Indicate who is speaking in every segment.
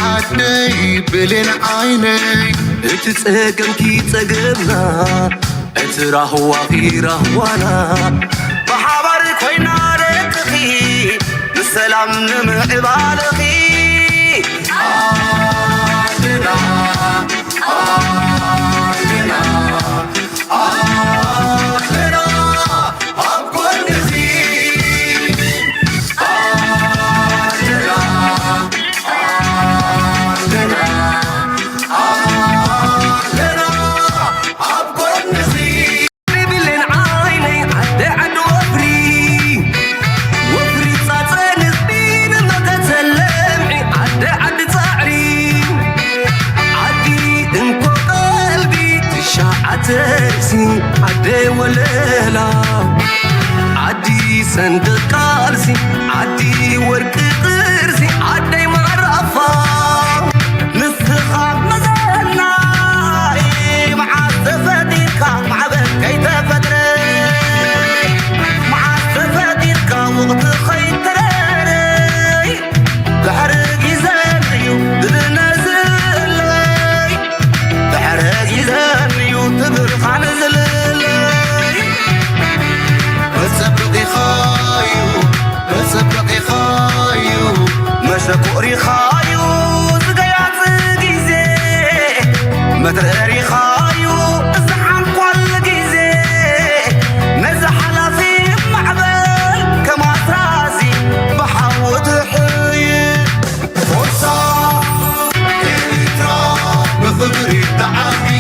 Speaker 1: عدي بلين عيني اتسقم كي تسقمنا اتراهوا في رهوانا بحبر كوينا ركخي بالسلام نمع بالغي عادنا عادنا عادنا أبقى نخي عادنا عترسي عدي ولا عدي صندوق قارسي عدي ورق قرسي عدي معرفة نسخة مزلنا مع السفاديك مع بكي تفتري مع السفاديك وقت خيتري تحرقي زانيو بالنازل تحرقي زانيو تبرخ على زلالي بسبقي خايو بسبقي خايو مشاكوري خايو زقيات زقيزي متراري خايو زحم كل جيزي مزح لفي معبل كما تراسي بحوت حي فرصة إيترا بخبري تعافي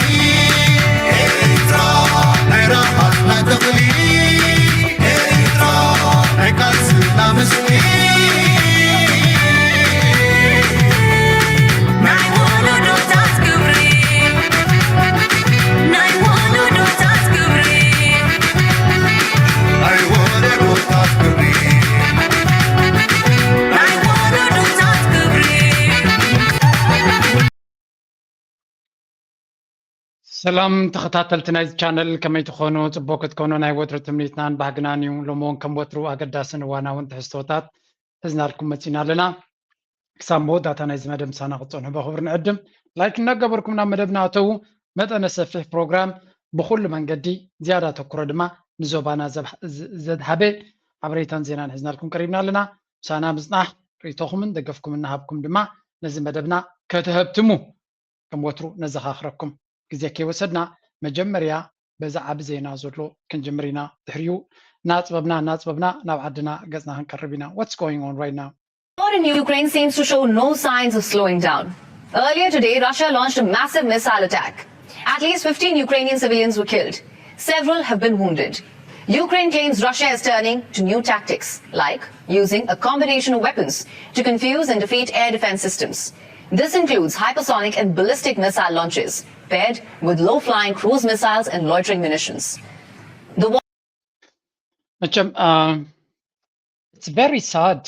Speaker 2: سلام تخطاتلت نايز channel كما تخونو تبوكت كونو ناي وتر تمنيتنان باغنانيو لومون كم وترو اقداسن وانا وانت حستوتات حزنا لكم متينا لنا كسام موداتا نايز مدم سانا قطون بخبر نقدم لايك نقبركم نا مدبنا تو متى نسفح بروجرام بكل من قدي زيادة تكرر دما نزوبانا زد حبي عبريتان زينان حزنا لكم قريبنا لنا سانا مزناح ريتوخم من دقفكم نهابكم دما نزم مدبنا كتهبتمو كم وترو نزخ آخركم كزيكي وسدنا مجمريا بزعب زينا زولو كنجمرينا تحريو ناطببنا نوعدنا قزنا هنكربينا. What's going on right now?
Speaker 3: War in Ukraine seems to show no signs of slowing down. Earlier today, Russia launched a massive missile attack. At least 15 Ukrainian civilians were killed. Several have been wounded. Ukraine claims Russia is turning to new tactics, like using a combination of weapons to confuse and defeat air defense systems. This includes hypersonic and ballistic missile launches, paired with low-flying cruise missiles and loitering munitions.
Speaker 2: It's very sad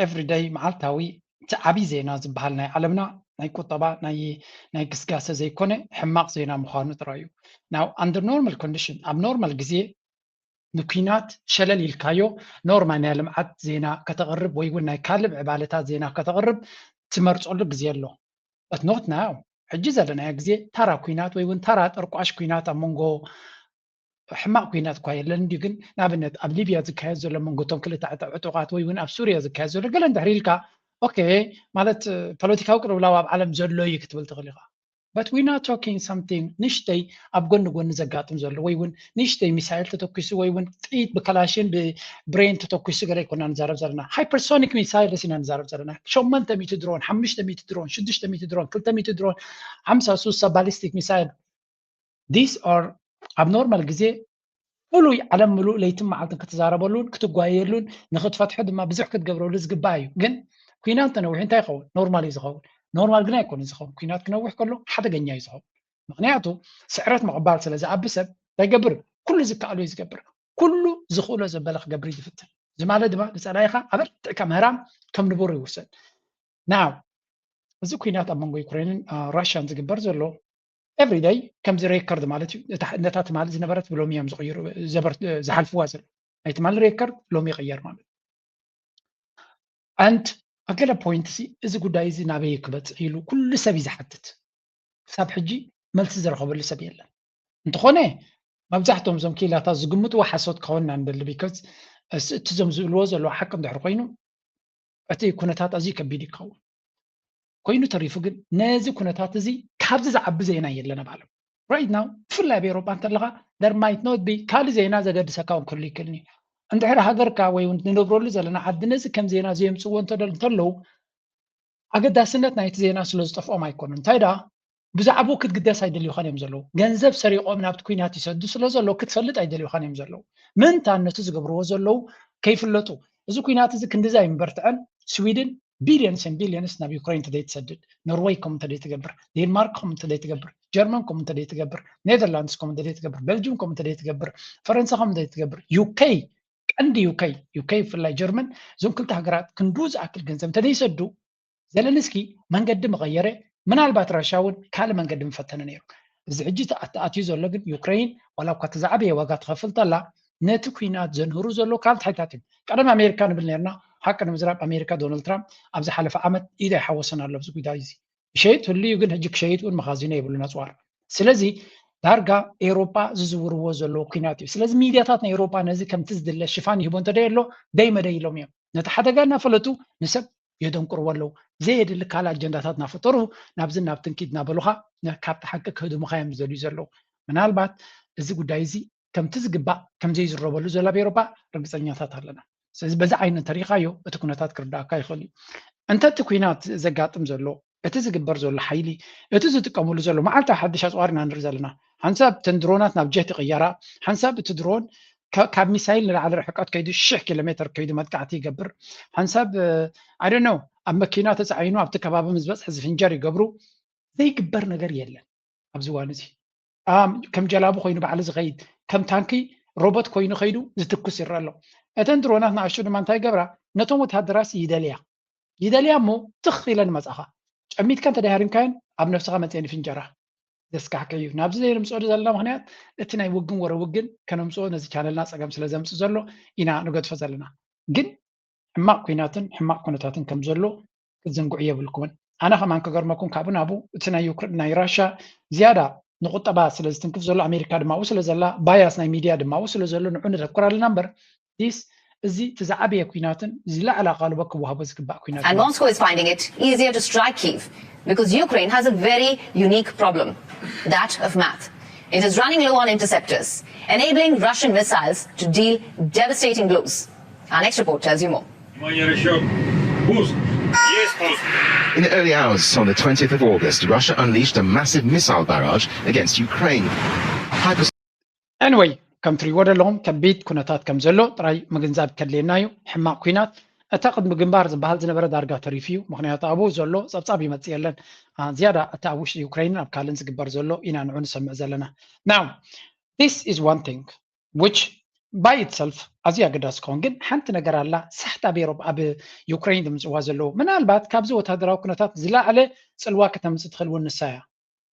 Speaker 2: every day معلتاوي تعبي زينا زبحالنا علمنا ناي كتبا ناي كسكاسة زي كونه حماق زينا مخانو ترايو. Now under normal condition abnormal جزي نكينات شلل الكايو نورمال نعلمات زينا كتغرب ويقول ناي كالب عبالتات زينا كتغرب تمرص له جزي له. But not now. حجز لنا جزي ترى كينات ويقول ترى ترقعش كينات أمونجو حماق كينات كويل لأن يمكن نابنت أب ليبيا زكايزو لما نقولتهم كل تعتقات ويقول أب سوريا زكايزو لقلنا دحريلك أوكي مالت بوليتيكا وكرو لا أب عالم زلوا يكتبل تغلقها. But we're not talking something نشتي أبغى نقول نزقاتهم زلوا ويقول نشتي مثال تتوكسو ويقول تيت بكلاشين ببرين تتوكسو غير كنا نزارب زرنا hypersonic مثال لسنا نزارب زرنا شو ما أنت ميت درون حمشت ميت درون شدشت ميت درون كلتا ميت درون حمسة سوسة باليستيك مثال. These are abnormal جزء قولوا علم ملو ليتم معلتن كتزاربولون كتقوايلون نخد فتح دما بزح كتقبروا لزق بايو جن كينات نوحين تايقون نورمال يزخون نورمال جنا يكون يزخون كينات كنوح كله حدا جنيا يزخون مغنياته سعرات مقبال سلازة عبسب تايقبر كل زكاة له يزقبر كله زخوله زبالغ قبري دفتر زمالة دما نسألايخا عبر كم هرام كم نبور يوصل. Now زو كينات أمانغو يوكرين راشيان زقبر زلو every day كم زي ريكارد مالتي نتات مالتي نبرت بلوميام زغيرو زبرت زحلف وازل ናይቲ ማል ሬከርድ ሎም ይቕየር ማለት ኣንድ ኣገለ ፖይንት እዚ ጉዳይ እዚ ናበይ ክበፅሕ ኢሉ ኩሉ ሰብ ይዝሓትት ክሳብ ሕጂ መልሲ ዝረኸበሉ ሰብ የለን እንተኾነ መብዛሕትኦም እዞም ኪላታት ዝግምጥዎ ሓሶት ክኸውን ንደሊ ቢካዝ እቲ ዞም ዝብልዎ ዘለዎ ሓቂ እንድሕር ኮይኑ እቲ ኩነታት ኣዝዩ ከቢድ ይኸውን ኮይኑ ተሪፉ ግን ነዚ ኩነታት እዚ ካብዚ ዝዓቢ ዜና የለን ባዕሎም ራይት ናው ብፍላይ ኣብ ኤሮፓ እንተለኻ there might not be ካልእ ዜና ዘገድሰካ እውን ክህሉ ይክእልኒ እንድሕር ሃገርካ ወይ ንነብረሉ ዘለና ዓዲ ነዚ ከም ዜና ዘምፅዎ እንተለዉ ኣገዳስነት ናይቲ ዜና ስለ ዝጠፍኦም ኣይኮኑን እንታይ ዳ ብዛዕባኡ ክትግደስ ኣይደልዩኻን እዮም ዘለዉ ገንዘብ ሰሪቆም ናብቲ ኩናት ይሰዱ ስለ ዘሎ ክትፈልጥ ኣይደልዩኻን እዮም ዘለዉ ምንታ ነቲ ዝገብርዎ ዘለዉ ከይፍለጡ እዚ ኩናት እዚ ክንዲዛ ይምበርትዐን ስዊድን ቢልየንስ ቢልየንስ ናብ ዩክሬን ተደይ ትሰድድ ኖርዌይ ከም ተደይ ትገብር ዴንማርክ ከም ተደይ ትገብር ጀርመን ከም ተደይ ትገብር ኔዘርላንድስ ከም ተደይ ትገብር ቤልጅየም ከም ተደይ ትገብር ፈረንሳ ከም ተደይ ትገብር ዩኬ ቀንዲ ዩኬ ፍላይ ጀርመን እዞም ክልተ ሃገራት ክንዱ ዝኣክል ገንዘብ ተደይ ይሰዱ ዘለንስኪ መንገዲ መቐየረ ምናልባት ራሻ እውን ካልእ መንገዲ ምፈተነ ነይሩ እዚ ሕጂ ተኣትዩ ዘሎ ግን ዩክሬን ዋላ እኳ ተዛዕበየ ዋጋ ትኸፍል ተላ ነቲ ኩናት ዘንህሩ ዘሎ ካልኦት ሓይታት እዮም ቀደም ኣሜሪካ ንብል ነርና ሓቂ ንምዝራብ ኣሜሪካ ዶናልድ ትራምፕ ኣብ ዝሓለፈ ዓመት ኢዳ ይሓወሰን ኣሎ ኣብዚ ጉዳይ እዚ ሸይጥ ህልዩ ግን ሕጂ ክሸይጥ እውን መኻዚነ የብሉን ኣፅዋር ስለዚ ዳርጋ ኤሮፓ ዝዝውርዎ ዘለዎ ኩናት እዩ ስለዚ ሚድያታት ናይ ኤሮፓ ነዚ ከምቲ ዝድለ ሽፋን ይህቦ እንተደየሎ ደይመደይ ኢሎም እዮም ነቲ ሓደጋ እናፈለጡ ንሰብ የደንቁርዎ ኣለዉ ዘየድሊ ካልእ ኣጀንዳታት እናፈጠሩ ናብዚ ናብ ትንኪድ እናበሉኻ ካብቲ ሓቂ ክህድሙኻ እዮም ዝደልዩ ዘለዉ ምናልባት እዚ ጉዳይ እዚ ከምቲ ዝግባእ ከምዘይዝረበሉ ዘሎ ኣብ ኤሮፓ ርግፀኛታት ኣለና ስለዚ በዚ ዓይነት ተሪኻዮ እቲ ኩነታት ክርዳእካ ይኽእል እዩ እንተቲ ኩናት ዘጋጥም ዘሎ እቲ ዝግበር ዘሎ ሓይሊ እቲ ዝጥቀምሉ ዘሎ መዓልታዊ ሓድሽ ኣፅዋር ኢና ንርኢ ዘለና ሓንሳብ እተን ድሮናት ናብ ጀት ይቕየራ ሓንሳብ እቲ ድሮን ካብ ሚሳይል ንላዕሊ ርሕቀት ከይዱ 1000 ኪሎ ሜትር ከይዱ መጥቃዕቲ ይገብር ሓንሳብ ኣይ ዶንት ኖ ኣብ መኪና ተፃዒኑ ኣብቲ ከባቢ ምስ በፅሒ ዝፍንጀር ይገብሩ ዘይግበር ነገር የለን ኣብዚ እዋን እዚ ከም ጀላቡ ኮይኑ ባዕሉ ዝኸይድ ከም ታንኪ ሮቦት ኮይኑ ከይዱ ዝትኩስ ይረአ ኣሎ እተን ድሮናት ንኣሽቱ ድማ እንታይ ገብራ ነቶም ወታደራስ ይደልያ እሞ ትኽ ኢለን መፃኻ ጨሚትካ እንተዳሃሪምካየን ኣብ ነፍስኻ መፅአን ይፍንጀራ ዘስካሕክዕ እዩ ናብዚ ዘይነምፅኦ ዘለና ምክንያት እቲ ናይ ውግን ወረ ውግን ከነምፅኦ ነዚ ቻነልና ፀገም ስለ ዘምፅእ ዘሎ ኢና ንገድፎ ዘለና ግን ሕማቅ ኩናትን ሕማቅ ኩነታትን ከም ዘሎ ክትዘንጉዑ የብልኩምን ኣነ ከማን ክገርመኩም ካብኡ ናብኡ እቲ ናይ ራሻ ዝያዳ ንቁጠባ ስለ ዝትንክፍ ዘሎ ኣሜሪካ ድማ ኡ ስለ ዘላ ባያስ ናይ ሚድያ ድማ ኡ ስለ ዘሎ ንዑ ነተኩር ኣለና እምበር ዲስ እዚ ትዛዕበየ ኩናትን ዝለዓለ ቃልቦ ክወሃቦ ዝግባእ ኩናት
Speaker 3: And Moscow is finding it easier to strike Kyiv because Ukraine has a very unique problem, that of math. It is running low on interceptors, enabling Russian missiles to deal devastating blows. Our next report tells you more.
Speaker 4: In the early hours on the 20th of August, Russia unleashed a massive missile barrage against Ukraine.
Speaker 2: Anyway, ከም ትሪእዎ ዘለኹም ከቢድ ኩነታት ከም ዘሎ ጥራይ ምግንዛብ ከድልየና እዩ ሕማቅ ኩናት እታ ቅድሚ ግንባር ዝበሃል ዝነበረ ዳርጋ ተሪፍ እዩ ምክንያቱ ኣብኡ ዘሎ ፀብፃብ ይመፅእ የለን ዝያዳ እቲ ኣብ ውሽጢ ዩክራይንን ኣብ ካልእን ዝግበር ዘሎ ኢና ንዑ ንሰምዕ ዘለና ናው this is one thing which by itself ኣዝዩ ኣገዳሲ ክኸውን ግን ሓንቲ ነገር ኣላ ሳሕቲ ኣብ ኤሮፓ ኣብ ዩክራይን ዝምፅዋ ዘለዉ ምናልባት ካብዚ ወታደራዊ ኩነታት ዝለዓለ ፅልዋ ከተምፅእ ትኽእል እውን ንሳ እያ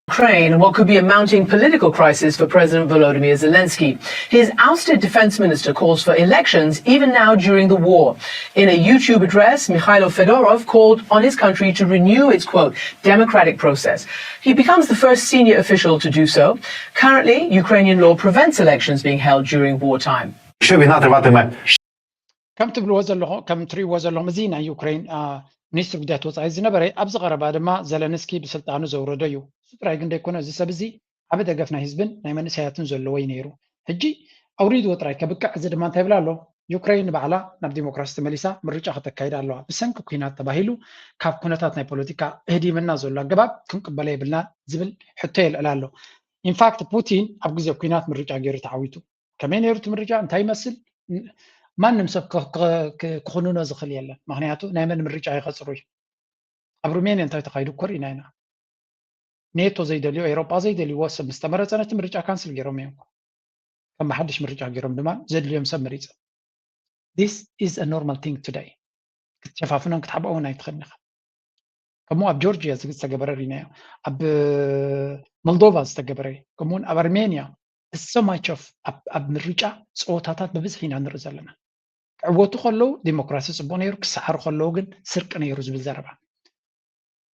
Speaker 5: Ukraine and what could be a mounting political crisis for President Volodymyr Zelensky. His ousted defense minister calls for elections even now during the war. In a YouTube address, Mikhailo Fedorov called on his country to renew its, quote, democratic process. He becomes the first senior official to do so. Currently, Ukrainian law prevents elections being held during wartime.
Speaker 2: ከም ትሪእዎ ዘለኹም እዚ ናይ ዩክራይን ሚኒስትር ጉዳያት ወፃኢ ዝነበረ ኣብዚ ቀረባ ድማ ዘለንስኪ ብስልጣኑ ዘውረዶ እዩ ጥራይ ግን ደይኮነ እዚ ሰብ እዚ ዓብ ደገፍ ናይ ህዝብን ናይ መንእሰያትን ዘለዎ እዩ ነይሩ ሕጂ ኣውሪድዎ ጥራይ ከብቅዕ እዚ ድማ እንታይ ይብላ ኣሎ ዩክራይን ንባዕላ ናብ ዲሞክራሲ ተመሊሳ ምርጫ ከተካይድ ኣለዋ ብሰንኪ ኩናት ተባሂሉ ካብ ኩነታት ናይ ፖለቲካ እህዲምና ዘሎ ኣገባብ ክንቅበለ የብልና ዝብል ሕቶ የልዕል ኣሎ ኢንፋክት ፑቲን ኣብ ግዜ ኩናት ምርጫ ገይሩ ተዓዊቱ ከመይ ነይሩ እቲ ምርጫ እንታይ ይመስል ማንም ሰብ ክኽንኖ ዝኽእል የለን ምክንያቱ ናይ መን ምርጫ ይቐፅሩ እዩ ኣብ ሩሜንያ እንታይ ተካይዱ ኮር ኢና ኢና ኔቶ ዘይደልዮ ኤሮጳ ዘይደልይዎ ሰብ ምስ ተመረፀ ነቲ ምርጫ ካንስል ገይሮም እዮም ከም ሓድሽ ምርጫ ገይሮም ድማ ዘድልዮም ሰብ መሪፀ this is a normal thing today ክትሸፋፍኖን ክትሓብኦን ኣይትኽእልኒ ኢኻ ከምኡ ኣብ ጆርጅያ ዝተገበረ ሪናዮ ኣብ ሞልዶቫ ዝተገበረ ከምኡውን ኣብ ኣርሜንያ so much of ኣብ ምርጫ ፆታታት በብዝሕ ኢና ንርኢ ዘለና ዕወቱ ከለዉ ዲሞክራሲ ፅቡቅ ነይሩ ክሰዓሩ ከለዉ ግን ስርቂ ነይሩ ዝብል ዘረባ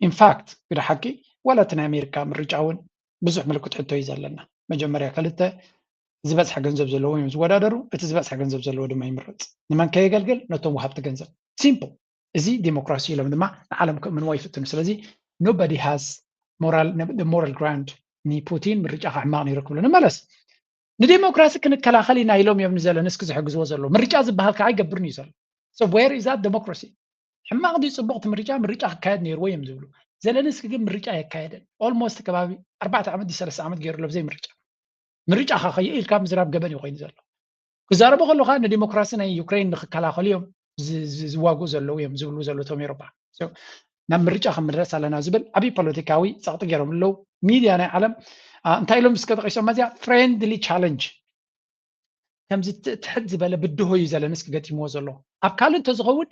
Speaker 2: ኢንፋክት ብድሓቂ ዋላ እቲ ናይ ኣሜሪካ ምርጫ እውን ብዙሕ ምልክት ሕቶ እዩ ዘለና መጀመርያ ክልተ ዝበፅሐ ገንዘብ ዘለዎ እዮም ዝወዳደሩ እቲ ዝበፅሐ ገንዘብ ዘለዎ ድማ ይምረፅ ንመን ከየገልግል ነቶም ወሃብቲ ገንዘብ ሲምፕል እዚ ዲሞክራሲ ኢሎም ድማ ንዓለም ክእምንዎ ይፍትኑ ስለዚ nobody has moral ground ንፑቲን ምርጫ ሕማቅ ነይሩ ክብሉ ንመለስ ንዲሞክራሲ ክንከላኸል ኢና ኢሎም እዮም ንዘለንስ ክዝሕግዝዎ ዘሎ ምርጫ ዝበሃል ከዓ ይገብርኒ እዩ ዘሎ so where is that democracy ሕማቅ ዲ ፅቡቅቲ ምርጫ ክካየድ ነይርዎ እዮም ዝብሉ ዘለንስኪ ግን ምርጫ የካየደን ኦልሞስት ከባቢ 4 ዓመት 3 ዓመት ገይሩ ለብዘይ ምርጫ ከይኢልካ ምዝራብ ገበን እዩ ኮይኑ ዘሎ ክዛረቡ ከለካ ንዲሞክራሲ ናይ ዩክሬን ንክከላኸሉ እዮም ዝዋግኡ ዘለዉ እዮም ዝብሉ ዘለቶም ኤሮፓ ናብ ምርጫ ከምንደርስ ኣለና ዝብል ዓብይ ፖለቲካዊ ፀቕጢ ገይሮም ኣለዉ ሚድያ ናይ ዓለም እንታይ ኢሎም እስከ ጠቂሶም እዚያ ፍሬንድሊ ቻለንጅ ከምዚ ትሕት ዝበለ ብድሆ እዩ ዘለንስ ክገጢምዎ ዘሎ ኣብ ካልእ እንተዝኸውን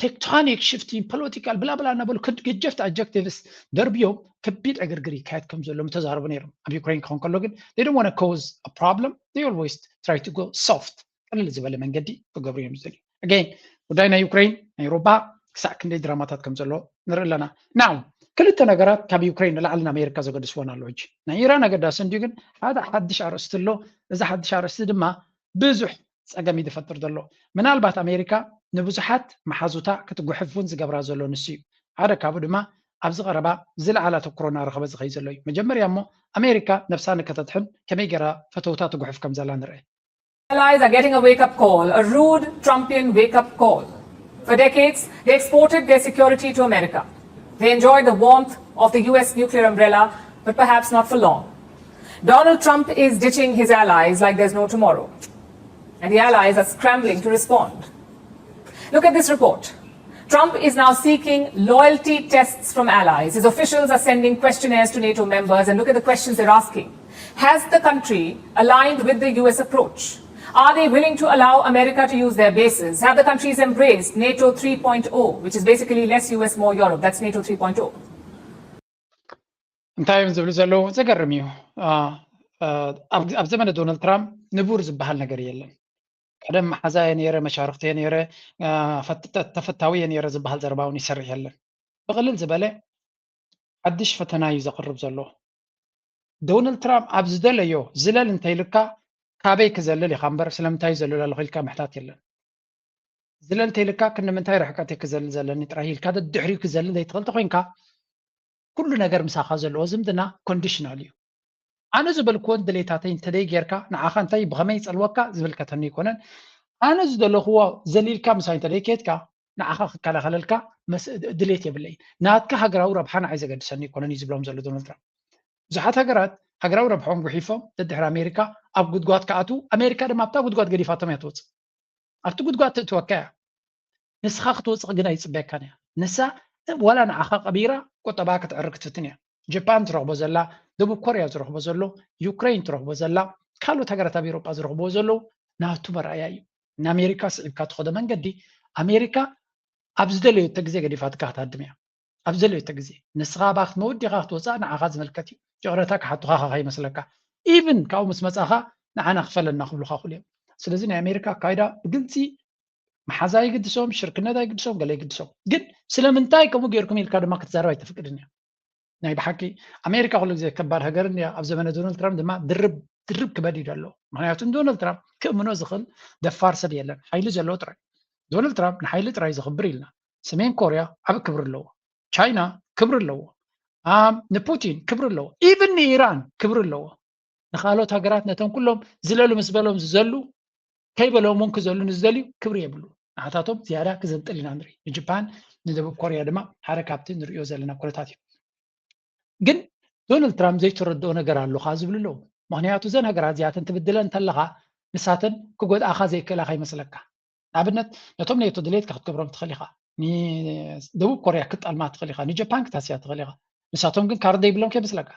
Speaker 2: ቴክቶኒክ ሽፍቲንግ ፖለቲካል ብላብላ እናበሉ ክገጀፍቲ ኣጀክቲቭስ ደርቢዮም ከቢድ ዕግርግር ይካየድ ከም ዘሎም ተዛረቡ ነይሮም ኣብ ዩክሬን ክኾን ከሎ ግን they don't want to cause a problem they always try to go soft ቅልል ዝበለ መንገዲ ክገብሩ እዮም ዝደልዩ again ጉዳይ ናይ ዩክሬን ናይ ሮባ ክሳዕ ክንደይ ድራማታት ከም ዘሎ ንርኢ ኣለና ናው ክልተ ነገራት ካብ ዩክሬን ንላዕሊ ንኣሜሪካ ዘገድስዎን ኣሎ ሕጂ ናይ ኢራን ኣገዳሲ እንድዩ ግን ሓደ ሓድሽ ኣርእስቲ ኣሎ እዚ ሓድሽ ኣርእስቲ ድማ ብዙሕ ፀገም እዩ ዝፈጥር ዘሎ ምናልባት ኣሜሪካ ንብዙሓት መሓዙታ ክትጉሕፍ እውን ዝገብራ ዘሎ ንሱ እዩ ሓደ ካብኡ ድማ ኣብዚ ቀረባ ዝለዓለ ኣተኩሮ እናረኸበ ዝኸይ ዘሎ እዩ መጀመርያ እሞ ኣሜሪካ ነብሳ ንከተትሕን ከመይ ገይራ ፈተውታ ትጉሕፍ ከም ዘላ ንርአ
Speaker 6: Allies are getting a wake-up call, a rude Trumpian wake-up call. For decades, they exported their security to America. They enjoyed the warmth of the US nuclear umbrella, but perhaps not for long. Donald Trump is ditching his allies like there's no tomorrow. And the allies are scrambling to respond. Look at this report. Trump is now seeking loyalty tests from allies. His officials are sending questionnaires to NATO members, and look at the questions they're asking. Has the country aligned with the US approach? Are they willing to allow America to use their bases? Have the countries embraced NATO 3.0, which is basically less US, more Europe? That's NATO 3.0.
Speaker 2: እንታይ ዝብሉ ዘለዉ ዘገርም እዩ ኣብ ዘመነ ዶናልድ ትራምፕ ንቡር ዝበሃል ነገር የለን ቀደም ሓዛየ ነይረ መሻርክተየ ነይረ ተፈታዊየ ነይረ ዝበሃል ዘረባ እውን ይሰርሕ የለን ብቕልል ዝበለ ሓድሽ ፈተና እዩ ዘቕርብ ዘሎ ዶናልድ ትራምፕ ኣብ ዝደለዮ ዝለል እንተይልካ ካበይ ክዘልል ኢኻ እምበር ስለምንታይ ዘለሉ ኣለኹ ኢልካ ምሕታት የለን ዝለል እንተይልካ ክንምንታይ ርሕቀት ክዘልል ዘለኒ ጥራይ ኢልካ ድሕሪኡ ክዘልል ዘይትኽእል ተኮይንካ ኩሉ ነገር ምሳኻ ዘለዎ ዝምድና ኮንዲሽናል እዩ ኣነ ዝበልክዎን ድሌታተይ እንተደይ ጌርካ ንዓኻ እንታይ ብኸመይ ፀልወካ ዝብልከተኒ ይኮነን ኣነ ዝደለኽዎ ዘሊልካ ምሳይ እንተደይ ከድካ ንዓኻ ክከላኸለልካ ድሌት የብለይ ናትካ ሃገራዊ ረብሓ ንዓይ ዘገድሰኒ ይኮነን እዩ ዝብሎም ዘሎ ዶናልድ ትራምፕ ብዙሓት ሃገራት ሃገራዊ ረብሖም ጉሒፎም ደድሕሪ ኣሜሪካ ኣብ ጉድጓድ ከኣቱ ኣሜሪካ ድማ ኣብታ ጉድጓድ ገዲፋቶም እያ ትወፅእ ኣብቲ ጉድጓድ ትእትወካ እያ ንስኻ ክትወፅቕ ግን ኣይፅበየካን እያ ንሳ ወላ ንዓኻ ቀቢራ ቁጠባ ክትዕር ክትፍትን እያ ጃፓን ትረኽቦ ዘላ ደቡብ ኮርያ ዝረኽቦ ዘሎ ዩክሬን ትረኽቦ ዘላ ካልኦት ሃገራት ኣብ ኤሮጳ ዝረኽቦ ዘለዉ ናቱ መርኣያ እዩ ንኣሜሪካ ስዒብካ ትኸዶ መንገዲ ኣሜሪካ ኣብ ዝደለዮ ግዜ ገዲፋትካ ክትሃድም እያ ኣብ ዝደለዮ ግዜ ንስኻ ባክት መወዲኻ ክትወፃእ ንዓኻ ዝመልከት እዩ ጨቕረታ ክሓቱኻ ከይመስለካ ኢቭን ካብኡ ምስ መፃኻ ንዓና ክፈለና ክብሉካ ኩሉ እዮም ስለዚ ናይ ኣሜሪካ ኣካይዳ ብግልፂ መሓዛ ይግድሶም ሽርክነት ኣይግድሶም ገለ ይግድሶም ግን ስለምንታይ ከምኡ ጌርኩም ኢልካ ድማ ክትዛረብ ኣይትፍቅድን እያ ናይ ብሓቂ ኣሜሪካ ኩሉ ግዜ ከባድ ሃገርን እያ ኣብ ዘመነ ዶናልድ ትራምፕ ድማ ድርብ ክበዲድ ኣሎ ምክንያቱ ዶናልድ ትራምፕ ክእምኖ ዝኽእል ደፋር ሰብ የለን ሓይሊ ዘለዎ ጥራይ ዶናልድ ትራምፕ ንሓይሊ ጥራይ ዝኽብር ኢልና ሰሜን ኮርያ ዓብ ክብሪ ኣለዎ ቻይና ክብሪ ኣለዎ ንፑቲን ክብሪ ኣለዎ ኢቭን ንኢራን ክብሪ ኣለዎ ንካልኦት ሃገራት ነቶም ኩሎም ዝለሉ ምስ በሎም ዝዘሉ ከይበሎም እውን ክዘሉ ንዝደልዩ ክብሪ የብሉ ንዓታቶም ዝያዳ ክዘንጥል ኢና ንርኢ ንጃፓን ንደቡብ ኮርያ ድማ ሓደ ካብቲ ንሪኦ ዘለና ኩነታት እዩ ግን ዶናልድ ትራምፕ ዘይተረድኦ ነገር ኣለካ ዝብሉ ኣለዉ ምክንያቱ እዘን ሃገራት እዚኣተን ትብድለ እንተለካ ንሳተን ክጎድኣኻ ዘይክእላካ ይመስለካ ንኣብነት ነቶም ኔቶ ድሌትካ ክትገብሮም ትኽእል ኢኻ ንደቡብ ኮርያ ክትጠልማ ትኽእል ኢኻ ንጃፓን ክታስያ ትኽእል ኢኻ ንሳቶም ግን ካርድ ዘይብሎም ከይመስለካ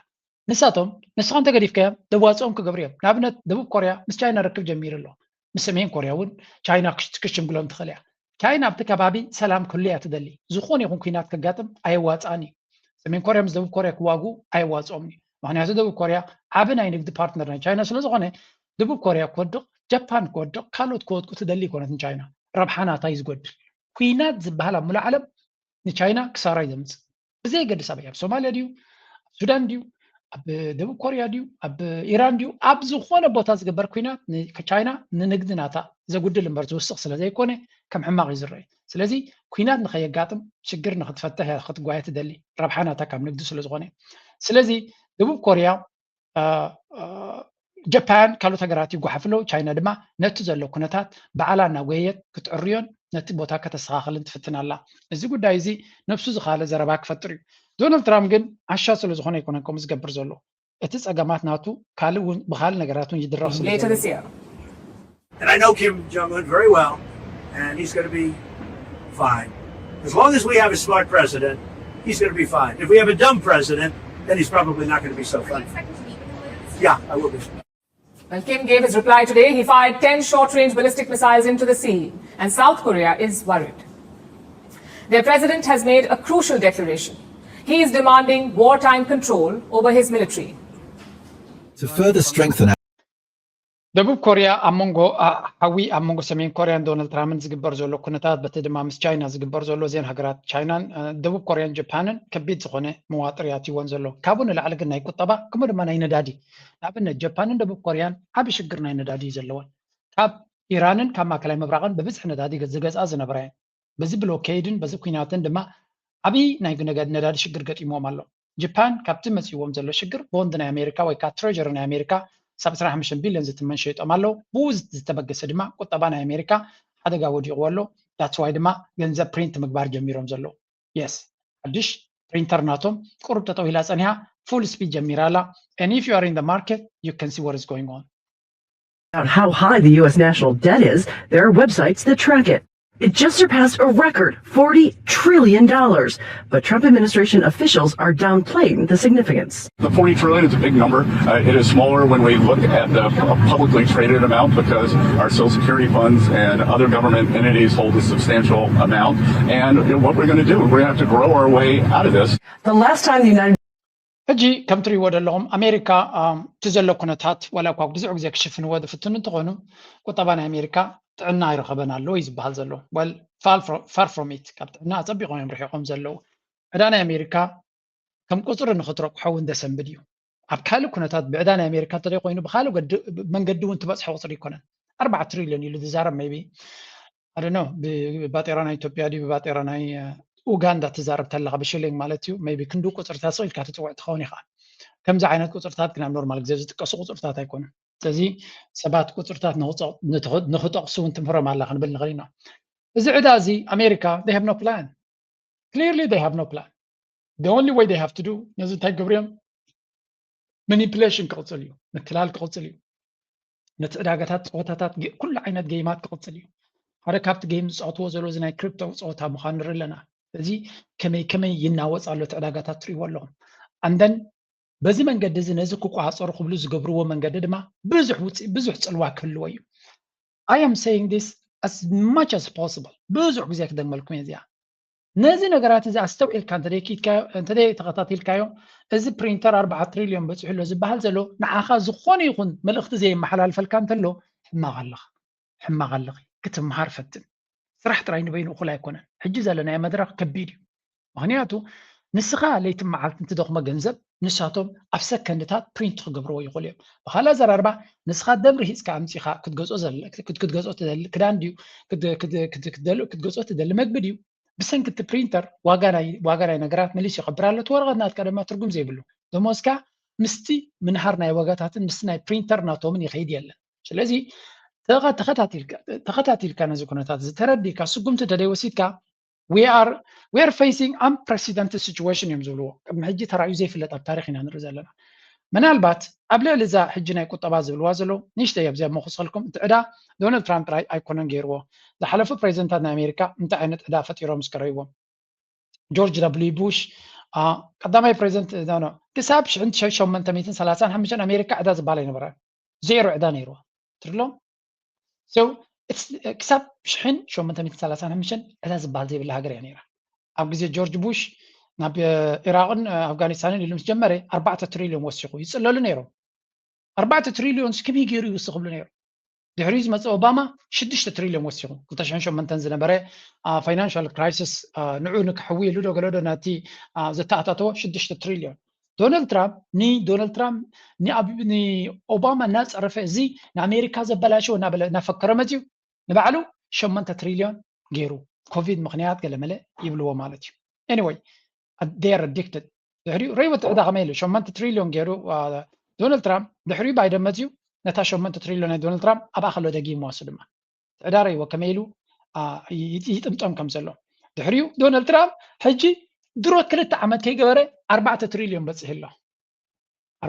Speaker 2: ንሳቶም ንስኻ እንተገዲፍከዮም ደዋፅኦም ክገብሩ እዮም ንኣብነት ደቡብ ኮርያ ምስ ቻይና ርክብ ጀሚሩ ኣሎ ምስ ሰሜን ኮርያ እውን ቻይና ክሽምግሎም ትኽእል እያ ቻይና ኣብቲ ከባቢ ሰላም ክህሉ እያ ትደሊ ዝኾነ ይኹን ኩናት ከጋጥም ኣየዋፅኣን እዩ ሰሜን ኮርያ ምስ ደቡብ ኮርያ ክዋግኡ ኣይዋፅኦም እዩ ምክንያቱ ደቡብ ኮርያ ዓብ ናይ ንግዲ ፓርትነር ናይ ቻይና ስለ ዝኾነ ደቡብ ኮርያ ክወድቕ ጃፓን ክወድቕ ካልኦት ክወድቁ ትደሊ ይኮነትን ቻይና ረብሓናታ እዩ ዝጎድል ኩናት ዝበሃል ኣብ ሙሉእ ዓለም ንቻይና ክሳራ እዩ ዘምፅእ ብዘይ ገድስ ኣበይ ኣብ ሶማልያ ድዩ ኣብ ሱዳን ድዩ ኣብ ደቡብ ኮርያ ድዩ ኣብ ኢራን ድዩ ኣብ ዝኾነ ቦታ ዝግበር ኩናት ቻይና ንንግዲ ናታ ዘጉድል እምበር ዝውስኽ ስለ ዘይኮነ ከም ሕማቕ እዩ ዝረአይ ስለዚ ኩናት ንኸየጋጥም ሽግር ንኽትፈትሕ ክትጓየ ትደሊ ረብሓናታ ካብ ንግዲ ስለ ዝኾነ ስለዚ ደቡብ ኮርያ ጃፓን ካልኦት ሃገራት ይጓሓፍለው ቻይና ድማ ነቲ ዘሎ ኩነታት በዓላ እናጎየት ክትዕርዮን ነቲ ቦታ ከተስተኻኽልን ትፍትን ኣላ እዚ ጉዳይ እዚ ነፍሱ ዝኻለ ዘረባ ክፈጥር እዩ ዶናልድ ትራምፕ ግን ዓሻ ስለ ዝኾነ ይኮነን ከምኡ ዝገብር ዘሎ እቲ ፀገማት ናቱ ካልእ እውን ብካልእ ነገራት እውን ይድረቕ ስለ
Speaker 6: Later this year.
Speaker 7: And I know Kim Jong-un very well, and he's going to be fine. As long as we have a smart president, he's going to be fine. If we have a dumb president, then he's probably not going to be so funny. Yeah, I will be.
Speaker 6: Well, Kim gave his reply today. He fired 10 short-range ballistic missiles into the sea, and South Korea is worried. Their president has made a crucial declaration. He is demanding wartime control over his military.
Speaker 8: To further strengthen
Speaker 2: ደቡብ ኮርያ ኣብ መንጎ ሓዊ ኣብ መንጎ ሰሜን ኮርያን ዶናልድ ትራምፕን ዝግበር ዘሎ ኩነታት በቲ ድማ ምስ ቻይና ዝግበር ዘሎ ዜን ሃገራት ቻይናን ደቡብ ኮርያን ጃፓንን ከቢድ ዝኾነ መዋጥር ያትይዎን ዘሎ ካብኡ ንላዕሊ ግን ናይ ቁጠባ ከምኡ ድማ ናይ ነዳዲ ንኣብነት ጃፓንን ደቡብ ኮርያን ዓብ ሽግር ናይ ነዳዲ እዩ ዘለዎን ካብ ኢራንን ካብ ማእከላይ ምብራቕን ብብዝሒ ነዳዲ ዝገዝኣ ዝነበራ እየን በዚ ብሎኬድን በዚ ኩናትን ድማ ዓብይ ናይ ነዳዲ ሽግር ገጢሞም ኣሎ ጃፓን ካብቲ መፅይዎም ዘሎ ሽግር ቦንድ ናይ ኣሜሪካ ወይ ከዓ ትሬጀሪ ናይ ኣሜሪካ ሳብ 25 ቢልዮን ዝትመን ሸይጦም ኣለዉ ብኡ ዝተበገሰ ድማ ቁጠባ ናይ ኣሜሪካ ሓደጋ ወዲቕዎ ኣሎ ዳትስ ዋይ ድማ ገንዘብ ፕሪንት ምግባር ጀሚሮም ዘለዉ የስ ሓድሽ ፕሪንተር ናቶም ቁሩብ ጠጠው ኢላ ፀኒሓ ፉል ስፒድ ጀሚራ ኣላ and if you are in the market you can see what is going on.
Speaker 9: About how high the U.S. national debt is, there are websites that track it. It just surpassed a record $40 trillion, but Trump administration officials are downplaying the significance.
Speaker 10: The 40 trillion is a big number. It is smaller when we look at the publicly traded amount because our Social Security funds and other government entities hold a substantial amount. And what we're going to do, we're going to have to grow our way out of this.
Speaker 9: The last time the United
Speaker 2: ሕጂ ከም ትሪእዎ ዘለኹም ኣሜሪካ እቲ ዘሎ ኩነታት ዋላ እኳ ብዙሕ ግዜ ክሽፍንዎ ዝፍትኑ እንትኾኑ ቁጠባ ናይ ኣሜሪካ ጥዕና ይረኸበን ኣሎ እዩ ዝበሃል ዘሎ ወል ፋር ፍሮም ኢት ካብ ጥዕና ኣፀቢቖም እዮም ርሒቖም ዘለዉ ዕዳ ናይ ኣሜሪካ ከም ቁፅሪ ንኽትረቑሖ እውን ደሰንብድ እዩ ኣብ ካልእ ኩነታት ብዕዳ ናይ ኣሜሪካ እንተደይ ኮይኑ ብካልእ መንገዲ እውን ትበፅሖ ቁፅሪ ይኮነን 4 ትሪልዮን ኢሉ ዝዛረብ ሜይቢ ኣደኖ ብባጤራ ናይ ኢትዮጵያ ድዩ ብባጤራ ናይ ኡጋንዳ ትዛረብ ተለኻ ብሽሊንግ ማለት እዩ ሜይቢ ክንዱ ቁፅርታት ስኢልካ ትፅውዕ ትኸውን ኢኻ ከምዚ ዓይነት ቁፅርታት ግን ኣብ ኖርማል ግዜ ዝጥቀሱ ቁፅርታት ኣይኮኑን ስለዚ ሰባት ቁፅርታት ንኽጠቕሱ እውን ትምህሮም ኣላ ክንብል ንኽእል ኢና እዚ ዕዳ እዚ ኣሜሪካ they have no plan clearly they have no plan the only way they have to do ነዚ እንታይ ገብርዮም ማኒፑሌሽን ክቕፅል እዩ ምትላል ክቕፅል እዩ ነቲ ዕዳጋታት ፀወታታት ኩሉ ዓይነት ጌማት ክቕፅል እዩ ሓደ ካብቲ ጌም ዝፃወትዎ ዘሎ እዚ ናይ ክሪፕቶ ፀወታ ምዃኑ ንርኢ ኣለና እዚ ከመይ ይናወፅ ኣሎ እቲ ዕዳጋታት ትሪእዎ ኣለኹም ኣንደን በዚ መንገዲ እዚ ነዚ ክቋፀሩ ክብሉ ዝገብርዎ መንገዲ ድማ ብዙሕ ፅልዋ ክህልዎ እዩ I am saying this as much as possible ብዙሕ ግዜ ክደመልኩም እየ እዚኣ ነዚ ነገራት እዚ ኣስተውዒልካ እንተደይ ተኸታቲልካዮ እዚ ፕሪንተር 4 ትሪልዮን በፂሑሎ ዝበሃል ዘሎ ንዓኻ ዝኾነ ይኹን መልእኽቲ ዘይመሓላልፈልካ እንተሎ ሕማቕ ኣለኺ ክትምሃር ፈትን ስራሕ ጥራይ ንበይኑ እኹል ኣይኮነን ሕጂ ዘለናዮ መድረኽ ከቢድ እዩ ምክንያቱ ንስኻ ለይቲ መዓልቲ እንትደኽሞ ገንዘብ ንሳቶም ኣብ ሰከንድታት ፕሪንት ክገብርዎ ይኽእሉ እዮም ብካልእ ኣዘራርባ ንስኻ ደብሪ ሂፅካ ኣምፂኻ ክትገዝኦ ትደሊ ክዳን ድዩ ክትገዝኦ ትደሊ መግቢ ድዩ ብሰንኪ እቲ ፕሪንተር ዋጋ ናይ ነገራት መሊስ ይኸብር ኣሎ እቲ ወረቐት ናትካ ድማ ትርጉም ዘይብሉ ደሞዝካ ምስቲ ምንሃር ናይ ዋጋታትን ምስቲ ናይ ፕሪንተር ናቶምን ይኸይድ የለን ስለዚ ተኸታቲልካ ነዚ ኩነታት ዝተረዲእካ ስጉምቲ ተደይወሲድካ we are facing unprecedented situation እዮም ዝብልዎ ቅድሚ ሕጂ ተራእዩ ዘይፍለጥ ኣብ ታሪክ ኢና ንርኢ ዘለና ምናልባት ኣብ ልዕሊ እዛ ሕጂ ናይ ቁጠባ ዝብልዋ ዘለዉ ንእሽተይ ኣብዚኣ መክስኸልኩም እቲ ዕዳ ዶናልድ ትራምፕ ጥራይ ኣይኮነን ገይርዎ ዝሓለፉ ፕሬዚደንታት ናይ ኣሜሪካ እንታይ ዓይነት ዕዳ ፈጢሮም ዝከረይዎም ጆርጅ ደብልዩ ቡሽ ቀዳማይ ፕሬዚደንት ክሳብ 1835 ኣሜሪካ ዕዳ ዝበሃል ኣይነበረን ዜሮ ዕዳ ነይርዎ ትርሎም so ክሳብ 1835 ዕዳ ዝበሃል ዘይብላ ሃገር እያ ነይራ ኣብ ግዜ ጆርጅ ቡሽ ናብ ኢራቅን ኣፍጋኒስታንን ኢሉ ምስ ጀመረ 4 ትሪልዮን ወሲኹ ይፅለሉ ነይሮም 4 ትሪልዮን ከመይ ገይሩ ይውስኽ ብሉ ነይሩ ድሕሪ ዝመፀ ኦባማ 6 ትሪልዮን ወሲኹ 2008 ዝነበረ ፋይናንሻል ክራይሲስ ንዑ ንክሕዊ ኢሉ ዶ ገለዶ ናቲ ዘተኣታተወ 6 ትሪልዮን ዶናልድ ትራምፕ ንኦባማ እናፀረፈ እዚ ንኣሜሪካ ዘበላሸው እናፈከረ መፅዩ ንባዕሉ 8 ትሪልዮን ገይሩ ኮቪድ ምክንያት ገለመለ ይብልዎ ማለት እዩ anyway they are addicted ድሕሪኡ ረይወት ዕዳ ከመይ ኢሉ 8 ትሪልዮን ገይሩ ዶናልድ ትራምፕ ድሕሪኡ ባይደን መፅዩ ነታ 8 ትሪልዮን ናይ ዶናልድ ትራምፕ ኣብ ኣኸሎ ደጊሙ ዋሱ ድማ ዕዳ ረይዎ ከመይ ኢሉ ይጥምጦም ከም ዘሎ ድሕሪኡ ዶናልድ ትራምፕ ሕጂ ድሮት 2 ዓመት ከይገበረ 4 ትሪልዮን በፅሕ ኣሎ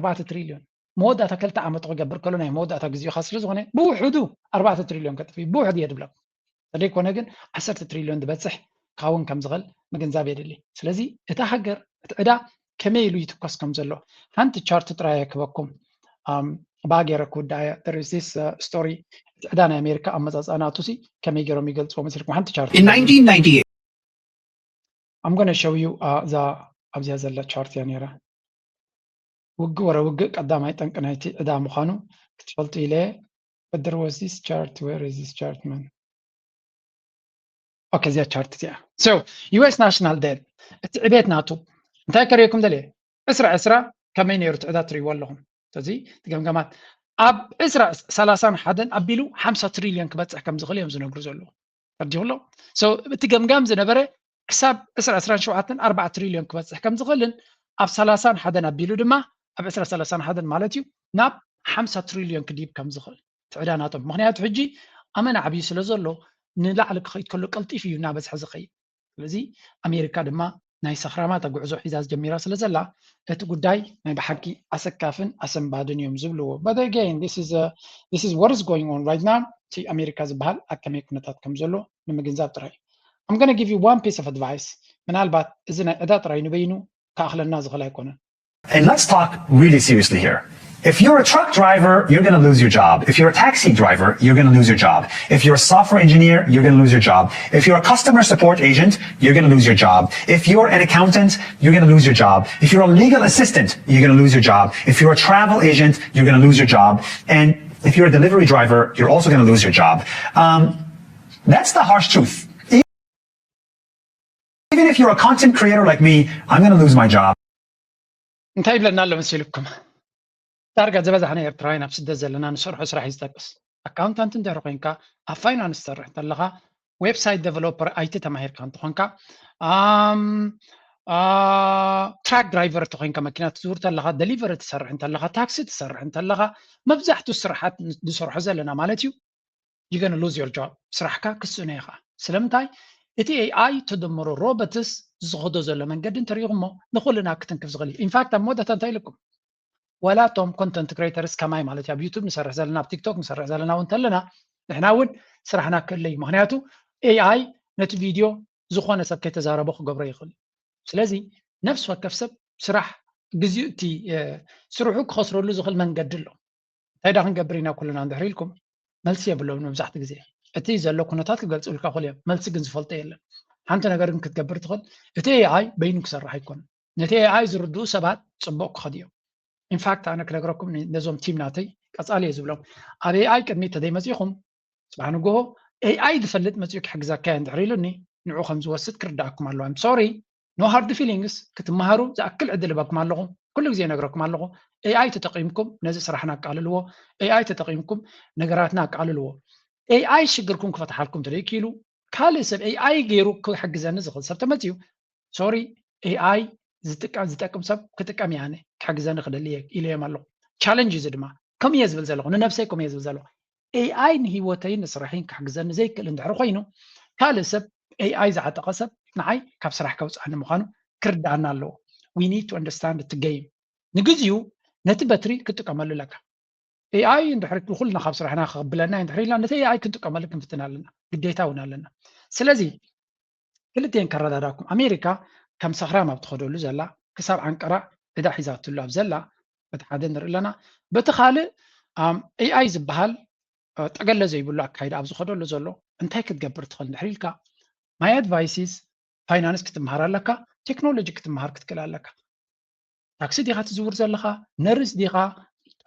Speaker 2: 4 ትሪልዮን መወዳእታ 2 ዓመት ክገብር ከሎ ናይ መወዳእታ ግዜኡ ስለ ዝኾነ ብውሕዱ 4 ትሪልዮን ከጥፊ ብውሕዱ እየ ድብለኩም ተደይኮነ ግን 10 ትሪልዮን ዝበፅሕ ካውን ከም ዝኽእል ምግንዛብ የድሊ ስለዚ እታ ሃገር እቲ ዕዳ ከመይ ኢሉ ይትኮስ ከም ዘሎ ሓንቲ ቻርት ጥራይ ክበኩም ባገረ ኩዳያ there is this story እቲ ዕዳ ናይ ኣሜሪካ ኣመፃፅኣናቱ ሲ ከመይ ገይሮም ይገልፅዎ መስልኩም ሓንቲ ቻርት
Speaker 11: In 1998
Speaker 2: I'm going to show you the ኣብዚያ ዘላ ቻርት እያ ነይራ ውግእ ወረ ውግእ ቀዳማይ ጠንቂ ናይቲ ዕዳ ምዃኑ ክትፈልጡ ኢለ but there was this chart where is this chart man okay እዚያ ቻርት እዚኣ so US national debt እቲ ዕቤት ናቱ እንታይ ከሪእኩም ደልየ 20 ከመይ ነይሩ እቲ ዕዳ ትሪእዎ ኣለኹም ስለዚ ትገምገማት ኣብ 2031 ኣቢሉ 50 ትሪልዮን ክበፅሕ ከም ዝኽእል እዮም ዝነግሩ ዘለዉ ፈርዲኹሎ so እቲ ገምጋም ዝነበረ ክሳብ 2027 4 ትሪልዮን ክበፅሕ ከም ዝኽእልን ኣብ 31 ኣቢሉ ድማ ኣብ 2031 ማለት እዩ ናብ 50 ትሪልዮን ክዲብ ከም ዝኽእል ትዕዳ ናቶም ምክንያቱ ሕጂ ኣመና ዓብዩ ስለ ዘሎ ንላዕሊ ክኸይድ ከሎ ቀልጢፍ እዩ እናበዝሐ ዝኸይድ ስለዚ ኣሜሪካ ድማ ናይ ሰኽራማት ጉዕዞ ሒዛ ዝጀሚራ ስለ ዘላ እቲ ጉዳይ ናይ ብሓቂ ኣሰካፍን ኣሰንባድን እዮም ዝብልዎ but again this is what is going on right now እቲ ኣሜሪካ ዝበሃል ኣከመይ ኩነታት ከም ዘሎ ንምግንዛብ ጥራይ I'm going to give you one piece of advice ምናልባት እዚ ናይ ዕዳ ጥራይ ንበይኑ ካእኽለና ዝኽእል ኣይኮነን
Speaker 11: And let's talk really seriously here. If you're a truck driver, you're going to lose your job. If you're a taxi driver, you're going to lose your job. If you're a software engineer, you're going to lose your job. If you're a customer support agent, you're going to lose your job. If you're an accountant, you're going to lose your job. If you're a legal assistant, you're going to lose your job. If you're a travel agent, you're going to lose your job. And if you're a delivery driver, you're also going to lose your job. That's the harsh truth. Even if you're a content creator like me, I'm going to lose my job.
Speaker 2: እንታይ ይብለና ኣሎ መሲልኩም ዳርጋ ዝበዛሕና ኤርትራውያን ኣብ ስደት ዘለና ንሰርሖ ስራሕ ይዝጠቅስ ኣካውንታንት እንድሕሪ ኮንካ ኣብ ፋይናንስ ትሰርሕ እንተለኻ ዌብሳይት ዴቨሎፐር ኣይቲ ተማሂርካ እንትኾንካ ትራክ ድራይቨር እትኮንካ መኪና ትዝውር እንተለኻ ደሊቨሪ ትሰርሕ እንተለኻ ታክሲ ትሰርሕ እንተለኻ መብዛሕትኡ ስራሓት ንሰርሖ ዘለና ማለት እዩ you're going to lose your job ስራሕካ ክስእነ ኢኻ ስለምንታይ እቲ AI ተደምሮ ሮቦትስ ዝኸዶ ዘሎ መንገዲ እንተሪኢኹሞ ንኹልና ክትንክፍ ዝኽእል እዩ ኢንፋክት ኣብ መወዳእታ እንታይ ኢልኩም ወላቶም ኮንተንት ክሬተርስ ከማይ ማለት እዩ ኣብ ዩቱብ ንሰርሕ ዘለና ኣብ ቲክቶክ ንሰርሕ ዘለና እውን እንተለና ንሕና እውን ስራሕና ክህለ እዩ ምክንያቱ AI ነቲ ቪድዮ ዝኾነ ሰብ ከይተዛረቦ ክገብሮ ይኽእል ስለዚ ነፍሲ ወከፍ ሰብ ስራሕ ግዜኡ እቲ ስርሑ ክኸስረሉ ዝኽእል መንገዲ ኣሎ እንታይ ዳ ክንገብር ኢና ኩልና እንድሕር ኢልኩም መልሲ የብሎም መብዛሕትኡ ግዜ እቲ ዘሎ ኩነታት ክገልፅልካ ክእል እዮም መልሲ ግን ዝፈልጦ የለን ሓንቲ ነገር ግን ክትገብር ትኽእል እቲ AI በይኑ ክሰርሕ ኣይኮነን ነቲ AI ዝርድኡ ሰባት ፅቡቅ ክኸድ እዮም ኢንፋክት ኣነ ክነግረኩም ነዞም ቲም ናተይ ቀፃሊ እየ ዝብሎም ኣብ AI ቅድሚት ተዘይመፂኹም ፅባሕ ንግሆ AI ዝፈልጥ መፅኡ ክሕግዘካ እየ እንድሕር ኢሉኒ ንዑ ከም ዝወስድ ክርዳእኩም ኣለዎ ሶሪ ኖ ሃርድ ፊሊንግስ ክትመሃሩ ዝኣክል ዕድል ይበኩም ኣለኹ ኩሉ ግዜ ነግረኩም ኣለኹ AI ተጠቂምኩም ነዚ ስራሕና ኣቃልልዎ AI ተጠቂምኩም ነገራትና ኣቃልልዎ AI ሽግርኩም ክፈትሓልኩም ተደይኪሉ ካልእ ሰብ AI ገይሩ ክሕግዘኒ ዝኽእል ሰብ ተመፅዩ ሶሪ AI ዝጠቅም ሰብ ክጥቀም ያነ ክሕግዘኒ ክደሊ ኢለ እዮም ኣለኹ ቻለንጅ እዚ ድማ ከምኡ እየ ዝብል ዘለኹ ንነብሰይ ከምኡ እየ ዝብል ዘለኹ AI ንሂወተይ ንስራሕን ክሕግዘኒ ዘይክእል እንድሕር ኮይኑ ካልእ ሰብ AI ዝዓጠቐ ሰብ ንዓይ ካብ ስራሕ ከውፅኣኒ ምዃኑ ክርዳእና ኣለዎ we need to understand the game ንግዚኡ ነቲ በትሪ ክጥቀመሉ ኣለካ AI እንድሕር ኩልና ካብ ስራሕና ክቕብለና እንድሕር ኢልና ነቲ AI ክንጥቀመሉ ክንፍትን ኣለና ግዴታ እውን ኣለና ስለዚ ክልቴን ከረዳዳኩም ኣሜሪካ ከም ሰኽራም ኣብ ትኸደሉ ዘላ ክሳብ ዓንቀራ ዕዳ ሒዛትሉ ኣብ ዘላ በቲ ሓደ ንርኢ ኣለና በቲ ካልእ AI ዝበሃል ጠገለ ዘይብሉ ኣካይዳ ኣብ ዝኸደሉ ዘሎ እንታይ ክትገብር ትኽእል እንድሕር ኢልካ ማይ ኣድቫይስ ኢዝ ፋይናንስ ክትምሃር ኣለካ ቴክኖሎጂ ክትመሃር ክትክእል ኣለካ ታክሲ ዲኻ ትዝውር ዘለኻ ነርስ ዲኻ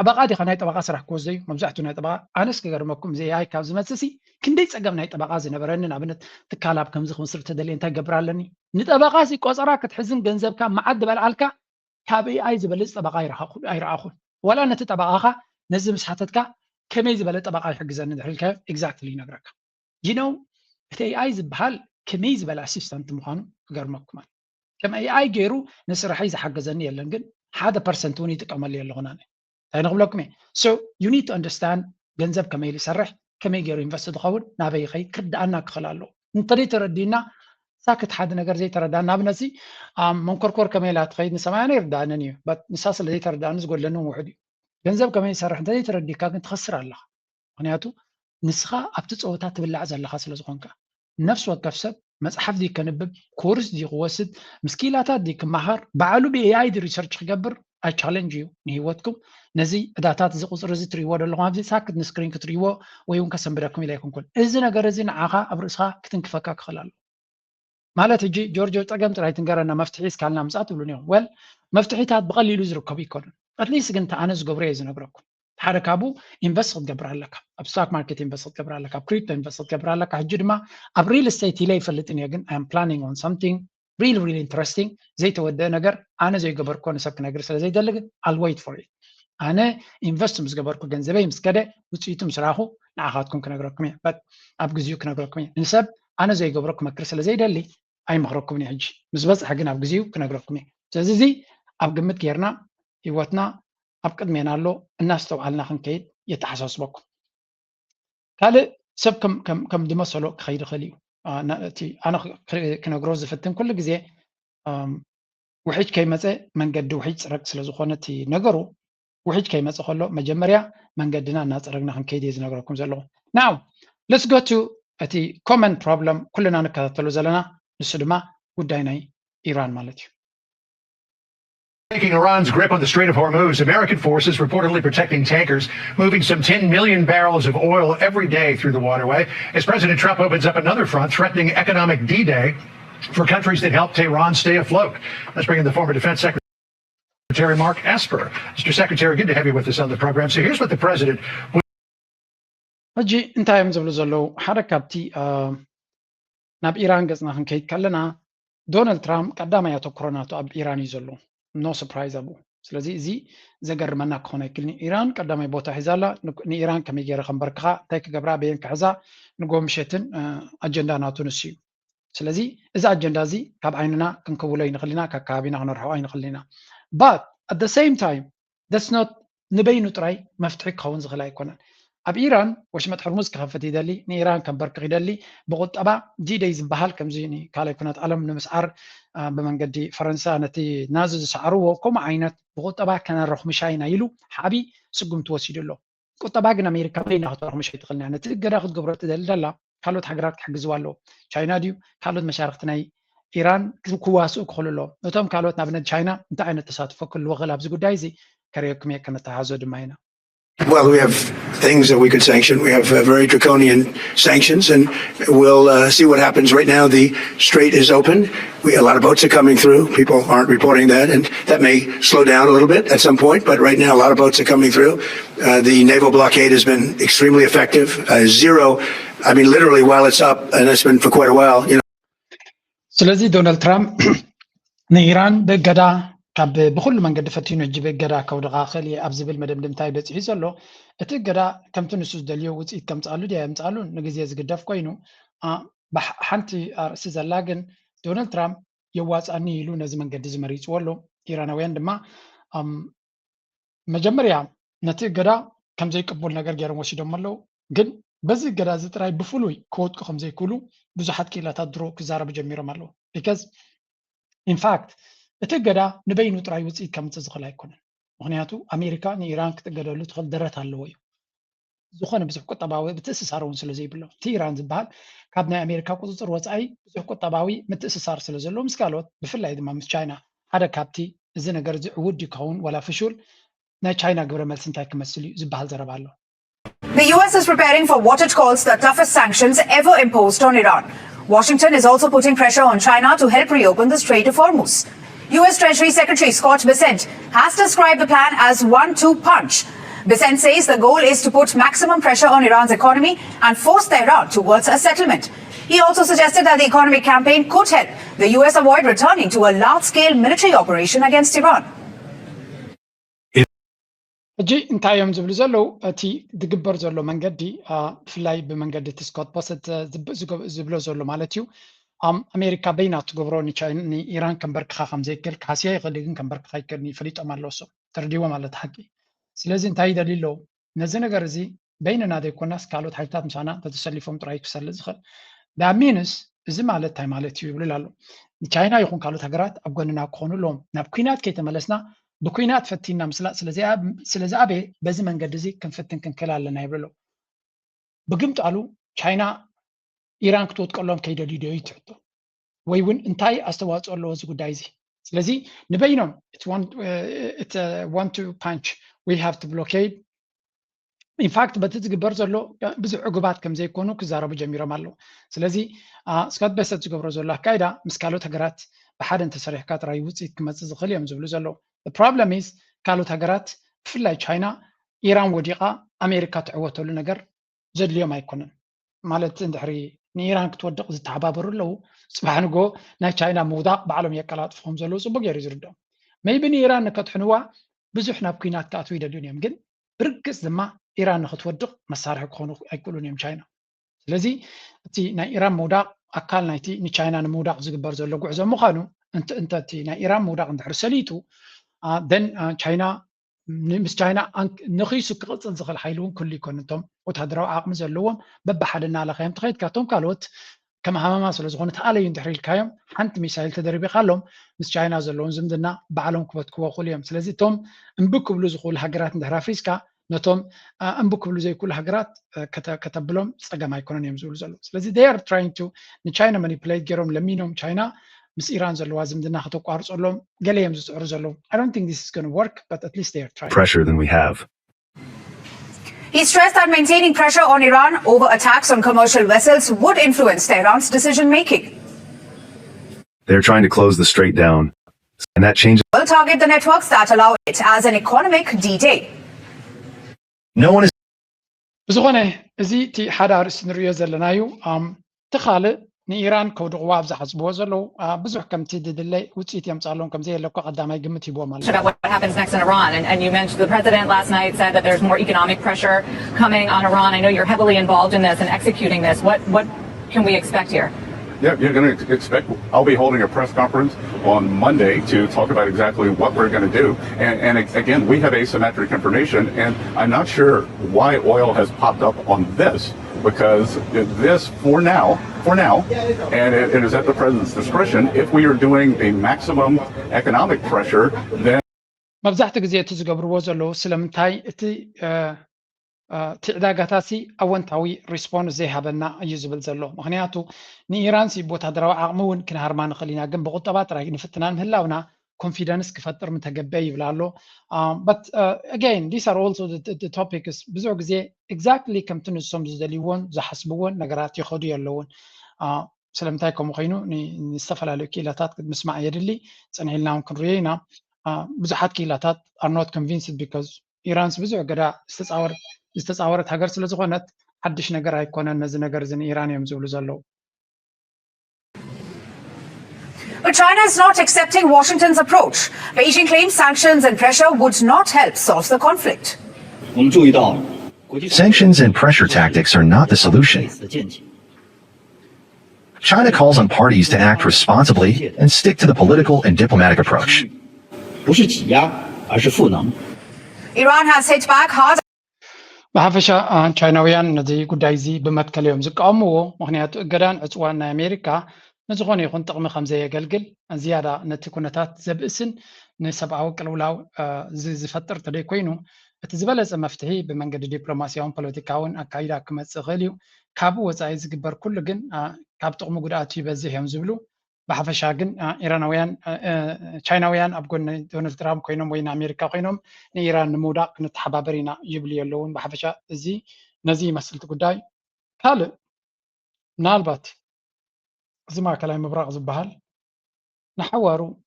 Speaker 2: ጠበቃ ዲኻ ናይ ጠበቃ ስራሕ ክወስዶ እዩ መብዛሕትኡ ናይ ጠበቃ ኣነስ ክገርመኩም እዚ AI ካብ ዝመፅሲ ክንደይ ፀገም ናይ ጠበቃ ዝነበረኒ ንኣብነት ትካላብ ከምዚ ክምስር ተደልየ እንታይ ገብር ኣለኒ ንጠበቃ ሲ ቆፀራ ክትሕዝን ገንዘብካ መዓት ዝበልዓልካ ካብ AI ዝበልፅ ጠበቃ ኣይረኣኹን ወላ ነቲ ጠበቃኻ ነዚ ምስ ሓተትካ ከመይ ዝበለ ጠበቃ ይሕግዘኒ ድሕሪልካ ኤግዛክትሊ ይነግረካ እቲ AI ዝበሃል ከመይ ዝበለ ኣሲስታንት ምዃኑ ክገርመኩም ከም AI ገይሩ ንስራሐይ ዝሓገዘኒ የለን ግን 1% እውን ይጥቀመሉ ኣለኹና እንታይ ንኽብለኩም so you need to understand ገንዘብ ከመይ ይሰርሕ ከመይ ገይሩ ኢንቨስት ዝኸውን ናበይ ኸይድ ክርዳኣና ክኽእል ኣለዎ እንተደይ ተረዲና ሳክት ሓደ ነገር ዘይተረዳእና ኣብነሲ መንኮርኮር ከመይ ኢላ ትኸይድ ንሰማያና ይርዳእንን እዩ ንሳ ስለ ዘይተረዳእኒ ዝጎለኒ ውሕድ እዩ ገንዘብ ከመይ ይሰርሕ እንተደይ ተረዲእካ ግን ትኸስር ኣለኻ ምክንያቱ ንስኻ ኣብቲ ፀወታ ትብላዕ ዘለኻ ስለ ዝኾንካ ነፍሲ ወከፍ ሰብ መፅሓፍ ዲ ከንብብ ኮርስ ዲ ክወስድ ምስኪላታት ዲ ክመሃር ባዕሉ ብAI ዲ ሪሰርች ክገብር ኣይ ቻሌንጅ እዩ ንሂወትኩም ነዚ ዕዳታት እዚ ቁፅሪ እዚ ትሪእዎ ዘለኹም ኣብዚ ሳክት ንስክሪን ክትሪእዎ ወይ እውን ከሰንብደኩም ኢላ ይኩንኩን እዚ ነገር እዚ ንዓኻ ኣብ ርእስኻ ክትንክፈካ ክኽእል ኣሎ ማለት እጂ ጆርጆ ፀገም ጥራይ ትንገረና መፍትሒ እስካልና ምፃእ ትብሉን እዮም ወል መፍትሒታት ብቐሊሉ ዝርከቡ ይኮኑን ኣትሊስት ግን ኣነ ዝገብሮ እየ ዝነግረኩም ሓደ ካብኡ ኢንቨስት ክትገብር ኣለካ ኣብ ስቶክ ማርኬት ኢንቨስት ክትገብር ኣለካ ኣብ ክሪፕቶ ኢንቨስት ክትገብር ኣለካ ሕጂ ድማ ኣብ ሪል ስቴት ኢለ ይፈልጥን እየ ግን ኣም ፕላኒንግ ኦን something really interesting ዘይተወደአ ነገር ኣነ ዘይገበርኮ ንሰብ ክነግር ስለ ዘይደሊ ግን I'll wait for it ኣነ ኢንቨስት ምስ ገበርኩ ገንዘበይ ምስ ከደ ውፅኢቱ ምስ ረኣኹ ንዓኻትኩም ክነግረኩም እየ ኣብ ግዜኡ ክነግረኩም እየ ንሰብ ኣነ ዘይገብሮ ክመክር ስለ ዘይደሊ ኣይመክረኩምን እየ ሕጂ ምስ በፅሐ ግን ኣብ ግዜኡ ክነግረኩም እየ ስለዚ እዚ ኣብ ግምት ጌርና ሂወትና ኣብ ቅድሜና ኣሎ እናስተውዓልና ክንከይድ የተሓሳስበኩም ካልእ ሰብ ከም ድመሰሎ ክኸይድ ይኽእል እዩ እቲ ኣነ ክነግሮ ዝፍትን ኩሉ ግዜ ውሒጅ ከይመፀ መንገዲ ውሒጅ ፅረግ ስለ ዝኾነ እቲ ነገሩ ውሒጅ ከይመፀ ከሎ መጀመርያ መንገድና እናፀረግና ክንከይድ እየ ዝነግረኩም ዘለኹ ናው let's go to እቲ common problem ኩልና ንከታተሉ ዘለና ንሱ ድማ ጉዳይ ናይ ኢራን ማለት እዩ
Speaker 12: Taking Iran's grip on the Strait of Hormuz, American forces reportedly protecting tankers moving some 10 million barrels of oil every day through the waterway as President Trump opens up another front threatening economic D-Day for countries that helped Tehran stay afloat. Let's bring in the former Defense Secretary Mark Esper. Mr. Secretary, good to have you with us on the program. So here's what the President...
Speaker 2: ሕጂ እንታይ እዮም ዝብሉ ዘለዉ ሓደ ካብቲ ናብ ኢራን ገፅና ክንከይድ ከለና ዶናልድ ትራምፕ ቀዳማይ ኣተኩሮናቱ ኣብ ኢራን እዩ ዘሎ no surprise አቡ ስለዚህ እዚ ዘገርመና ከሆነ ይክልኒ ኢራን ቀዳማይ ቦታ ሒዛላ ንኢራን ከመይ ገይረ ከምበርክኻ እንታይ ክገብራ በየን ክሕዛ ንጎምሸትን ኣጀንዳ ናቱ ንሱ እዩ ስለዚህ እዚ ኣጀንዳ እዚ ካብ ዓይንና ክንከውሎ ይንኽእል ኢና ካብ ከባቢና ክንርሕቆ ይንኽእል ኢና but at the same time that's not ንበይኑ ጥራይ መፍትሒ ክኸውን ዝኽእል ኣይኮነን ኣብ ኢራን ወሽመጥ ሕርሙዝ ክኸፍት ይደሊ ንኢራን ከምበርክኽ ይደሊ ብቁጠባ ዲደይ ዝበሃል ከምዚ ካልኣይ ኩነት ዓለም ንምስዓር ብመንገዲ ፈረንሳ ነቲ ናዚ ዝሰዓርዎ ከምኡ ዓይነት ብቁጠባ ከነርኽ ምሻይና ኢሉ ሓቢ ስጉምቲ ወሲዱ ኣሎ ቁጠባ ግን ኣሜሪካ በይና ክትረኽ ምሻይ ትኽእልና ነቲ እገዳ ክትገብሮ ትደሊ ደላ ካልኦት ሃገራት ክሕግዝዋ ኣለዎ ቻይና ድዩ ካልኦት መሻርክቲ ናይ ኢራን ክዋስኡ ክኽእሉ ኣሎ እቶም ካልኦት ናብነት ቻይና እንታይ ዓይነት ተሳትፎ ክህልዎ ክእል ኣብዚ ጉዳይ እዚ ከሪአኩም እየ ከነተሓዞ ድማ ኢና
Speaker 13: Well, we have things that we could sanction. We have very draconian sanctions, and we'll see what happens. Right now, the strait is open. A lot of boats are coming through. People aren't reporting that, and that may slow down a little bit at some point. But right now, a lot of boats are coming through. The naval blockade has been extremely effective. Zero, I mean, literally, while it's up, and it's been for quite a while. You know.
Speaker 2: ስለዚህ ዶናልድ ትራምፕ ንኢራን በገዳ ካብ ብኩሉ መንገዲ ፈቲኑ ሕጂ በገዳ ከውድቃ ክእል ኣብ ዝብል መደምድምታይ በፂሑ ዘሎ እቲ ገዳ ከምቲ ንሱ ዝደልዮ ውፅኢት ከምፃሉ ድያ የምፃሉ ንግዜ ዝግደፍ ኮይኑ ሓንቲ ኣርእሲ ዘላ ግን ዶናልድ ትራምፕ የዋፃኒ ኢሉ ነዚ መንገዲ ዝመሪፅዎ ኣሎ ኢራናውያን ድማ መጀመርያ ነቲ ገዳ ከምዘይቅቡል ነገር ገይሮም ወሲዶም ኣለው ግን በዚ ገዳ እዚ ጥራይ ብፍሉይ ክወድቁ ከምዘይክእሉ ብዙሓት ክኢላታት ድሮ ክዛረቡ ጀሚሮም ኣለው ቢካዝ ኢንፋክት እቲ ገዳ ንበይኑ ጥራይ ውፅኢት ከምፅእ ዝኽእል ኣይኮነን ምክንያቱ ኣሜሪካ ንኢራን ክትገደሉ ትኽእል ደረት ኣለዎ እዩ ዝኾነ ብዙሕ ቁጠባዊ ምትእስሳር እውን ስለ ዘይብሎ እቲ ኢራን ዝበሃል ካብ ናይ ኣሜሪካ ቁፅፅር ወፃኢ ብዙሕ ቁጠባዊ ምትእስሳር ስለ ዘለዎ ምስ ካልኦት ብፍላይ ድማ ምስ ቻይና ሓደ ካብቲ እዚ ነገር እዚ ዕውድ ይከውን ወላ ፍሹል ናይ ቻይና ግብረ መልሲ እንታይ ክመስል እዩ ዝበሃል ዘረባ ኣሎ
Speaker 14: The US is preparing for what it calls the toughest sanctions ever imposed on Iran. Washington is also putting pressure on China to help reopen the Strait of Hormuz. U.S. Treasury Secretary Scott Bessent has described the plan as 1-2 punch. Bessent says the goal is to put maximum pressure on Iran's economy and force Tehran towards a settlement. He also suggested that the economic campaign could help the U.S. avoid returning to a large-scale military operation against Iran.
Speaker 2: እጂ እንታይ እዮም ዝብሉ ዘለው እቲ ዝግበር ዘሎ መንገዲ ብፍላይ ብመንገዲ እቲ ስኮት ቦሰት ዝብሎ ዘሎ ማለት እዩ ኣሜሪካ በይና ትገብሮ ንኢራን ከንበርክኻ ከም ዘይክእል ካስያ ይኽእል ግን ከንበርክኻ ይክእል ይፈሊጦም ኣለዎ እሶም ተረዲዎ ማለት ሓቂ ስለዚ እንታይ ይደልዩ ኣለዉ ነዚ ነገር እዚ በይንና ዘይኮናስ ካልኦት ሓይልታት ምሳና ተተሰሊፎም ጥራይ ክሰልጥ ዝኽእል ዳሚንስ እዚ ማለት እንታይ ማለት እዩ ይብሉ ኣሎ ቻይና ይኹን ካልኦት ሃገራት ኣብ ጎንና ክኾኑ ኣለዎም ናብ ኩናት ከይተመለስና بكوينات فتينا مسلا سلازي أبي بزي من قد زي كنفتن كنكلال لنا يبلو بقمت قالوا تشاينا إيران كتوت كلهم كيدا ديدو يتعطو ويون انتاي استوات الله زي قدايزي سلازي نبينهم it's a 1-2 punch we have to blockade in fact بتتزق برزلو بزي عقوبات كم زي يكونوا كزاربو جميرو مالو سلازي سكات بس تزق برزلو كايدا مسكالو تقرات بحد انت سريح كات راي وصيت كما تزخلي يوم زبلو زلو The problem is ካልኦት ሃገራት ብፍላይ ቻይና ኢራን ወዲቓ ኣሜሪካ ትዕወተሉ ነገር ዘድልዮም ኣይኮነን ማለት እንድሕሪ ንኢራን ክትወድቕ ዝተሓባበሩ ኣለዉ ፅባሕ ንጎ ናይ ቻይና ምውዳቕ ባዕሎም የቀላጥፍዎም ዘለዉ ፅቡቅ ገይሩ ዝርድኦም መይቢ ንኢራን ንከትሕንዋ ብዙሕ ናብ ኩናት ክኣትዉ ይደልዩን እዮም ግን ብርግፅ ድማ ኢራን ንክትወድቕ መሳርሒ ክኾኑ ኣይክእሉን እዮም ቻይና ስለዚ እቲ ናይ ኢራን ምውዳቕ ኣካል ናይቲ ንቻይና ንምውዳቕ ዝግበር ዘሎ ጉዕዞ ምዃኑ እንተቲ ናይ ኢራን ምውዳቕ እንድሕሪ ሰሊጡ then China ምስ ቻይና ንኺሱ ክቕፅል ዝኽእል ሓይሉ እውን ኩሉ ይኮንቶም ወታደራዊ ዓቕሚ ዘለዎም በብሓደና ኣለኻዮም ተኸይድካቶም ካልኦት ከም ሃማማ ስለ ዝኾኑ ተኣለዩ እንድሕሪ ኢልካዮም ሓንቲ ሚሳይል ተደሪቢኻሎም ምስ ቻይና ዘለዎም ዝምድና ባዕሎም ክበትክዎ ክእሉ እዮም ስለዚ እቶም እምቢ ክብሉ ዝኽእሉ ሃገራት እንድሕሪ ኣፍሪስካ ነቶም እምቢ ክብሉ ዘይክእሉ ሃገራት ከተብሎም ፀገም ኣይኮነን እዮም ዝብሉ ዘለዉ ስለዚ they are trying to ንቻይና manipulate ገይሮም ለሚኖም ቻይና ምስ ኢራን ዘለዋ ዝምድና ከተቋርፀሎም ገለ እዮም ዝፅዕሩ ዘለዉ I don't think this is going to work but at least they are trying
Speaker 8: pressure than we have.
Speaker 14: He stressed that maintaining pressure on Iran over attacks on commercial vessels would influence Tehran's decision-making.
Speaker 8: They're trying to close the strait down, and that changes.
Speaker 14: Will target the networks that allow it as an economic D-Day.
Speaker 8: No one is.
Speaker 2: بزغونه እዚ እቲ ሓደ ኣርእስቲ ንሪኦ ዘለና እዩ ተኻልእ ንኢራን ከውድቕዋ ኣብ ዝሓስብዎ ዘለዉ ብዙሕ ከምቲ ድድለይ ውፅኢት የምፃለዎም ከም ዘየለኳ ቀዳማይ ግምት ሂቦም ኣሎ
Speaker 15: about what happens next in Iran and you mentioned the president last night said that there's more economic pressure coming on Iran. I know you're heavily involved in this and executing this. What can we expect here?
Speaker 10: Yeah, you're going to expect, I'll be holding a press conference on Monday to talk about exactly what we're going to do. And again, we have asymmetric information, and I'm not sure why oil has popped up on this, because this, for now, and it is at the president's discretion, if we are doing a maximum economic pressure, then...
Speaker 2: መብዛሕትኡ ግዜ እቲ ዝገብርዎ ዘለዉ ስለምንታይ እቲ ትዕዳጋታሲ ኣወንታዊ ሪስፖንስ ዘይሃበና እዩ ዝብል ዘሎ ምክንያቱ ንኢራንሲ ወታደራዊ ዓቕሚ እውን ክንሃርማ ንኽእል ኢና ግን ብቁጠባ ጥራይ ንፍትናን ምህላውና ኮንፊደንስ ክፈጥር ምተገበ ይብላ ኣሎ but again these are also the topics ብዙሕ ግዜ exactly ከምቲ ንሶም ዝደልይዎን ዝሓስብዎን ነገራት ይኸዱ የለውን ስለምንታይ ከምኡ ኮይኑ ንዝተፈላለዩ ክኢላታት ምስማዕ የድሊ ፀኒሕልና እውን ክንሪኦ ኢና ብዙሓት ክኢላታት are not convinced because ኢራንስ ብዙሕ ገዳ ዝተፃወረት ሃገር ስለ ዝኾነት ሓድሽ ነገር ኣይኮነን ነዚ ነገር እዚ ንኢራን እዮም ዝብሉ ዘለዉ
Speaker 14: But China is not accepting Washington's approach. Beijing claims sanctions and pressure would not help solve the conflict.
Speaker 4: Sanctions and pressure tactics are not the solution. China calls on parties to act responsibly and stick to the political and diplomatic approach.
Speaker 14: Iran has hit back hard.
Speaker 2: ብሓፈሻ ቻይናውያን ነዚ ጉዳይ እዚ ብመትከል እዮም ዝቃወምዎ ምክንያቱ እገዳን ዕፅዋን ናይ ኣሜሪካ ንዝኾነ ይኹን ጥቕሚ ከም ዘየገልግል ዝያዳ ነቲ ኩነታት ዘብእስን ንሰብኣዊ ቅልውላው ዝፈጥር ተደይ ኮይኑ እቲ ዝበለፀ መፍትሒ ብመንገዲ ዲፕሎማስያውን ፖለቲካውን ኣካይዳ ክመፅእ ክእል እዩ ካብኡ ወፃኢ ዝግበር ኩሉ ግን ካብ ጥቕሚ ጉድኣቱ ይበዝሕ እዮም ዝብሉ ብሓፈሻ ግን ኢራናውያን ቻይናውያን ኣብ ጎኒ ዶናልድ ትራምፕ ኮይኖም ወይ ንኣሜሪካ ኮይኖም ንኢራን ንምውዳቕ ክንተሓባበር ኢና ይብሉ የለውን ብሓፈሻ እዚ ነዚ ይመስልቲ ጉዳይ ካልእ ምናልባት زما كلام مبرق زبهال نحوارو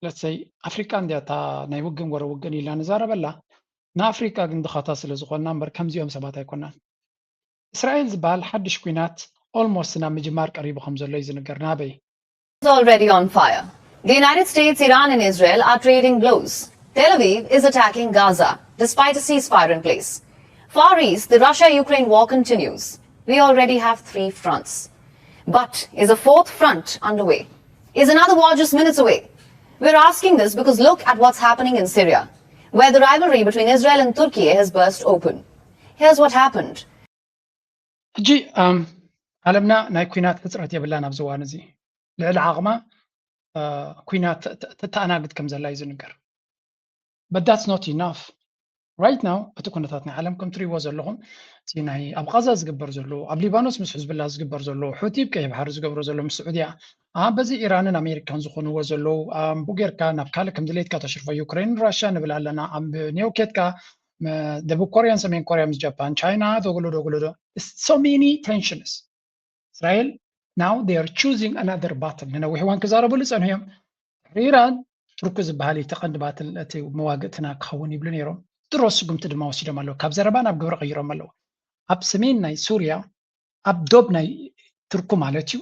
Speaker 2: let's say أفريقيا عندها تا نيوجن ورا وجن إلا نزارة بلا نا أفريقيا عند خطاس اللي زقنا نمبر كم زيهم سبعة يكونن إسرائيل زبال حدش كوينات almost نام مجمار قريب 5 اللي زنقرنا بي.
Speaker 3: Already on fire. The United States, Iran and Israel are trading blows. Tel Aviv is attacking Gaza despite a ceasefire in place. Far East, the Russia-Ukraine war continues. We already have 3 fronts. But is a 4th front underway? Is another war just minutes away? We're asking this because look at what's happening in Syria, where the rivalry between Israel and Turkey has burst open. Here's what happened.
Speaker 2: جي علمنا ناي كوينات كسرت يبلانا بزوان زي للعاقمة كوينات تتأناقد كم زلا يزنقر. But that's not enough. Right now بتكون تاتنا عالم كنتري وزر لهم تيناي أب غزة زقبر زلو أب ليبانوس مس حزب الله زقبر زلو حوتي بكيف حار زقبر زلو مس السعودية بزي إيران أمريكا زخون وزلو بوغير كان أبكال كم دليت كتشرف يوكرين روسيا نبلا لنا نيوكيت كا دبو كوريا سمين كوريا مس جابان China دوغلو so many tensions. Israel now they are choosing another battle. هنا وحوان كزاربو لسانهم إيران تركز بهالي تقدمات التي مواقعتنا كون يبلون يروم دروس قمت دماوسي دمالو كاب زربان أب قبر غيرو مالو أب سمين ناي سوريا أب دوب ناي تركو مالتيو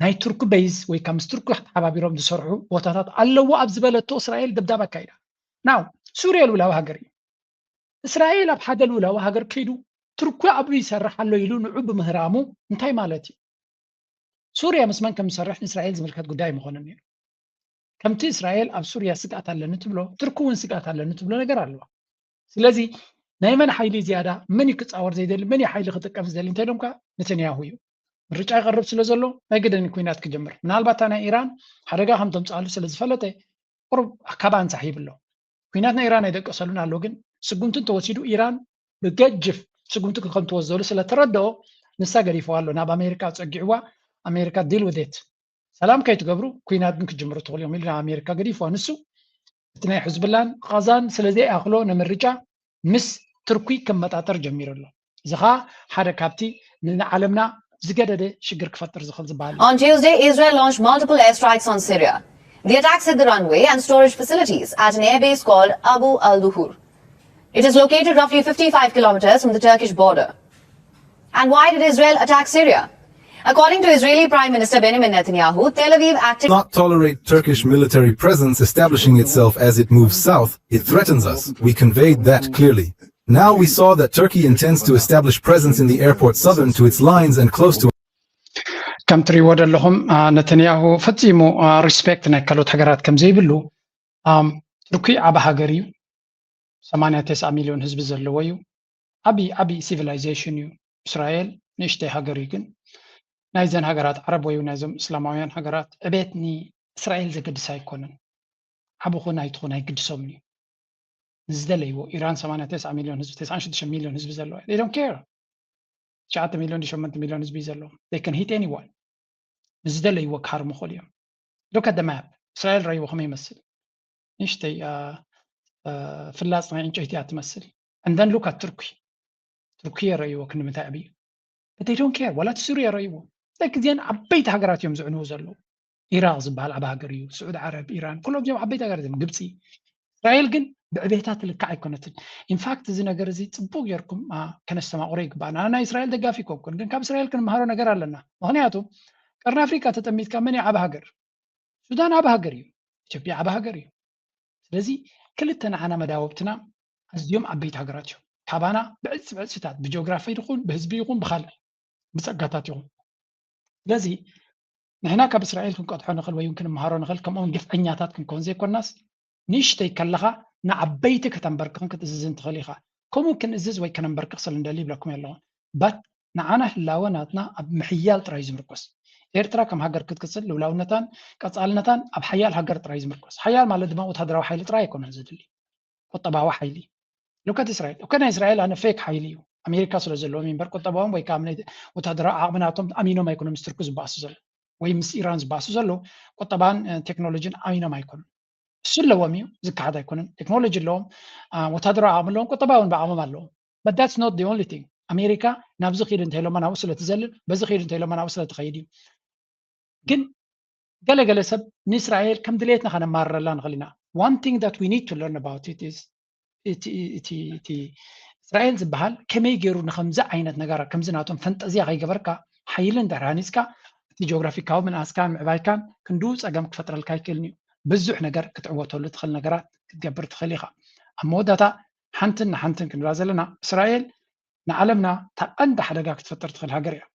Speaker 2: ناي تركو بيز ويكامس تركو حبابي روم دسرعو وطاتات ألو أب زبالتو إسرائيل دبدابا كايدا ناو سوريا الولاو هاقري إسرائيل أب حدا الولاو هاقر كيدو تركو أبو يسرح اللو يلون عب مهرامو انتاي مالتي سوريا مسمان كم يسرح إسرائيل زملكات قداي مغنمي كمت إسرائيل أب سوريا سقعت على نتبلو تركون سقعت على نتبلو نقر الله سلازي نايمن حيلي زيادة من يكتصور زي دل من يحيلي خطك أفز دل انتي لومكا نتنياهو يو الرجع يقرب سلازلو ما يقدر نكوينات كجمر من الباتانا إيران حرقا هم تمسألو سلاز فلتي قرب كابان صحيب الله كويناتنا إيران يدق أصلونا اللوغن سقومتن توسيدو إيران بججف سقومتن كم توزولو سلا تردو نسا قريفو قالو ناب أمريكا تسقعوا أمريكا ديل وذيت سلام كي تقبرو كوينات نك جمرو تقول يوم إلى أمريكا قريفو نسو تناي حزب الله غازان سلازي أخلو نمرجع مس تركي كم متعتر جمير الله زخا حركاتي من عالمنا زقدده شجر كفتر زخل زبالي.
Speaker 3: On Tuesday, Israel launched multiple airstrikes on Syria. The attacks hit the runway and storage facilities at an airbase called Abu al-Duhur. It is located roughly 55 kilometers from the Turkish border. And why did Israel attack Syria? According to Israeli Prime Minister Benjamin Netanyahu, Tel Aviv acted
Speaker 16: not tolerate Turkish military presence establishing itself as it moves south. It threatens us. We conveyed that clearly. Now we saw that Turkey intends to establish presence in the airport southern to its lines and close to
Speaker 2: كم تريود لهم نتنياهو فتيمو ريسبكت نكالوت حجرات كم زي بلو تركي عبا هاجريو 8-9 مليون حزب زلويو أبي civilization يو إسرائيل نشتي هاجريكن نايزن هاجرات عرب ويو نايزم إسلاميين هاجرات أبيتني إسرائيل زي قد سايكونن أبو خونا يتخونا يقد سومني نزدليو إيران 8-9 مليون حزب 9 مليون حزب زلويو they don't care 9 مليون 8 مليون حزب زلويو they can hit anyone نزدليو كهار مخوليهم look at the map إسرائيل رأيو خم يمثل نشتي فلاس ما ينجحتي تمثل and then look at تركيا رأيو كنا متابعين but they don't care ولا سوريا رأيو لكن زين عبيت هاجرات يوم زعنو زلو إيران زبال عبا هاجريو سعود عرب إيران كلهم يوم عبيت هاجرات قبسي إسرائيل جن بعبيتات اللي كعي كنت in fact زين أجرزي تبوق يركم كان السماء قريق بنا أنا إسرائيل دقافي كوكن كان كاب إسرائيل كان مهارو نجار لنا وهنياتو كرنا أفريقيا تتميت كمني عبا هاجر السودان عبا هاجريو إثيوبيا عبا هاجريو لذي كلتنا أنا مداوبتنا اليوم عبيت هاجراتيو كابانا بعد ستات بجغرافيا يكون بحزبي يكون بخال بسقطات يكون لذي نحنا كإسرائيل كن قد حنا خلوا يمكن مهارو نخل كم أون جف أنياتات كن كونزي كوناس نيشتي كلها نعبيتك تنبركم كتززن تخليها كم ممكن إزز ويكن نبرك صل ندلي بلكم يلا بات نعنا هلاوناتنا بمحيال ترايز مركز إيرترا كم هاجر كتكسل لولاونتان كتسألنتان بحيال هاجر ترايز مركز حيال ما لدما وتهدروا حيل تراي يكون هزدلي قطبا حيلي لو كانت إسرائيل وكان إسرائيل أنا فيك حيلي أمريكا سلزلوا من بركة طبعاً ويكامل وتهدروا عقبناتهم أمينو ما يكونوا مستركز باسزل ويمس إيران باسزلوا وطبعاً تكنولوجيا أمينو ما يكون سلوا ميو زك هذا يكون تكنولوجيا لهم وتهدروا عملهم وطبعاً بعمل لهم but that's not the only thing أمريكا نبذ خير انتهي لما نوصل تزلل بذ خير انتهي لما نوصل تخيدي ግን ገለገለ ሰብ ንእስራኤል ከም ድሌትና ከነማርረላ ንኽእል ኢና one thing that we need to learn about it is እስራኤል ዝበሃል ከመይ ገይሩ ንከምዚ ዓይነት ነገራት ከምዚ ናቶም ፈንጠዝያ ከይገበርካ ሓይሊ እንድሕር ሃኒፅካ እቲ ጂኦግራፊካዊ ምንኣስካን ምዕባይካን ክንዱ ፀገም ክፈጥረልካ ይክእልኒ እዩ ብዙሕ ነገር ክትዕወተሉ ትኽእል ነገራት ክትገብር ትኽእል ኢኻ ኣብ መወዳእታ ሓንትን ንሓንትን ክንብላ ዘለና እስራኤል ንዓለምና እታ ቀንዲ ሓደጋ ክትፈጥር ትኽእል ሃገር እያ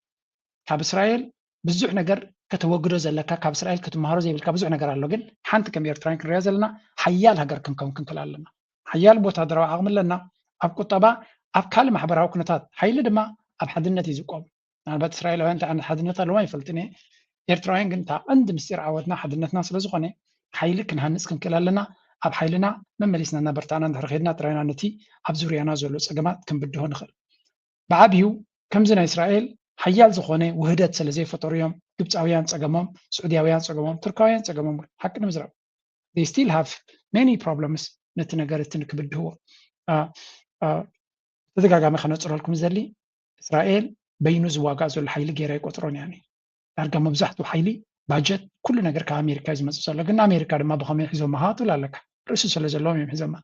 Speaker 2: ካብ እስራኤል ብዙሕ ነገር ከተወግዶ ዘለካ ካብ እስራኤል ክትመሃሮ ዘይብልካ ብዙሕ ነገር ኣሎ ግን ሓንቲ ከም ኤርትራን ክንሪኣ ዘለና ሓያል ሃገር ክንከውን ክንክእል ኣለና ሓያል ወታደራዊ ዓቕሚ ኣለና ኣብ ቁጠባ ኣብ ካልእ ማሕበራዊ ኩነታት ሓይሊ ድማ ኣብ ሓድነት እዩ ዝቆም ምናልባት እስራኤላውያን እንታይ ዓይነት ሓድነት ኣለዋ ይፈልጥኒ ኤርትራውያን ግን እታ ቀንዲ ምስጢር ዓወትና ሓድነትና ስለ ዝኾነ ሓይሊ ክንሃንፅ ክንክእል ኣለና ኣብ ሓይልና መመሊስና እናበርታዕና እንድሕር ከይድና ጥራይና ነቲ ኣብ ዙርያና ዘሎ ፀገማት ክንብድሆ ንኽእል ብዓብዩ ከምዚ ናይ እስራኤል ሓያል ዝኾነ ውህደት ስለ ዘይፈጠሩ እዮም ግብፃውያን ፀገሞም ስዑድያውያን ፀገሞም ቱርካውያን ፀገሞም ሓቂ ንምዝራብ they still have many problems ነቲ ነገር እቲ ንክብድህዎ ተደጋጋሚ ከነፅረልኩም ዘሊ እስራኤል በይኑ ዝዋጋእ ዘሎ ሓይሊ ገይራ ይቆጥሮን ያኒ ዳርጋ መብዛሕትኡ ሓይሊ ባጀት ኩሉ ነገር ካብ ኣሜሪካ እዩ ዝመፅእ ዘሎ ግን ኣሜሪካ ድማ ብኸመይ ሒዞም ሃትብል ኣለካ ርእሲ ስለ ዘለዎም እዮም ሒዞማ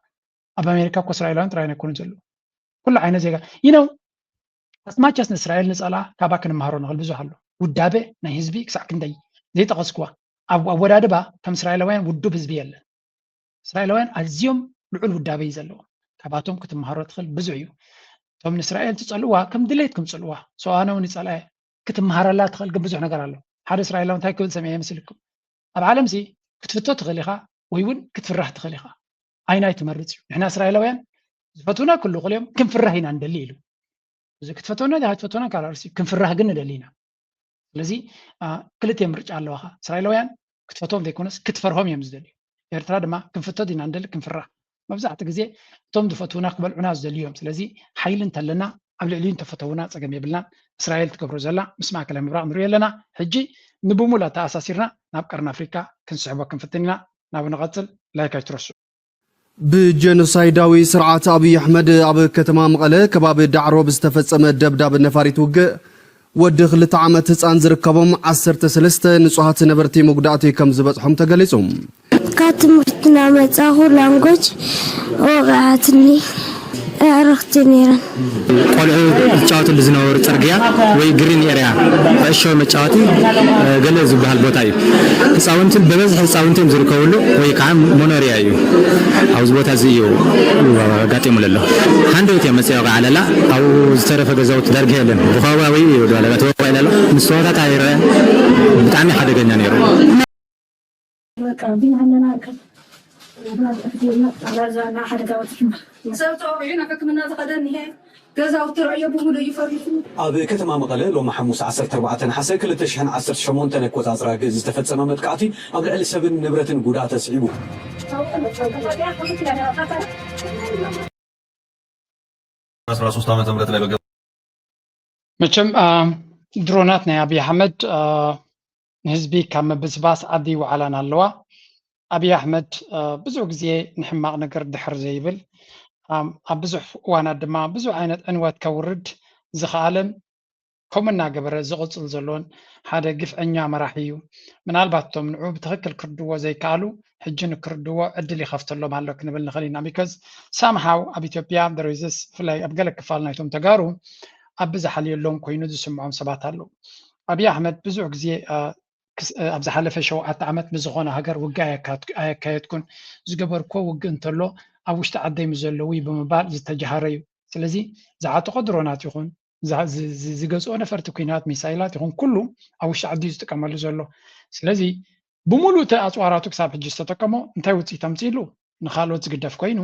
Speaker 2: ኣብ ኣሜሪካ እኮ እስራኤላውያን ጥራይን ኣይኮኑን ዘለዉ ኩሉ ዓይነት ዜጋ ይነው ኣስማቻስ ንእስራኤል ንፀላ ካባ ክንመሃሮ ንኽእል ብዙሕ ኣሎ ውዳበ ናይ ህዝቢ ክሳዕ ክንደይ ዘይጠቐስክዋ ኣብ ኣወዳድባ ከም እስራኤላውያን ውዱብ ህዝቢ የለን እስራኤላውያን ኣዝዮም ልዑል ውዳበ እዩ ዘለዎ ካባቶም ክትመሃሮ ትኽእል ብዙሕ እዩ እቶም ንእስራኤል ትፀልእዋ ከም ድሌትኩም ፅልእዋ ሰው ኣነ እውን ይፀልአ ክትመሃረላ ትኽእል ግን ብዙሕ ነገር ኣሎ ሓደ እስራኤላዊ እንታይ ክብል ሰሚዐ ይመስልኩም ኣብ ዓለም ሲ ክትፍቶ ትኽእል ኢኻ ወይ እውን ክትፍራሕ ትኽእል ኢኻ ዓይናይ ትመርፅ እዩ ንሕና እስራኤላውያን ዝፈትውና ኩሉ ክልዮም ክንፍራሕ ኢና ንደሊ ኢሉ እዚ ክትፈትውና ዳ ክትፈትውና ካልኣርሲ ክንፍራሕ ግን ንደሊ ኢና ስለዚ ክልተ ምርጫ ኣለዋኻ እስራኤላውያን ክትፈትዎም ዘይኮነስ ክትፈርሆም እዮም ዝደልዩ ኤርትራ ድማ ክንፍቶት ኢና ንደሊ ክንፍራሕ መብዛሕትኡ ግዜ እቶም ዝፈትውና ክበልዑና ዝደልዩ እዮም ስለዚ ሓይሊ እንተለና ኣብ ልዕሊኡ እንተፈተውና ፀገም የብልናን እስራኤል ትገብሮ ዘላ ምስ ማእከላይ ምብራቅ ንሪኦ ኣለና ሕጂ ንብሙላት ተኣሳሲርና ናብ ቀርኒ ኣፍሪካ ክንስሕቦ ክንፍትን ኢና ናብ ንቐፅል ላይክ ኣይትረሱ
Speaker 17: ብጀኖሳይዳዊ ስርዓት ኣብይ ኣሕመድ ኣብ ከተማ መቐለ ከባቢ ዳዕሮ ብዝተፈፀመ ደብዳብ ነፋሪት ውግእ ወዲ 2 ዓመት ህፃን ዝርከቦም 13 ንጹሃት ነበርቲ መጉዳእቲ ከም ዝበፅሖም ተገሊጾም
Speaker 18: ካብ ትምህርትና መፃኹ ላንጎጅ ወቕዓትኒ ኣዕርኽቲ ነይረን
Speaker 19: ቆልዑ ዝጫወትሉ ዝነበሩ ፅርግያ ወይ ግሪን ኤርያ ዕሾ መጫወቲ ገለ ዝበሃል ቦታ እዩ ህፃውንትን በበዝሒ ህፃውንትን ዝርከብሉ ወይ ከዓ ሞኖርያ እዩ ኣብዚ ቦታ እዚ እዩ ጋጢሙ ዘሎ ሃንደበት እየ መፅኦ ዓለላ ኣብኡ ዝተረፈ ገዛውቲ ዳርጋ የለን ብኸባቢ እዩ ዳለጋ ተወቃኢሉ ኣሎ ምስተዋታት ኣይረአ ብጣዕሚ ሓደገኛ ነይሩ
Speaker 20: ኣብ ከተማ መቐለ ሎሚ ሓሙስ 14 ናሓሰ 2018 ኣቆፃፅራ ግዜ ዝተፈፀመ መጥቃዕቲ ኣብ ልዕሊ ሰብን ንብረትን ጉድኣት ተስዒቡ
Speaker 2: መቸም ድሮናት ናይ ኣብይ ኣሕመድ ንህዝቢ ካብ ምብስባስ ዓዲ ይወዓላን ኣለዋ ኣብይ ኣሕመድ ብዙሕ ግዜ ንሕማቕ ነገር ድሕር ዘይብል ኣብ ብዙሕ እዋናት ድማ ብዙሕ ዓይነት ዕንወት ከውርድ ዝኸኣለን ከምኡ እናገበረ ዝቕፅል ዘሎን ሓደ ግፍዐኛ መራሒ እዩ ምናልባት እቶም ንዑ ብትኽክል ክርድዎ ዘይከኣሉ ሕጂ ንክርድዎ ዕድል ይኸፍተሎም ኣሎ ክንብል ንኽእል ኢና ቢካዝ ሳምሃው ኣብ ኢትዮጵያ ደረይዘስ ብፍላይ ኣብ ገለ ክፋል ናይቶም ተጋሩ ኣብ ዝሓልየሎም ኮይኑ ዝስምዖም ሰባት ኣለዉ ኣብይ ኣሕመድ ብዙሕ ግዜ ኣብ ዝሓለፈ 7 ዓመት ብዝኾነ ሃገር ውግእ ኣየካየድኩን ዝገበርኮ ውግእ እንተሎ ኣብ ውሽጢ ዓደይ ዘለዉ ብምባል ዝተጀሃረ እዩ ስለዚ ዝዓጠቆ ድሮናት ይኹን ዝገዝኦ ነፈርቲ ኩናት ሚሳይላት ይኹን ኩሉ ኣብ ውሽጢ ዓዲ ዝጥቀመሉ ዘሎ ስለዚ ብሙሉእ ተኣፅዋራቱ ክሳብ ሕጂ ዝተጠቀሞ እንታይ ውፅኢት ኣምፂኢሉ ንካልኦት ዝግደፍ ኮይኑ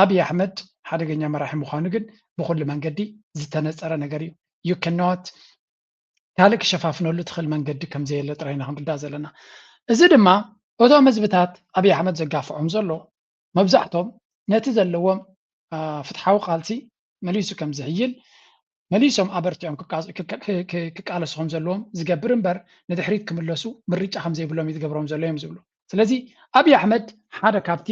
Speaker 2: ኣብይ ኣሕመድ ሓደገኛ መራሒ ምዃኑ ግን ብኩሉ መንገዲ ዝተነፀረ ነገር እዩ ዩ ከኖት ካልእ ክሸፋፍነሉ ትኽእል መንገዲ ከም ዘየለ ጥራይና ክንርዳእ ዘለና እዚ ድማ እቶም ህዝብታት ኣብይ ኣሕመድ ዘጋፍዖም ዘሎ መብዛሕቶም ነቲ ዘለዎም ፍትሓዊ ቃልሲ መሊሱ ከም ዝህይል መሊሶም ኣበርቲዖም ክቃለሱ ከም ዘለዎም ዝገብር እምበር ንድሕሪት ክምለሱ ምርጫ ከም ዘይብሎም እዩ ዝገብሮም ዘሎ እዮም ዝብሉ ስለዚ ኣብይ ኣሕመድ ሓደ ካብቲ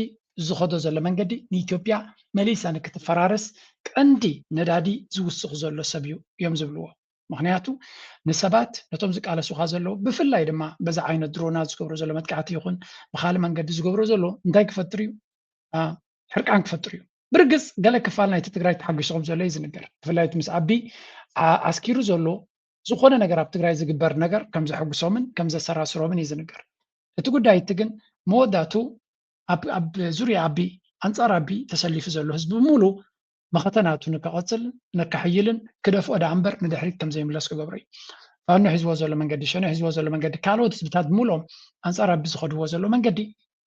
Speaker 2: ዝኸዶ ዘሎ መንገዲ ንኢትዮጵያ መሊሳ ንክትፈራረስ ቀንዲ ነዳዲ ዝውስኽ ዘሎ ሰብ እዩ እዮም ዝብልዎ ምክንያቱ ንሰባት ነቶም ዝቃለሱኻ ዘሎ ብፍላይ ድማ በዛ ዓይነት ድሮናት ዝገብሮ ዘሎ መጥቃዕቲ ይኹን ብካልእ መንገዲ ዝገብሮ ዘሎ እንታይ ክፈጥር እዩ ሕርቃን ክፈጥር እዩ ብርግፅ ገለ ክፋል ናይቲ ትግራይ ተሓጊሶም ዘሎ እዩ ዝንገር ብፍላይ ምስ ዓቢ ኣስኪሩ ዘሎ ዝኾነ ነገር ኣብ ትግራይ ዝግበር ነገር ከም ዘሐጉሶምን ከም ዘሰራስሮምን እዩ ዝንገር እቲ ጉዳይ እቲ ግን መወዳቱ ኣብ ዙርያ ዓቢ ኣንጻር ዓቢ ተሰሊፉ ዘሎ ህዝቢ ሙሉ መኸተናቱ ንከቐፅል ንከሕይልን ክደፍኦ ዳ እምበር ንድሕሪት ከም ዘይምለስ ክገብሮ እዩ ፋኖ ሒዝዎ ዘሎ መንገዲ ሸነ ሒዝዎ ዘሎ መንገዲ ካልኦት ህዝብታት ሙሉኦም ኣንጻር ዓቢ ዝኸድዎ ዘሎ መንገዲ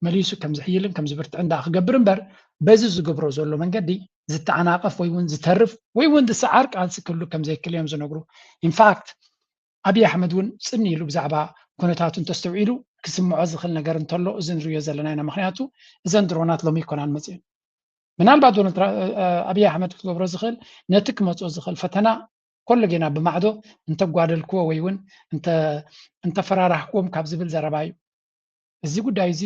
Speaker 2: መሊሱ ከም ዝሕይልን ከም ዝብርትዕን ዳ ክገብር እምበር በዚ ዝገብሮ ዘሎ መንገዲ ዝተዓናቐፍ ወይ እውን ዝተርፍ ወይ እውን ዝሰዓር ቃልሲ ክህሉ ከም ዘይክእል እዮም ዝነግሩ ኢንፋክት ኣብይ ኣሕመድ እውን ፅኒ ኢሉ ብዛዕባ ኩነታቱ እንተስተውዒሉ ክስምዖ ዝኽእል ነገር እንተሎ እዚ ንሪኦ ዘለና ኢና ምክንያቱ እዘን ድሮናት ሎሚ ይኮናን መፅአን ምናልባት ኣብይ ኣሕመድ ክገብሮ ዝኽእል ነቲ ክመፅኦ ዝኽእል ፈተና ኩሉ ጌና ብማዕዶ እንተጓደልክዎ ወይ እውን እንተፈራራሕክዎም ካብ ዝብል ዘረባ እዩ እዚ ጉዳይ እዚ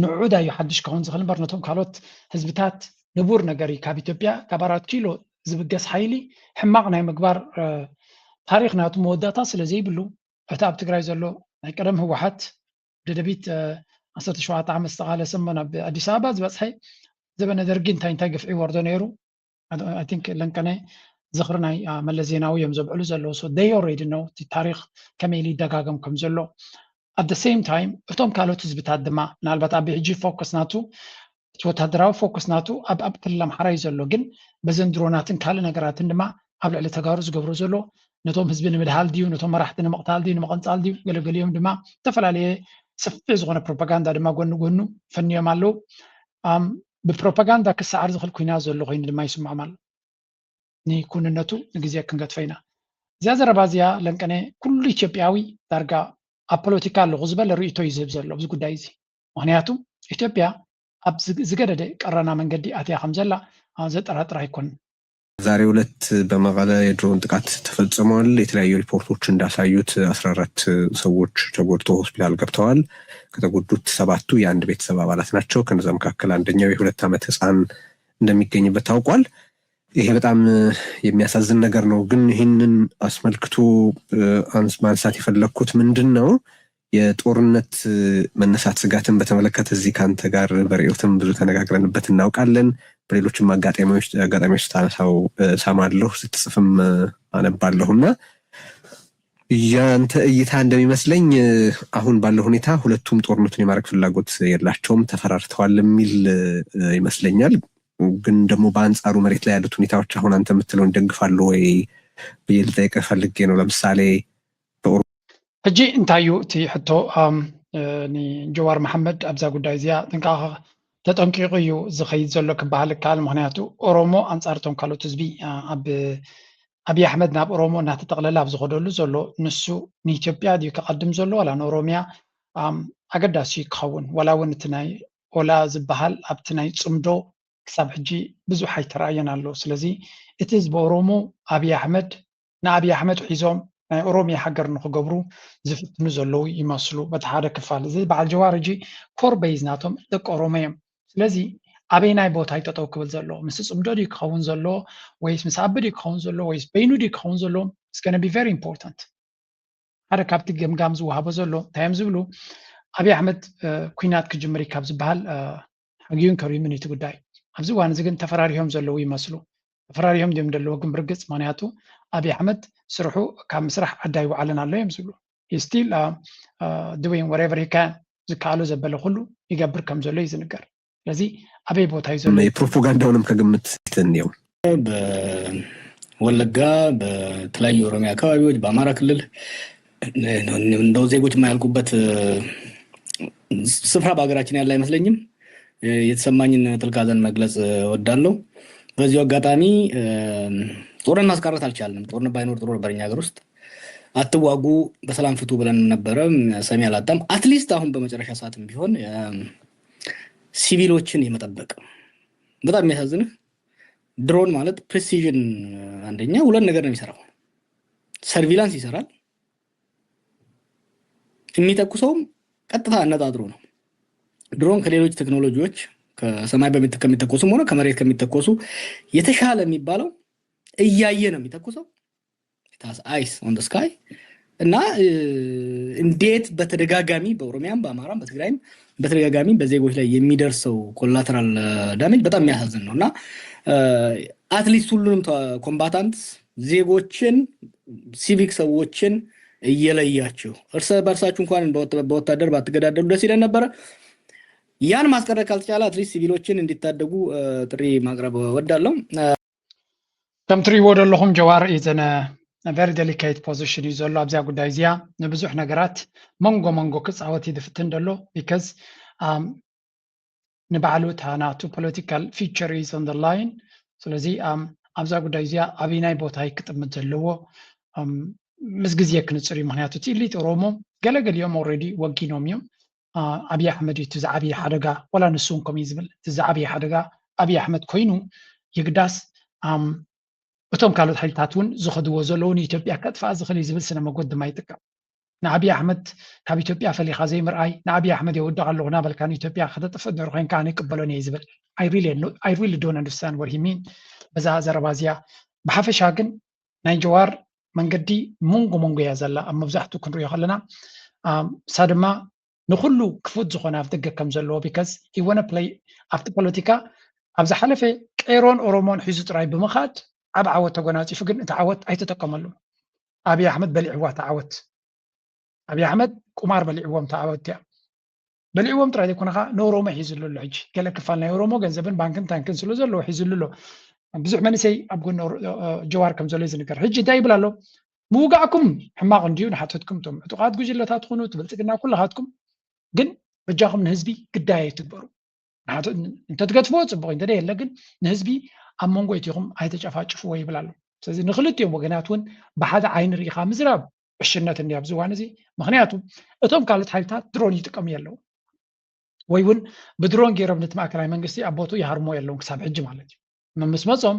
Speaker 2: ንዑ ዳዩ ሓድሽ ክኸውን ዝኽእል እምበር ነቶም ካልኦት ህዝብታት ንቡር ነገር እዩ ካብ ኢትዮጵያ ካብ 4 ኪሎ ዝብገስ ሓይሊ ሕማቕ ናይ ምግባር ታሪክ ናቱ መወዳእታ ስለ ዘይብሉ እቲ ኣብ ትግራይ ዘሎ ናይ ቀደም ህወሓት ደደቢት 17 ዓመት ዝተቃለሰ ናብ ኣዲስ ኣበባ ዝበፅሐ ዘበነ ደርጊ እንታይ ገፍዒ ወርዶ ነይሩ አይ ቲንክ ለንቀነ ዝኽሪ ናይ መለስ ዜናዊ እዮም ዘብዕሉ ዘለዉ ሶ ዴይ ኦልሬዲ ነው እቲ ታሪክ ከመይ ይደጋገም ከም ዘሎ at the same time እቶም ካልኦት ህዝብታት ድማ ምናልባት ኣብ ሕጂ ፎከስ ናቱ ወታደራዊ ፎከስ ናቱ ኣብ ክልል ኣምሓራ እዩ ዘሎ ግን በዘን ድሮናትን ካልእ ነገራትን ድማ ኣብ ልዕሊ ተጋሩ ዝገብሮ ዘሎ ነቶም ህዝቢ ንምድሃል ድዩ ነቶም መራሕቲ ንምቕታል ድዩ ንምቕንፃል ድዩ ገለገሊኦም ድማ ዝተፈላለየ ሰፊሕ ዝኾነ ፕሮፓጋንዳ ድማ ጎኑ ፈንዮም ኣለዉ ብፕሮፓጋንዳ ክሰዓር ዝኽእል ኩናት ዘሎ ኮይኑ ድማ ይስምዖም ኣሎ ንኩንነቱ ንግዜ ክንገድፈ ኢና እዚኣ ዘረባ እዚኣ ለንቀነ ኩሉ ኢትዮጵያዊ ዳርጋ ኣብ ፖለቲካ ኣለኹ ዝበለ ርእቶ እዩ ዝህብ ዘሎ ኣብዚ ጉዳይ እዚ ምክንያቱ ኢትዮጵያ ኣብ ዝገደደ ቀረና መንገዲ ኣትያ ከም ዘላ ዘጠራጥር ኣይኮንን
Speaker 21: ዛሬ ሁለት በመቀለ የድሮን ጥቃት ተፈጽሟል የተለያዩ ሪፖርቶች እንዳሳዩት 14 ሰዎች ተጎድተው ሆስፒታል ገብተዋል ከተጎዱት 7ቱ የአንድ ቤተሰብ አባላት ናቸው ከነዛ መካከል አንደኛው የ2 ዓመት ህፃን እንደሚገኝበት ታውቋል ይሄ በጣም የሚያሳዝን ነገር ነው ግን ይህንን አስመልክቶ ማንሳት የፈለኩት ምንድነው የጦርነት መነሳት ስጋትን በተመለከተ እዚህ ካንተ ጋር በሪዮትም ብዙ ተነጋግረንበት እናውቃለን በሌሎችም አጋጣሚዎች ታነሳው ሰማለሁ ስትጽፍም አነባለሁና ያንተ እይታ እንደሚመስለኝ አሁን ባለው ሁኔታ ሁለቱም ጦርነቱን የማድረግ ፍላጎት የላቸውም ተፈራርተዋል የሚል ይመስለኛል ግን ደግሞ በአንጻሩ መሬት ላይ ያሉት ሁኔታዎች አሁን አንተ የምትለው እንደግፋሉ ወይ በየልጠይቀ ፈልጌ ነው ለምሳሌ
Speaker 2: ሕጂ እንታዩ እቲ ሕቶ ጀዋር መሐመድ ኣብዛ ጉዳይ እዚኣ ጥንቃቐ ተጠንቂቑ እዩ ዝኸይድ ዘሎ ክበሃል ካል ምክንያቱ ኦሮሞ ኣንጻርቶም ካልኦት ህዝቢ ኣብይ ኣሕመድ ናብ ኦሮሞ እናተጠቕለለ ኣብ ዝኸደሉ ዘሎ ንሱ ንኢትዮጵያ ድዩ ከቐድም ዘሎ ዋላ ንኦሮምያ ኣገዳሲ ክኸውን ዋላ እውን እቲ ናይ ኦላ ዝበሃል ኣብቲ ናይ ፅምዶ ክሳብ ሕጂ ብዙሕ ኣይተረኣየን ኣሎ ስለዚ እቲ ህዝቢ ኦሮሞ ኣብይ ኣሕመድ ንኣብይ ኣሕመድ ሒዞም ናይ ኦሮምያ ሃገር ንክገብሩ ዝፍትኑ ዘለዉ ይመስሉ በቲ ሓደ ክፋል እዚ በዓል ጀዋር ሕጂ ኮር ቤዝ ናቶም ደቂ ኦሮሞ እዮም ስለዚ ኣበይ ናይ ቦታ ይጠጠው ክብል ዘሎ ምስ ፅምዶ ድዩ ክኸውን ዘሎ ወይስ ምስ ኣቢ ድዩ ክኸውን ዘሎ ወይስ በይኑ ድዩ ክኸውን ዘሎ is going to be very important ሓደ ካብቲ ገምጋም ዝወሃቦ ዘሎ ታይም ዝብሉ ኣብይ ኣሕመድ ኩናት ክጅምር ካብ ዝበሃል ሓጊዩን ከሪዩምን እቲ ጉዳይ ኣብዚ እዋን እዚ ግን ተፈራሪሖም ዘለዉ ይመስሉ ተፈራሪሖም ድዮም ዘለዉ ግን ብርግፅ ምክንያቱ ኣብይ ኣሕመድ ስርሑ ካብ ምስራሕ ዓዳይ ይውዓለን ኣሎ እዮም ዝብሉ ስቲል doing whatever he can ዝከኣሎ ዘበለ ኩሉ ይገብር ከም ዘሎ እዩ ዝንገር ስለዚ ኣበይ ቦታ እዩ ዘሎ
Speaker 21: የፕሮፓጋንዳውንም ከግምት ትንየው
Speaker 22: በወለጋ በተለያዩ ኦሮሚያ አካባቢዎች በአማራ ክልል እንደው ዜጎች የማያልቁበት ስፍራ በሀገራችን ያለ አይመስለኝም የተሰማኝን ጥልቅ ሐዘን መግለጽ እወዳለሁ በዚሁ አጋጣሚ ጦርን ማስቀረት አልቻልንም ጦርን ባይኖር ጥሩ ነበር እኛ ሀገር ውስጥ አትዋጉ በሰላም ፍቱ ብለን ነበር ሰሚ አላጣም አትሊስት አሁን በመጨረሻ ሰዓትም ቢሆን ሲቪሎችን የመጠበቅ በጣም የሚያሳዝን ድሮን ማለት ፕሪሲዥን አንደኛ ሁለት ነገር ነው የሚሰራው ሰርቪላንስ ይሰራል የሚተኩሰውም ቀጥታ አነጣጥሮ ነው ድሮን ከሌሎች ቴክኖሎጂዎች ከሰማይ ከሚተኮሱም ሆነ ከመሬት ከሚተኮሱ የተሻለ የሚባለው እያየ ነው የሚተኩሰው አይስ ኦን ዘ ስካይ እና እንዴት በተደጋጋሚ በኦሮሚያም በአማራም በትግራይም በተደጋጋሚ በዜጎች ላይ የሚደርሰው ኮላተራል ዳሜጅ በጣም የሚያሳዝን ነውና አትሊስት ሁሉንም ኮምባታንት ዜጎችን ሲቪክ ሰዎችን እየለያችሁ እርስ በርሳችሁ እንኳን በወታደር ባትገዳደሉ ደስ ይለን ነበር። ያን ማስቀረት ካልተቻለ አትሊስት ሲቪሎችን እንዲታደጉ ጥሪ ማቅረብ ወዳለው
Speaker 2: ከም ትሪእዎ ዘለኹም ጀዋር ኢዘነ very delicate position እዩ ዘሎ ኣብዛ ጉዳይ እዚኣ ንብዙሕ ነገራት መንጎ ክፃወት ይድፍትን ደሎ because ንባዕሉ ታናቱ political future is on the line ስለዚ ኣብዛ ጉዳይ እዚኣ ኣብይ ናይ ቦታ ይክጥምት ዘለዎ ምስ ግዜ ክንፅር እዩ ምክንያቱ እቲ ኢሊት ኦሮሞ ገለገሊኦም ኦልሬዲ ወጊኖም እዮም ኣብይ ኣሕመድ እዩ ትዛዓብይ ሓደጋ ወላ ንሱን ከም እዩ ዝብል ትዛዓብይ ሓደጋ ኣብይ ኣሕመድ ኮይኑ ይግዳስ እቶም ካልኦት ሓይልታት እውን ዝኸድዎ ዘለውን ኢትዮጵያ ከጥፋእ ዝኽእል እዩ ዝብል ስነ መጎድ ድማ ይጥቀም ንኣብይ ኣሕመድ ካብ ኢትዮጵያ ፈሊኻ ዘይምርኣይ ንኣብይ ኣሕመድ የውድቕ ኣለኹ ናበልካ ንኢትዮጵያ ከተጥፍእ ነይሩ ኮይንካ ኣነ ይቅበሎን እየ ዝብል I really don't understand what he mean በዛ ዘረባ እዚኣ ብሓፈሻ ግን ናይ ጀዋር መንገዲ መንጎ እያ ዘላ ኣብ መብዛሕትኡ ክንሪኦ ከለና እሳ ድማ ንኩሉ ክፉት ዝኾነ ኣብ ደገ ከም ዘለዎ because he wanna play ኣብቲ ፖለቲካ ኣብ ዝሓለፈ ቀይሮን ኦሮሞን ሒዙ ጥራይ ብምኻድ ኣብ ዓወት ተጎናፂፉ ግን እቲ ዓወት ኣይተጠቀመሉ ኣብይ ኣሕመድ በሊዕዋ ተዓወት ኣብይ ኣሕመድ ቁማር በሊዕዎም ተዓወት እያ በሊዕዎም ጥራይ ዘይኮነካ ንኦሮሞ ሒዙሉ ኣሎ ሕጂ ገለ ክፋል ናይ ኦሮሞ ገንዘብን ባንክን ታንክን ስለ ዘለዎ ሒዙሉ ኣሎ ብዙሕ መንእሰይ ኣብ ጎኒ ጀዋር ከም ዘሎ ዝንገር ሕጂ እንታይ ይብል ኣሎ ምውጋዕኩም ሕማቕ እንድዩ ንሓተትኩም እቶም ዕጡቃት ጉጅለታት ትኹኑ ትብልፅግና ኩላኻትኩም ግን በጃኹም ንህዝቢ ግዳይ ኣይትግበሩ እንተትገድፍዎ ፅቡቅ እንተደየለ ግን ንህዝቢ ኣብ መንጎ ኢኹም ኣይተጨፋጭፍዎ ይብል ኣሎ ስለዚ ንክልቲኦም ወገናት እውን ብሓደ ዓይኒ ርኢኻ ምዝራብ ዕሽነት እንዲ ኣብዚ እዋን እዚ ምክንያቱ እቶም ካልኦት ሓይልታት ድሮን ይጥቀሙ ኣለዉ ወይ እውን ብድሮን ገይሮም ነቲ ማእከላዊ መንግስቲ ኣብ ቦቱ ይሃርሞ ኣለዉ ክሳብ ሕጂ ማለት እዩ ምስ መፆም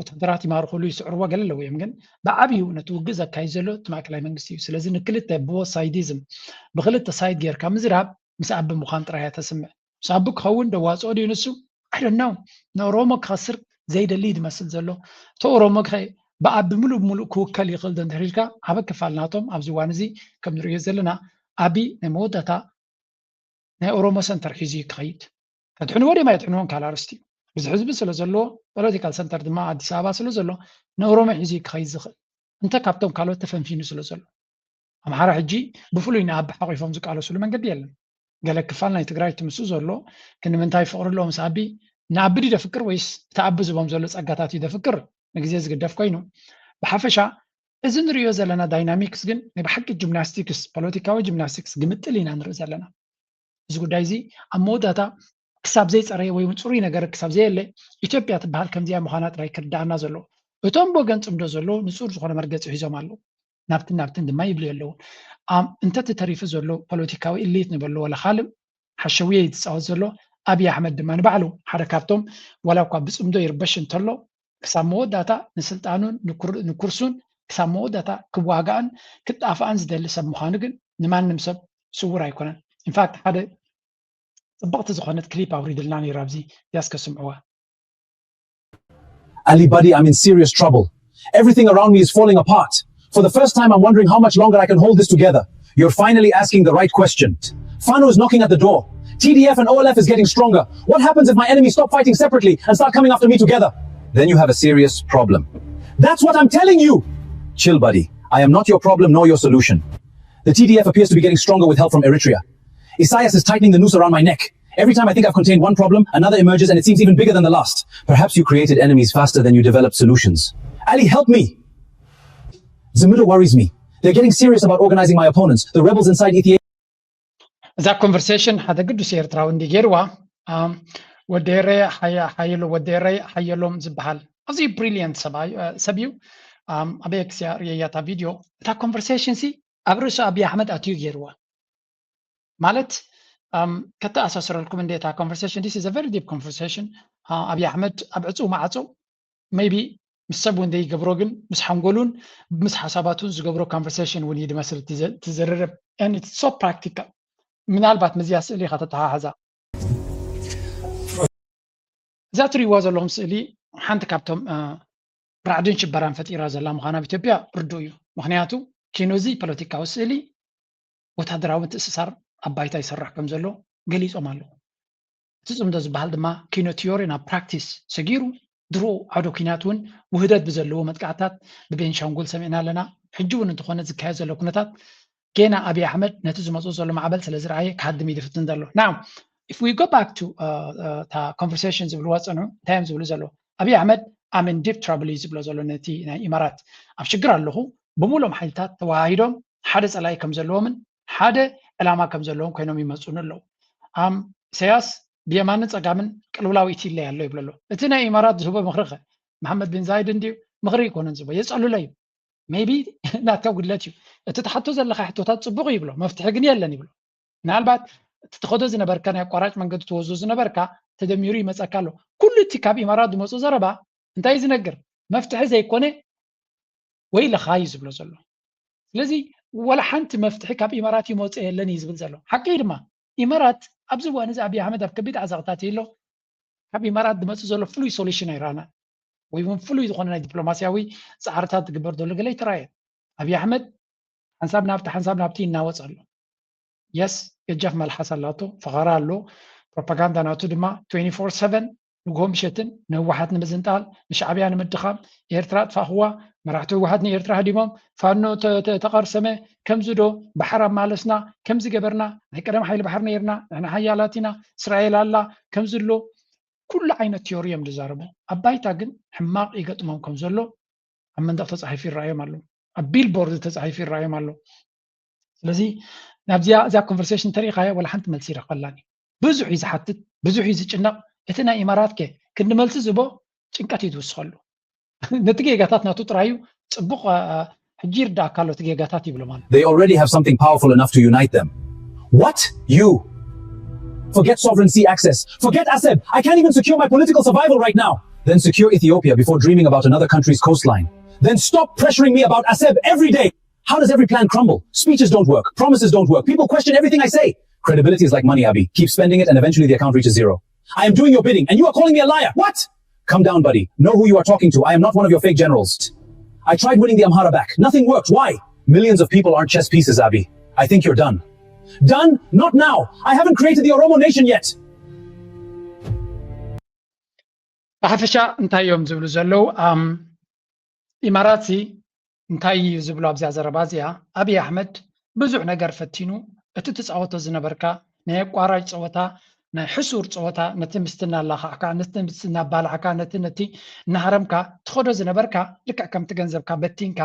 Speaker 2: ወታደራት ይማርኹሉ ይስዕርዎ ገለ ኣለዉ እዮም ግን ብዓብዩ ነቲ ውግእ ዘካይድ ዘሎ እቲ ማእከላዊ መንግስቲ እዩ ስለዚ ንክልተ ብወሳይዲዝም ብክልተ ሳይድ ጌርካ ምዝራብ ምስ ኣቢ ምዃን ጥራይ ተስምዕ ምስ ኣቢ ክኸውን ደዋፅኦ ድዩ ንሱ I don't know ንኦሮሞ ክኸስር ዘይደሊ ዝመስል ዘሎ እቲ ኦሮሞ ብኣቢ ሙሉእ ክውከል ይኽእል ዶ እንተሪድካ ኣብ ክፋልናቶም ኣብዚ እዋን እዚ ከም ንሪኦ ዘለና ኣቢ ናይ መወዳእታ ናይ ኦሮሞ ሰንተር ሒዙ ክኸይድ ከድሕንዎ ድማ የድሕንዎን ካላርስቲ ብዙሕ ህዝቢ ስለ ዘለዎ ፖለቲካል ሰንተር ድማ ኣዲስ ኣበባ ስለ ዘሎ ንኦሮሞ ሒዙ ክኸይድ ዝኽእል እንተ ካብቶም ካልኦት ተፈንፊኑ ስለ ዘሎ ኣምሓራ ሕጂ ብፍሉይ ንኣቢ ሓቂፎም ዝቃለስሉ መንገዲ የለን ገለ ክፋል ናይ ትግራይ ትምሱ ዘሎ ክንምንታይ ፍቅርሎ ምስ ኣቢ ንኣቢ ዲ ደፍቅር ወይስ እቲ ኣቢ ዝቦም ዘሎ ፀጋታት እዩ ደፍቅር ንግዜ ዝግደፍ ኮይኑ ብሓፈሻ እዚ ንሪኦ ዘለና ዳይናሚክስ ግን ናይ ብሓቂ ጂምናስቲክስ ፖለቲካዊ ጂምናስቲክስ ግምጥል ኢና ንርኢ ዘለና እዚ ጉዳይ እዚ ኣብ መወዳእታ ክሳብ ዘይፀረየ ወይ እውን ፅሩይ ነገር ክሳብ ዘየለ ኢትዮጵያ ትበሃል ከምዚኣ ምዃና ጥራይ ክርዳእና ዘሎ እቶም ቦገን ፅምዶ ዘሎ ንፁር ዝኾነ መርገፂ ሒዞም ኣለዉ ናብትን ድማ ይብሉ ኣለዉ እንተቲ ተሪፉ ዘሎ ፖለቲካዊ ኢሊት ንበሎ ወላ ካልእ ሓሸውየ ይትፃወት ዘሎ ኣብይ ኣሕመድ ድማ ንባዕሉ ሓደ ካብቶም ወላ እኳ ብፅምዶ ይርበሽ እንተሎ ክሳብ መወዳእታ ንስልጣኑን ንኩርሱን ክሳብ መወዳእታ ክዋጋእን ክጣፍኣን ዝደሊ ሰብ ምዃኑ ግን ንማንም ሰብ ስውር ኣይኮነን ኢንፋክት ሓደ ጽብቕቲ ዝኾነት ክሊፕ ኣውሪድልና ነይራ ኣብዚ ያስከስምዕዋ
Speaker 1: Ali buddy, I'm in serious trouble. Everything around me is falling apart. For the first time, I'm wondering how much longer I can hold this together. You're finally asking the right question. Fano is knocking at the door. TDF and OLF is getting stronger. What happens if my enemies stop fighting separately and start coming after me together? Then you have a serious problem. That's what I'm telling you. Chill, buddy. I am not your problem nor your solution. The TDF appears to be getting stronger with help from Eritrea. Isaias is tightening the noose around my neck. Every time I think I've contained one problem, another emerges and it seems even bigger than the last. Perhaps you created enemies faster than you developed solutions. Ali, help me. Zamido worries me. They're getting serious about organizing my opponents, the rebels inside Ethiopia.
Speaker 2: That conversation had a good share traun di gerwa. Wadere hayelo wadere hayelom zbahal. As a brilliant sabiu. Abexia yata video. That conversation see Abrusha Abiy Ahmed atu gerwa. Malet كتا أساسر لكم إن ديتا conversation. This is a very deep conversation. أبي أحمد أبعثوا معصوا maybe مسبون دي جبروجن مس حنقولون مس حساباتون زجبرو conversation ونيد مثل تزرر and it's so practical. من البعض مزياس اللي خطتها هذا. ذاتري وازا لهم سئلي حنت كابتم بعدين شبران فتيرة زلام خانا بتبيا ردويو ምክንያቱ ኪኖዚ ፖለቲካዊ ስእሊ ወታደራዊ ትእስሳር አባይታ ይስራሕ ከም ዘሎ ገሊጾም ኣለዉ እቲ ጽምዶ ዝበሃል ድማ ኪኖ ቲዮሪ ናብ ፕራክቲስ ሰጊሩ ድሮ ዓውደ ኩናት እውን ውህደት ብዘለዎ መጥቃዕታት ብቤንሻንጉል ሰሚዕና ኣለና ሕጂ እውን እንተኾነ ዝካየድ ዘሎ ኩነታት ገና አብይ አሕመድ ነቲ ዝመፁ ዘሎ ማዕበል ስለ ዝረአየ ካድሚ ይድፍትን ዘሎ ናው if we go back to conversations ዝብሉ ወፅኑ ታይም ዝብሉ ዘሎ አብይ አሕመድ I'm in deep trouble ዝብሎ ዘሎ ነቲ ናይ ኢማራት ኣብ ሽግር ኣለኹ ብሙሉም ሓይልታት ተዋሂዶም ሓደ ጸላይ ከም ዘለዎምን ሓደ ዕላማ ከም ዘለዎም ኮይኖም ይመፁን ኣለዉ ኢሳያስ ብየማንን ፀጋምን ቅልውላዊ ኢትለ ያለው ይብለሎ እቲ ናይ ኢማራት ዝህቦ ምኽሪ መሐመድ ቢን ዛይድ እንዲሁ ምኽሪ ይኮነን ዝቦ የጸሉለ እዩ ሜቢ ናተው ግድለት እዩ እቲ ተሓቶ ዘለኻ ሕቶታት ጽቡቕ ይብሎ መፍትሒ ግን የለን ይብሎ ምናልባት ትኸዶ ዝነበርካ ናይ አቋራጭ መንገዲ ትወዙ ዝነበርካ ተደሚሩ ይመፀካ ኣሎ ኩሉ እቲ ካብ ኢማራት ዝመፁ ዘረባ እንታይ ዝነግር መፍትሒ ዘይኮነ ወይ ለኻይ ዝብሎ ዘሎ ስለዚ ወላ ሓንቲ መፍትሒ ካብ ኢማራት ይመፀ የለን ይዝብል ዘሎ ሓቂ ድማ ኢማራት ኣብዚ ዋን እዚ አብይ አሕመድ ኣብ ከቢድ ዓዛቕታት ኢሎ ካብ ኢማራት ዝመፁ ዘሎ ፍሉይ ሶሉሽን አይራና ወይ እውን ፍሉይ ዝኾነ ናይ ዲፕሎማሲያዊ ፃዕርታት ዝግበር ዘሎ ገለ ይተራየ አብይ አሕመድ ሓንሳብ ናብቲ ይናወፅ ኣሎ የስ የጃፍ መልሓስ ኣላቶ ፈቐራ ኣሎ ፕሮፓጋንዳ ናቱ ድማ 24/7 ንጎም ሸትን ንህወሓት ንምዝንጣል ንሻዕብያ ንምድኻም ኤርትራ ጥፋኽዋ መራሕቲ ህወሓት ንኤርትራ ሃዲሞም ፋኖ ተቐርሰመ ከምዝዶ ባሕር ኣማለስና ከምዚ ገበርና ናይ ቀደም ሓይሊ ባሕር ነርና ንሕና ሓያላት ኢና እስራኤል ኣላ ከምዝሎ ኩሉ ዓይነት ቲዮሪ እዮም ዝዛረቡ ኣባይታ ግን ሕማቕ ይገጥሞም ከም ዘሎ ኣብ መንደቕ ተፃሒፉ ይረኣዮም ኣሎ ኣብ ቢልቦርድ ተፃሒፉ ይረኣዮም ኣሎ ስለዚ ናብዚያ እዛ ኮንቨርሴሽን ተሪኻዮ ወላ ሓንቲ መልሲ ይረኽበላኒ ብዙሕ እዩ ዝሓትት ብዙሕ እዩ ዝጭነቕ እቲ ናይ ኢማራት ከ ክንዲመልሲ ዝቦ ጭንቀት እዩ ዝውስኸሉ ነቲ ጌጋታት ናቱ ጥራዩ ጽቡቕ ሕጂ ይርዳእካ ኣሎ እቲ ጌጋታት ይብሎ ማለት
Speaker 1: They already have something powerful enough to unite them. What? You? Forget sovereign sea access. Forget Asseb. I can't even secure my political survival right now. Then secure Ethiopia before dreaming about another country's coastline. Then stop pressuring me about Asseb every day. How does every plan crumble? Speeches don't work. Promises don't work. People question everything I say. Credibility is like money, Abiy. Keep spending it and eventually the account reaches zero. I am doing your bidding and you are calling me a liar. What? Come down, buddy. Know who you are talking to. I am not one of your fake generals. I tried winning the Amhara back. Nothing worked. Why? Millions of people aren't chess pieces, Abiy. I think you're done. Done? Not now. I haven't created the Oromo nation yet.
Speaker 2: ብሓፈሻ እንታይ እዮም ዝብሉ ዘለው ኢማራቲ እንታይ ዝብሉ ኣብዚያ ዘረባ እዚኣ አብይ አሕመድ ብዙሕ ነገር ፈቲኑ እቲ ትፃወቶ ዝነበርካ ናይ ኣቋራጭ ፀወታ ናይ ሕሱር ፀወታ ነቲ ምስትና ኣላኻዕካ ነቲ ምስትና ባልዓካ ነቲ እናሃረምካ ትኸዶ ዝነበርካ ልክዕ ከምቲ ገንዘብካ በቲንካ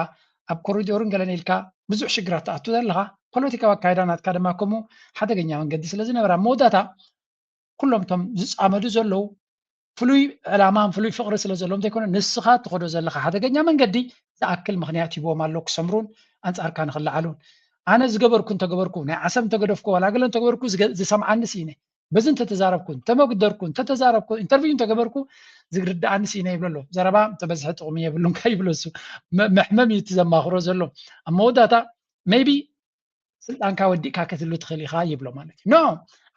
Speaker 2: ኣብ ኮሪዶርን ገለን ኢልካ ብዙሕ ሽግራት ተኣቱ ዘለኻ ፖለቲካዊ ኣካይዳ ናትካ ድማ ከምኡ ሓደገኛ መንገዲ ስለ ዝነበራ መወዳእታ ኩሎም እቶም ዝፃመዱ ዘለው ፍሉይ ዕላማን ፍሉይ ፍቕሪ ስለ ዘለዎም ዘይኮነ ንስኻ ትኸዶ ዘለኻ ሓደገኛ መንገዲ ዝኣክል ምክንያት ሂቦም ኣሎ ክሰምሩን ኣንጻርካ ንኽላዓሉን ኣነ ዝገበርኩ እንተገበርኩ ናይ ዓሰብ እንተገደፍኩ ዋላ ገለ እንተገበርኩ ዝሰምዓኒ ሲነ በዚ እንተተዛረብኩ እንተመግደርኩ እንተተዛረብኩ ኢንተርቪው እንተገበርኩ ዝግርዳእኒ ሲነ ይብለሎ ዘረባ ተበዝሐ ጥቕሚ የብሉንካ ይብሎ እሱ መሕመም እዩ ትዘማኽሮ ዘሎ ኣብ መወዳእታ ሜቢ ስልጣንካ ወዲእካ ክትህሉ ትኽእል ኢኻ ይብሎ ማለት እዩ ኖ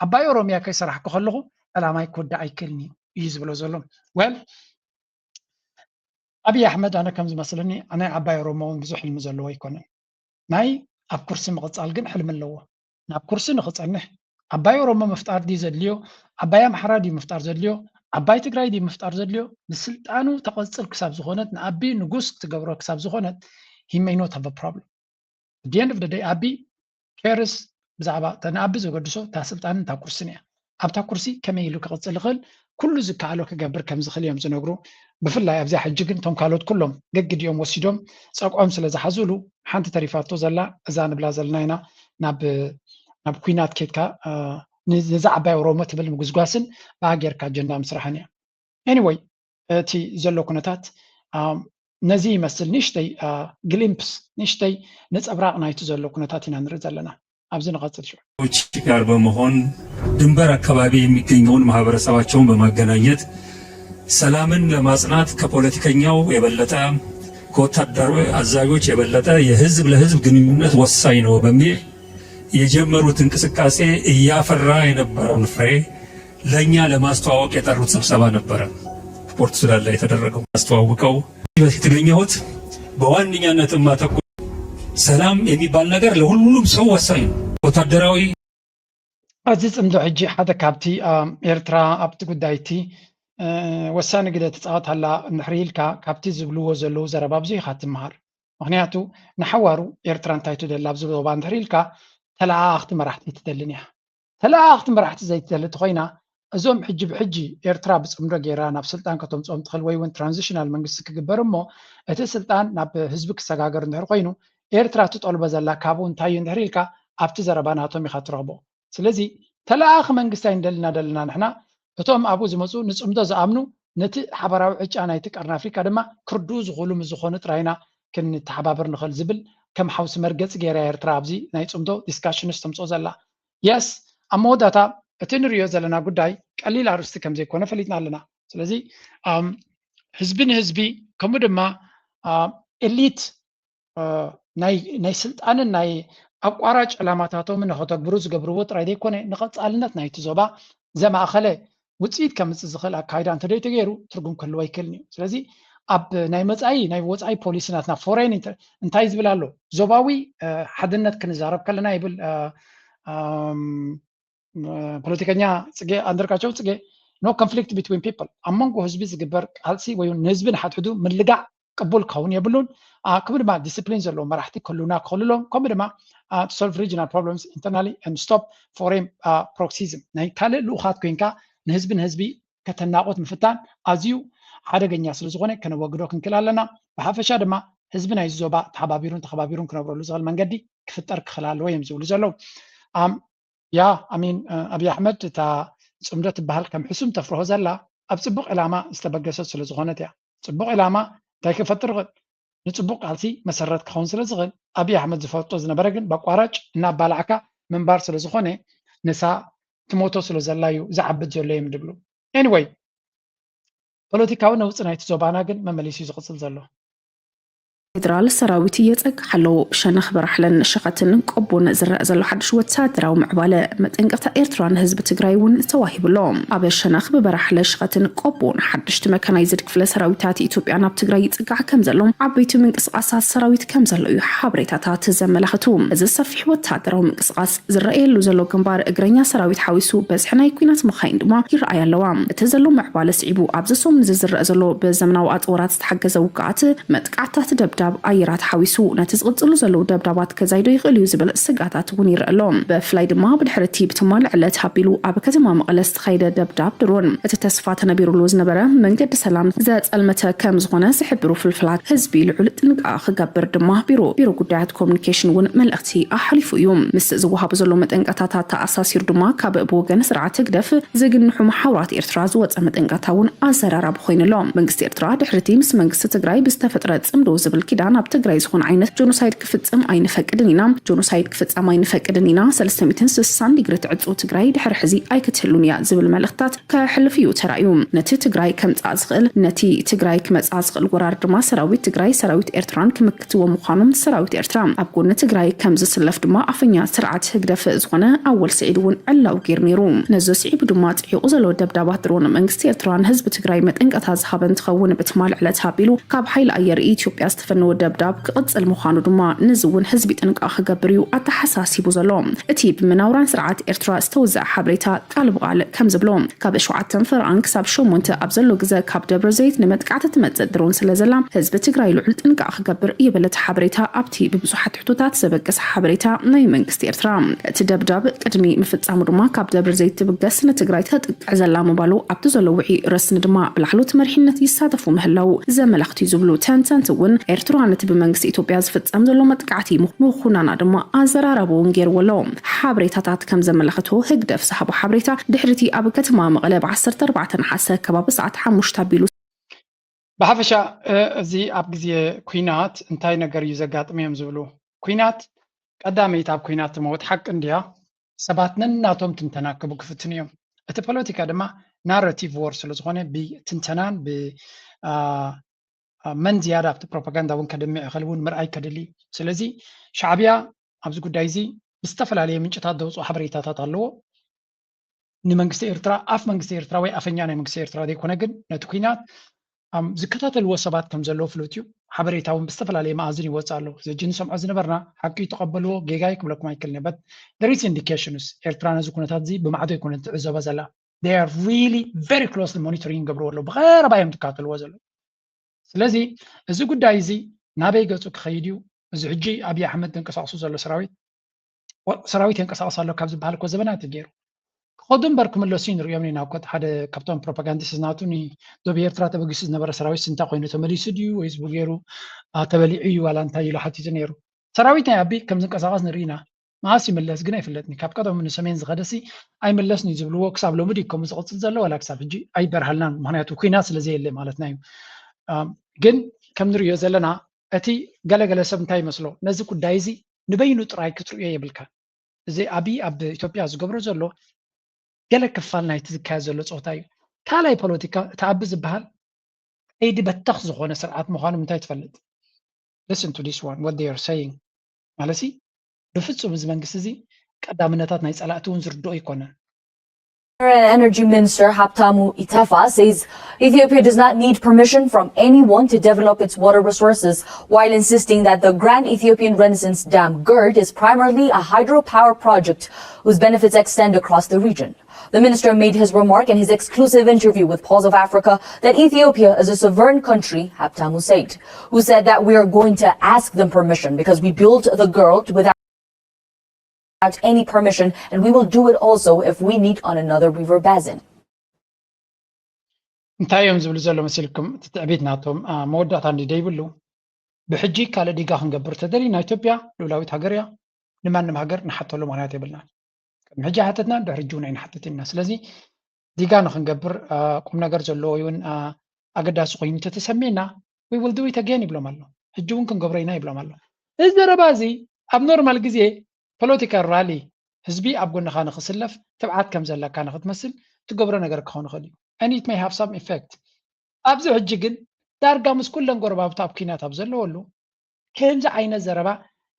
Speaker 2: ዓባይ ኦሮምያ ከይሰራሕኩ ከለኹ ዕላማይ ክወዳእ ኣይክእልኒ እዩ ዝብሎ ዘሎ ወል አብይ አሕመድ ኣነ ከም ዝመስለኒ ናይ ዓባይ ኦሮሞ ብዙሕ ሕልሚ ዘለዎ ኣይኮነን ናይ ኣብ ኩርሲ ምቕፃል ግን ሕልሚ ኣለዎ ናብ ኩርሲ ንኽፀንሕ ዓባይ ኦሮሞ ምፍጣር ድዩ ዘድልዮ ዓባይ ኣምሓራ ድዩ ምፍጣር ዘድልዮ ዓባይ ትግራይ ድዩ ምፍጣር ዘድልዮ ንስልጣኑ ተቐፅል ክሳብ ዝኾነት ንኣቢ ንጉስ ትገብሮ ክሳብ ዝኾነት he may not have a problem at the end of the day ኣቢ cares ብዛዕባ ንኣቢ ዘገድሶ እታ ስልጣንን እታ ኩርሲን እያ ኣብታ ኩርሲ ከመይ ኢሉ ክቕፅል ይኽእል ኩሉ ዝከኣሎ ክገብር ከም ዝኽእል እዮም ዝነግሩ ብፍላይ ኣብዛ ሕጂ ግን እቶም ካልኦት ኩሎም ገግዲኦም ወሲዶም ፀቆም ስለ ዝሓዝሉ ሓንቲ ተሪፋቶ ዘላ እዛ ንብላ ዘለና ኢና ናብ ኩናት ኬትካ ነዛ ዓባይ ኦሮሞ ትብል ምጉዝጓስን ብሃገርካ ኣጀንዳ ምስራሕን እያ ኤኒዌይ እቲ ዘሎ ኩነታት ነዚ ይመስል ንእሽተይ ግሊምፕስ ንእሽተይ ነፀብራቕ ናይቲ ዘሎ ኩነታት ኢና ንርኢ ዘለና ኣብዚ ንቐፅል ሽ
Speaker 5: ጋር በመሆን ድንበር አካባቢ የሚገኘውን ማህበረሰባቸውን በማገናኘት ሰላምን ለማጽናት ከፖለቲከኛው የበለጠ ከወታደራዊ አዛዦች የበለጠ የህዝብ ለህዝብ ግንኙነት ወሳኝ ነው በሚል የጀመሩት እንቅስቃሴ እያፈራ የነበረውን ፍሬ ለኛ ለማስተዋወቅ የጠሩት ስብሰባ ነበረ። ፖርት ሱዳን ላይ የተደረገው አስተዋውቀው የተገኘሁት በዋነኛነት ማተኮር ሰላም የሚባል ነገር ለሁሉም ሰው ወሳኝ ነው። ወታደራዊ
Speaker 2: أزيز أمدو حجي حدا كابتي إيرترا أبت قدايتي وسان قد تتعاط هلا نحريلكا كابتي زبلو وزلو زربابزي خاتم مهار مغنياتو نحوارو إيرتران تايتو دل لابزو بان نحريلكا تلا أخت مرحتي تدلنيها تلا أخت مرحتي زي تدل تخينا أزوم حجي بحجي إيرترا بس أمرا جيرا ناب سلطان كتوم تقوم تخل وين ترانزيشنال منقصك كبرمو أتي سلطان ناب حزبك سقاقر نهر قينو إيرترا تطول بزلا كابون تايو نحريلكا أبتي زرباناتو ميخاترغبو سلازي تلاخ منقستين دلنا نحنا እቶም ኣብኡ ዝመፁ ንፅምዶ ዝኣምኑ ነቲ ሓበራዊ ዕጫ ናይቲ ቀርኒ ኣፍሪካ ድማ ክርዱ ዝኽእሉ ምዝኾኑ ጥራይና ክንተሓባበር ንኽእል ዝብል ከም ሓውሲ መርገፂ ገይራ ኤርትራ ኣብዚ ናይ ፅምዶ ዲስካሽንስ ተምፅኦ ዘላ የስ ኣብ መወዳእታ እቲ ንሪኦ ዘለና ጉዳይ ቀሊል ኣርእስቲ ከም ዘይኮነ ፈሊጥና ኣለና ስለዚ ህዝቢ ንህዝቢ ከምኡ ድማ ኤሊት ናይ ስልጣንን ናይ ኣቋራጭ ዕላማታቶም ንኸተግብሩ ዝገብርዎ ጥራይ ዘይኮነ ንቐፃልነት ናይቲ ዞባ ዘማእኸለ ውፅኢት ከምፅእ ዝኽእል ኣካይዳ እንተደይ ተገይሩ ትርጉም ክህልዎ ኣይክእልን እዩ ስለዚ ኣብ ናይ ወፃኢ ፖሊሲናትና ፎሬን እንታይ ዝብል ኣሎ ዞባዊ ሓድነት ክንዛረብ ከለና ይብል ፖለቲከኛ ፅጌ ኣንደርጋቸው ፅጌ ኖ ኮንፍሊክት ቢትዊን ፒፕል ኣብ መንጎ ህዝቢ ዝግበር ቃልሲ ወይ ንህዝቢ ንሓትሕዱ ምልጋዕ ቅቡል ክኸውን የብሉን ከምኡ ድማ ዲስፕሊን ዘለዎ መራሕቲ ክህልውና ክኽእልሎም ከምኡ ድማ to solve regional problems internally and stop foreign proxyism ናይ ካልእ ልኡኻት ኮይንካ ንህዝቢ ከተናቆት ምፍታን ኣዝዩ ሓደገኛ ስለ ዝኾነ ከነወግዶ ክንክእል ኣለና ብሓፈሻ ድማ ህዝቢ ናይ ዞባ ተሓባቢሩን ክነብረሉ ዝኽእል መንገዲ ክፍጠር ክኽእል ኣለዎ እዮም ዝብሉ ዘለዉ ያ ኣሚን ኣብይ ኣሕመድ እታ ፅምዶ ትበሃል ከም ሕሱም ተፍርሆ ዘላ ኣብ ፅቡቕ ዕላማ ዝተበገሰት ስለ ዝኾነት እያ ፅቡቕ ዕላማ እንታይ ክፈጥር ይኽእል ንፅቡቅ ቃልሲ መሰረት ክኸውን ስለ ዝኽእል ኣብይ ኣሕመድ ዝፈልጦ ዝነበረ ግን በቋራጭ እናባላዕካ ምንባር ስለ ዝኾነ ንሳ ትሞቶ ስለ ዘላ እዩ ዝዓብድ ዘሎ እዮም ድብሉ ኤኒዌይ ፖለቲካዊ ነውፅእ ናይቲ ዞባና ግን መመሊሱ ዝቕፅል ዘሎ ፌደራል ሰራዊት እየፀግሕ ኣለዎ ብሸነኽ በራሕለን ሸቐትን ቆቦን ዝረአ ዘሎ ሓድሽ ወታደራዊ ምዕባለ መጠንቀቕታ ኤርትራ ንህዝቢ ትግራይ እውን ተዋሂብሎ ኣብ ሸነኽ ብበራሕለ ሸቐትን ቆቦን ሓድሽቲ መካናይዝድ ክፍለ ሰራዊታት ኢትዮጵያ ናብ ትግራይ ይፅጋዕ ከም ዘሎ ዓበይቲ ምንቅስቃሳት ሰራዊት ከም ዘሎ እዩ ሓበሬታታት ዘመላኽቱ እዚ ሰፊሕ ወታደራዊ ምንቅስቃስ ዝረአየሉ ዘሎ ግንባር እግረኛ ሰራዊት ሓዊሱ በዝሒ ናይ ኩናት መኻይን ድማ ይረኣያ ኣለዋ እቲ ዘሎ ምዕባለ ስዒቡ ኣብዚ ሶም ዝረአ ዘሎ ብዘመናዊ ኣፅዋራት ዝተሓገዘ ውግኣት መጥቃዕታት ደብዳብ ኣየራት ሓዊሱ ነቲ ዝቕፅሉ ዘለዉ ደብዳባት ከዛይዶ ይኽእል እዩ ዝብል ስጋታት እውን ይረአ ኣሎ ብፍላይ ድማ ብድሕርቲ ብትማል ዕለት ሃቢሉ ኣብ ከተማ መቐለ ዝተኻየደ ደብዳብ ድሮን እቲ ተስፋ ተነቢሩሉ ዝነበረ መንገዲ ሰላም ዘፀልመተ ከም ዝኾነ ዝሕብሩ ፍልፍላት ህዝቢ ልዑል ጥንቃቐ ክገብር ድማ ቢሮ ጉዳያት ኮሚኒኬሽን እውን መልእኽቲ ኣሓሊፉ እዩ ምስ ዝወሃቡ ዘሎ መጠንቀቕታታት ተኣሳሲሩ ድማ ካብ ብወገን ስርዓት ህግደፍ ዝግንሑ ማሕበራት ኤርትራ ዝወፀ መጠንቀቕታ እውን ኣዘራራቢ ኮይኑሎ መንግስቲ ኤርትራ ድሕርቲ ምስ መንግስቲ ትግራይ ብዝተፈጥረ ፅምዶ ዝብል ኪዳን ኣብ ትግራይ ዝኾነ ዓይነት ጆኖሳይድ ክፍፅም ኣይንፈቅድን ኢና 360 ዲግሪ ትዕፁ ትግራይ ድሕሪ ሕዚ ኣይክትህሉን እያ ዝብል መልእኽትታት ከሕልፍ እዩ ተራእዩ ነቲ ትግራይ ከምፃእ ዝኽእል ወራር ድማ ሰራዊት ትግራይ ሰራዊት ኤርትራን ክምክትዎ ምዃኖም ሰራዊት ኤርትራ ኣብ ጎኒ ትግራይ ከም ዝስለፍ ድማ ኣፈኛ ስርዓት ህግደፍ ዝኾነ ኣወል ስዒድ እውን ዕላው ገይሩ ነይሩ ነዚ ስዒቡ ድማ ጥሒቑ ዘሎ ደብዳባት ድሮን መንግስቲ ኤርትራን ህዝቢ ትግራይ መጠንቀቕታ ዝሃበ እንትኸውን ብትማል ዕለት ሃቢሉ ካብ ሓይሊ ኣየር ኢትዮጵያ ዝተፈነወ ደብዳብ ክቕፅል ምዃኑ ድማ ንዝውን ህዝቢ ጥንቃቐ ክገብር እዩ ኣተሓሳሲቡ ዘሎ እቲ ብመናውራን ስርዓት ኤርትራ ዝተወዝአ ሓበሬታ ቃል ብቓል ከም ዝብሎ ካብ 7 ፍርኣን ክሳብ 8 ኣብ ዘሎ ግዜ ካብ ደብረ ዘይት ንመጥቃዕቲ ትመፅእ ድሮን ስለ ዘላ ህዝቢ ትግራይ ልዑል ጥንቃቐ ክገብር የበለት ሓበሬታ ኣብቲ ብብዙሓት ሕቶታት ዘበገሰ ሓበሬታ ናይ መንግስቲ ኤርትራ እቲ ደብዳብ ቅድሚ ምፍፃሙ ድማ ካብ ደብረ ዘይት ትብገስ ንትግራይ ተጥቅዕ ዘላ ምባሉ ኣብቲ ዘሎ ውዒ ረስኒ ድማ ብላዕሎት መሪሕነት ይሳተፉ ምህላው ዘመላኽቱ ዝብሉ ተንተንቲ እውን ኤርትራ ነቲ ብመንግስቲ ኢትዮጵያ ዝፍፀም ዘሎ መጥቃዕቲ ምኹናና ድማ ኣዘራረቡ ገይርዎ ኣሎ ሓበሬታታት ከም ዘመላኽቱ ህግደፍ ዝሃቦ ሓበሬታ ድሕርቲ ኣብ ከተማ መቐለ ብ14 ሓሰ ከባቢ ሰዓት 5 ኣቢሉ ብሓፈሻ እዚ ኣብ ግዜ ኩናት እንታይ ነገር እዩ ዘጋጥም እዮም ዝብሉ ኩናት ቀዳመይት ኣብ ኩናት ትመውት ሓቂ እንድያ ሰባት ነናቶም ትንተና ክፍትን እዮም እቲ ፖለቲካ ድማ ናሬቲቭ ዎር ስለ ዝኾነ ብትንተናን መን ዝያዳ ኣብቲ ፕሮፓጋንዳ እውን ከደሚዕ ይኽእል እውን ምርኣይ ከድሊ ስለዚ ሻዕብያ ኣብዚ ጉዳይ እዚ ብዝተፈላለየ ምንጭታት ዘውፅኡ ሓበሬታታት ኣለዎ ንመንግስቲ ኤርትራ ኣፍ መንግስቲ ኤርትራ ወይ ኣፈኛ ናይ መንግስቲ ኤርትራ ዘይኮነ ግን ነቲ ኩናት ዝከታተልዎ ሰባት ከም ዘለዎ ፍሉጥ እዩ ሓበሬታ እውን ብዝተፈላለየ ማኣዝን ይወፅእ ኣሎ ዘጂ ንሰምዖ ዝነበርና ሓቂ ተቐበልዎ ጌጋ ክብለኩም ኣይክእልን በት there is indications ኤርትራ ነዚ ኩነታት እዚ ብማዕዶ ይኩነት ትዕዘባ ዘላ they are really very closely monitoring ገብርዎ ኣለዉ ብቐረባ እዮም ትከታተልዎ ዘሎ ስለዚ እዚ ጉዳይ እዚ ናበይ ገፁ ክኸይድ እዩ እዚ ሕጂ ኣብይ ኣሕመድ ተንቀሳቕሱ ዘሎ ሰራዊት የንቀሳቐስ ኣሎ ካብ ዝበሃል እኮ ዘበናት ገይሩ ክኸዱ እምበር ክምለሱ ንሪኦም ኢና እኮ ሓደ ካብቶም ፕሮፓጋንዲስት ናቱ ዶብ ኤርትራ ተበጊሱ ዝነበረ ሰራዊት ስንታ ኮይኑ ተመሊሱ ድዩ ወይስ ብገይሩ ተበሊዑ እዩ ዋላ እንታይ ኢሉ ሓቲቱ ነይሩ ሰራዊት ናይ ኣቢ ከም ዝንቀሳቐስ ንሪኢና ማስ ይምለስ ግን ኣይፍለጥኒ ካብ ቀደም ንሰሜን ዝኸደሲ ኣይምለስኒ ዝብልዎ ክሳብ ሎሚ ዲ ከምኡ ዝቕፅል ዘሎ ዋላ ክሳብ ሕጂ ኣይበርሃልናን ምክንያቱ ኩናት ስለዘየለ ማለትና እዩ ግን ከም ንሪኦ ዘለና እቲ ገለገለ ሰብ እንታይ ይመስሎ ነዚ ጉዳይ እዚ ንበይኑ ጥራይ ክትርእዮ የብልካ እዚ ኣብይ ኣብ ኢትዮጵያ ዝገብሮ ዘሎ ገለ ክፋል ናይቲ ዝካየድ ዘሎ ፀወታ እዩ ካልኣይ ፖለቲካ እቲ ኣቢ ዝበሃል ኤዲ በተኽ ዝኾነ ስርዓት ምዃኑ ምንታይ ትፈልጥ listen to this one what they are saying ማለሲ ብፍጹም እዚ መንግስቲ እዚ ቀዳምነታት ናይ ጸላእቲ እውን ዝርድኦ ይኮነን
Speaker 6: Energy Minister Haptamu Itefa says Ethiopia does not need permission from anyone to develop its water resources, while insisting that the Grand Ethiopian Renaissance Dam GERD is primarily a hydropower project whose benefits extend across the region. The minister made his remark in his exclusive interview with Pulse of Africa that Ethiopia is a sovereign country, Haptamu said, who said that we are going to ask them permission because we built the GERD without any permission, and we will do it also if we need on another river basin.
Speaker 2: እንታይ እዮም ዝብሉ ዘሎ መሲልኩም ትዕቢት ናቶም መወዳእታ እንዲደይብሉ ብሕጂ ካልእ ዲጋ ክንገብር ተደሊና ኢትዮጵያ ልኡላዊት ሃገር እያ ንማንም ሃገር ንሓተሉ ምክንያት የብልና ቅድሚ ሕጂ ሓተትና ድሕሪ ሕጂ እውን ኣይንሓትት ኢና ስለዚ ዲጋ ንክንገብር ቁም ነገር ዘለዎ ወይ እውን ኣገዳሲ ኮይኑ ተተሰሚዕና we will do it again ይብሎም ኣሎ ሕጂ እውን ክንገብሮ ኢና ይብሎም ኣሎ እዚ ዘረባ እዚ ኣብ ኖርማል ግዜ ፖለቲካል ራሊ ህዝቢ ኣብ ጎንኻ ንክስለፍ ትብዓት ከም ዘለካ ንክትመስል ትገብሮ ነገር ክኸውን ይኽእል እዩ and it may have some effect ኣብዚ ሕጂ ግን ዳርጋ ምስ ኩለን ጎረባብታ ኣብ ኩናት ኣብ ዘለወሉ ከምዚ ዓይነት ዘረባ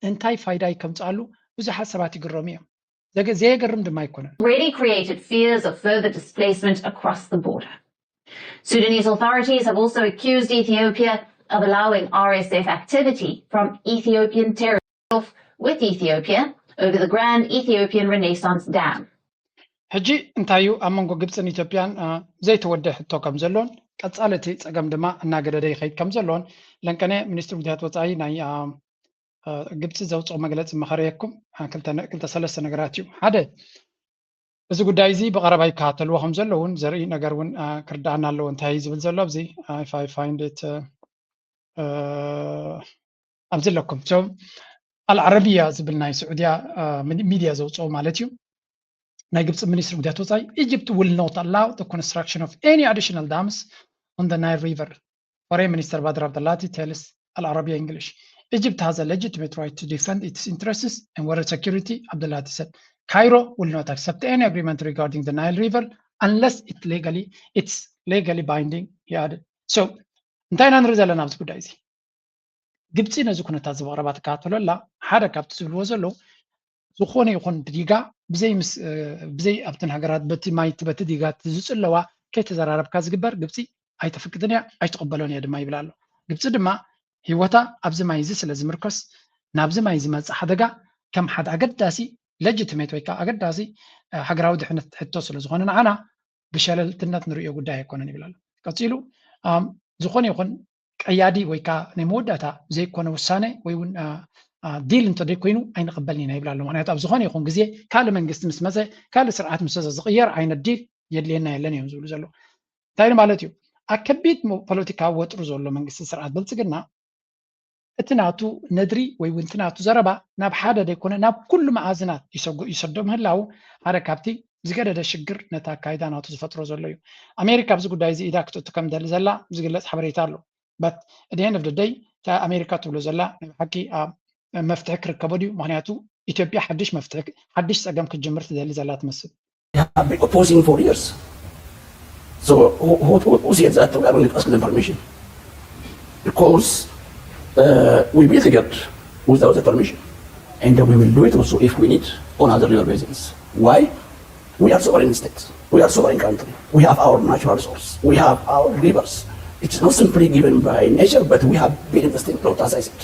Speaker 2: እንታይ ፋይዳ ይከምፅኣሉ ብዙሓት ሰባት ይግረሙ እዮም ዘየገርም ድማ ኣይኮነን
Speaker 3: Already created fears of further displacement across the border. Sudanese authorities have also accused Ethiopia of allowing RSF activity from Ethiopian territory with Ethiopia over the Grand Ethiopian Renaissance Dam.
Speaker 2: ሕጂ እንታይ እዩ ኣብ መንጎ ግብፅን ኢትዮጵያን ዘይተወድእ ሕቶ ከም ዘሎን ቀፃለቲ ፀገም ድማ እናገደደ ይኸይድ ከም ዘሎን ለንቀነ ሚኒስትር ጉዳያት ወፃኢ ናይ ግብፂ ዘውፅኦ መግለፂ መኸረየኩም ክልተ ሰለስተ ነገራት እዩ ሓደ እዚ ጉዳይ እዚ ብቐረባ ይከታተልዎ ከም ዘሎ እውን ዘርኢ ነገር እውን ክርዳኣና ኣለዎ እንታይ ዝብል ዘሎ ኣብዚ if I find it ኣብዚ ለኩም العربية زبلنا السعودية ميديا زوجو مالتيو نايجب minister of Data Egypt will not allow the construction of any additional dams on the Nile River. Foreign Minister Badr Abdulati tells Al Arabiya English. Egypt has a legitimate right to defend its interests and water security, Abdulati said. Cairo will not accept any agreement regarding the Nile River unless it's legally binding, he added. So, እንታይና ንርኢ ዘለና ኣብዚ ጉዳይ እዚ ግብፂ ነዚ ኩነታት ዝቐረባ ትከታተለላ ሓደ ካብቲ ዝብልዎ ዘሎ ዝኾነ ይኹን ዲጋ ብዘይ ኣብተን ሃገራት በቲ ማይቲ በቲ ዲጋ ዝፅለዋ ከይተዘራረብካ ዝግበር ግብፂ ኣይተፈቅድን እያ ኣይተቐበሎን እያ ድማ ይብላ ኣሎ ግብፂ ድማ ሂወታ ኣብዚ ማይ እዚ ስለ ዝምርከስ ናብዚ ማይ ዝመፅእ ሓደጋ ከም ሓደ ኣገዳሲ ሌጂቲሜት ወይ ከዓ ኣገዳሲ ሃገራዊ ድሕነት ሕቶ ስለ ዝኾነ ንዓና ብሸለልትነት ንሪኦ ጉዳይ ኣይኮነን ይብላ ኣሎ ቀፂሉ ዝኾነ ይኹን ቀያዲ ወይ ከዓ ናይ መወዳእታ ዘይኮነ ውሳነ ወይ እውን ዲል እንተደይ ኮይኑ ኣይንቕበልን ኢና ይብላ ኣሎ ምክንያቱ ኣብ ዝኾነ ይኹን ግዜ ካልእ መንግስቲ ምስ መፀ ካልእ ስርዓት ምስ ዝቕየር ዓይነት ዲል የድልየና የለን እዮም ዝብሉ ዘሎ እንታይ ማለት እዩ ኣብ ከቢድ ፖለቲካዊ ወጥሩ ዘሎ መንግስቲ ስርዓት ብልፅግና እቲ ናቱ ነድሪ ወይ እውን እቲ ናቱ ዘረባ ናብ ሓደ ደይኮነ ናብ ኩሉ መኣዝናት ይሰዶ ምህላው ሓደ ካብቲ ዝገደደ ሽግር ነታ ኣካይዳ ናቱ ዝፈጥሮ ዘሎ እዩ ኣሜሪካ ኣብዚ ጉዳይ እዚ ኢዳ ክትእቱ ከም ደሊ ዘላ ዝግለፅ ሓበሬታ ኣሎ but at the end of the day ta America ትብሎ ዘላ ሓቂ መፍትሒ ክርከቦ ድዩ ምክንያቱ ኢትዮጵያ ሓድሽ ፀገም ክትጅምር ትደሊ ዘላ ትመስል
Speaker 7: have been opposing for years so who said that we are going to ask them permission because we built the gate without the permission and we will do it also if we need on other river basins why we are sovereign states we are sovereign country we have our natural resource we have our rivers It's not simply given by nature, but we have been investing a lot, as I said.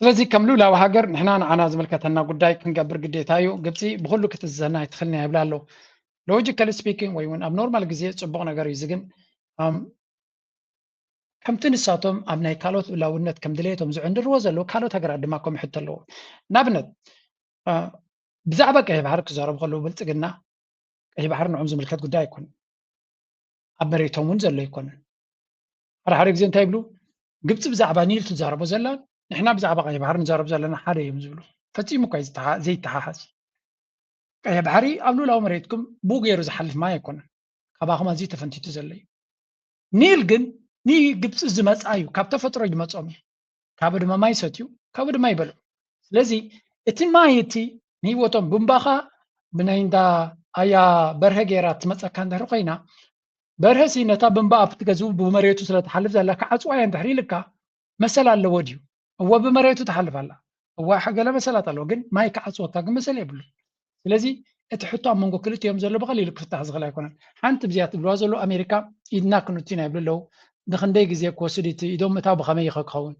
Speaker 2: ስለዚህ ከም ሉላዊ ሃገር ንሕና ንዓና ዝምልከተና ጉዳይ ክንገብር ግዴታ እዩ ግብፂ ብኩሉ ክትዝዘና ይትኽእልና ይብላ ኣሎ ሎጂካሊ ስፒኪንግ ወይ እውን ኣብ ኖርማል ግዜ ፅቡቕ ነገር እዩ ግን ከምቲ ንሳቶም ኣብ ናይ ካልኦት ብላውነት ከም ድሌቶም ዝዕንድርዎ ዘለዉ ካልኦት ሃገራት ድማ ከምኡ ይሕቶ ኣለዎ ንኣብነት ብዛዕባ ቀይሕ ባሕሪ ክዛረቡ ከለዉ ብልፅግና ቀይሕ ባሕሪ ንዖም ዝምልከት ጉዳይ ኣይኮነን ኣብ መሬቶም እውን ዘሎ ኣይኮነን ሓደ ግዜ እንታይ ይብሉ ግብፂ ብዛዕባ ኒል ትዛረቦ ዘላ ንሕና ብዛዕባ ቀይሕ ባሕሪ ንዛረብ ዘለና ሓደ እዮም ዝብሉ ፈፂሙ እኳ ዘይተሓሓዝ ቀይሕ ባሕሪ ኣብ ሉላዊ መሬትኩም ብኡ ገይሩ ዝሓልፍ ማይ ኣይኮነን ካባኹም ኣዝዩ ተፈንቲቱ ዘሎ እዩ ኒል ግን ንግብፂ ዝመፃ እዩ ካብ ተፈጥሮ ይመፆም እዩ ካብኡ ድማ ማይ ሰትዩ ካብኡ ድማ ይበልዑ ስለዚ እቲ ማይ እቲ ንሂወቶም ብእምባኻ ብናይ እንዳ ኣያ በርሀ ጌራ ትመፀካ እንድሕሪ ኮይና በርሀሲ ነታ ብእምባ ኣብ ትገዝኡ ብመሬቱ ስለትሓልፍ ዘላ ክዓፅዋ እያ እንድሕሪ ኢልካ መሰል ኣለዎ ድዩ እወ ብመሬቱ ትሓልፍ ኣላ እዋ ገለ መሰላት ኣለዎ ግን ማይ ክዓፅወካ ግን መሰል የብሉ ስለዚ እቲ ሕቶ ኣብ መንጎ ክልቲኦም ዘሎ ብቐሊሉ ክፍታሕ ዝኽእል ኣይኮነን ሓንቲ ብዚኣ ትብልዋ ዘሎ ኣሜሪካ ኢድና ክንውቲና ይብሉ ኣለዉ ንክንደይ ግዜ ክወስድ እቲ ኢዶም እታው ብኸመይ ክኸውን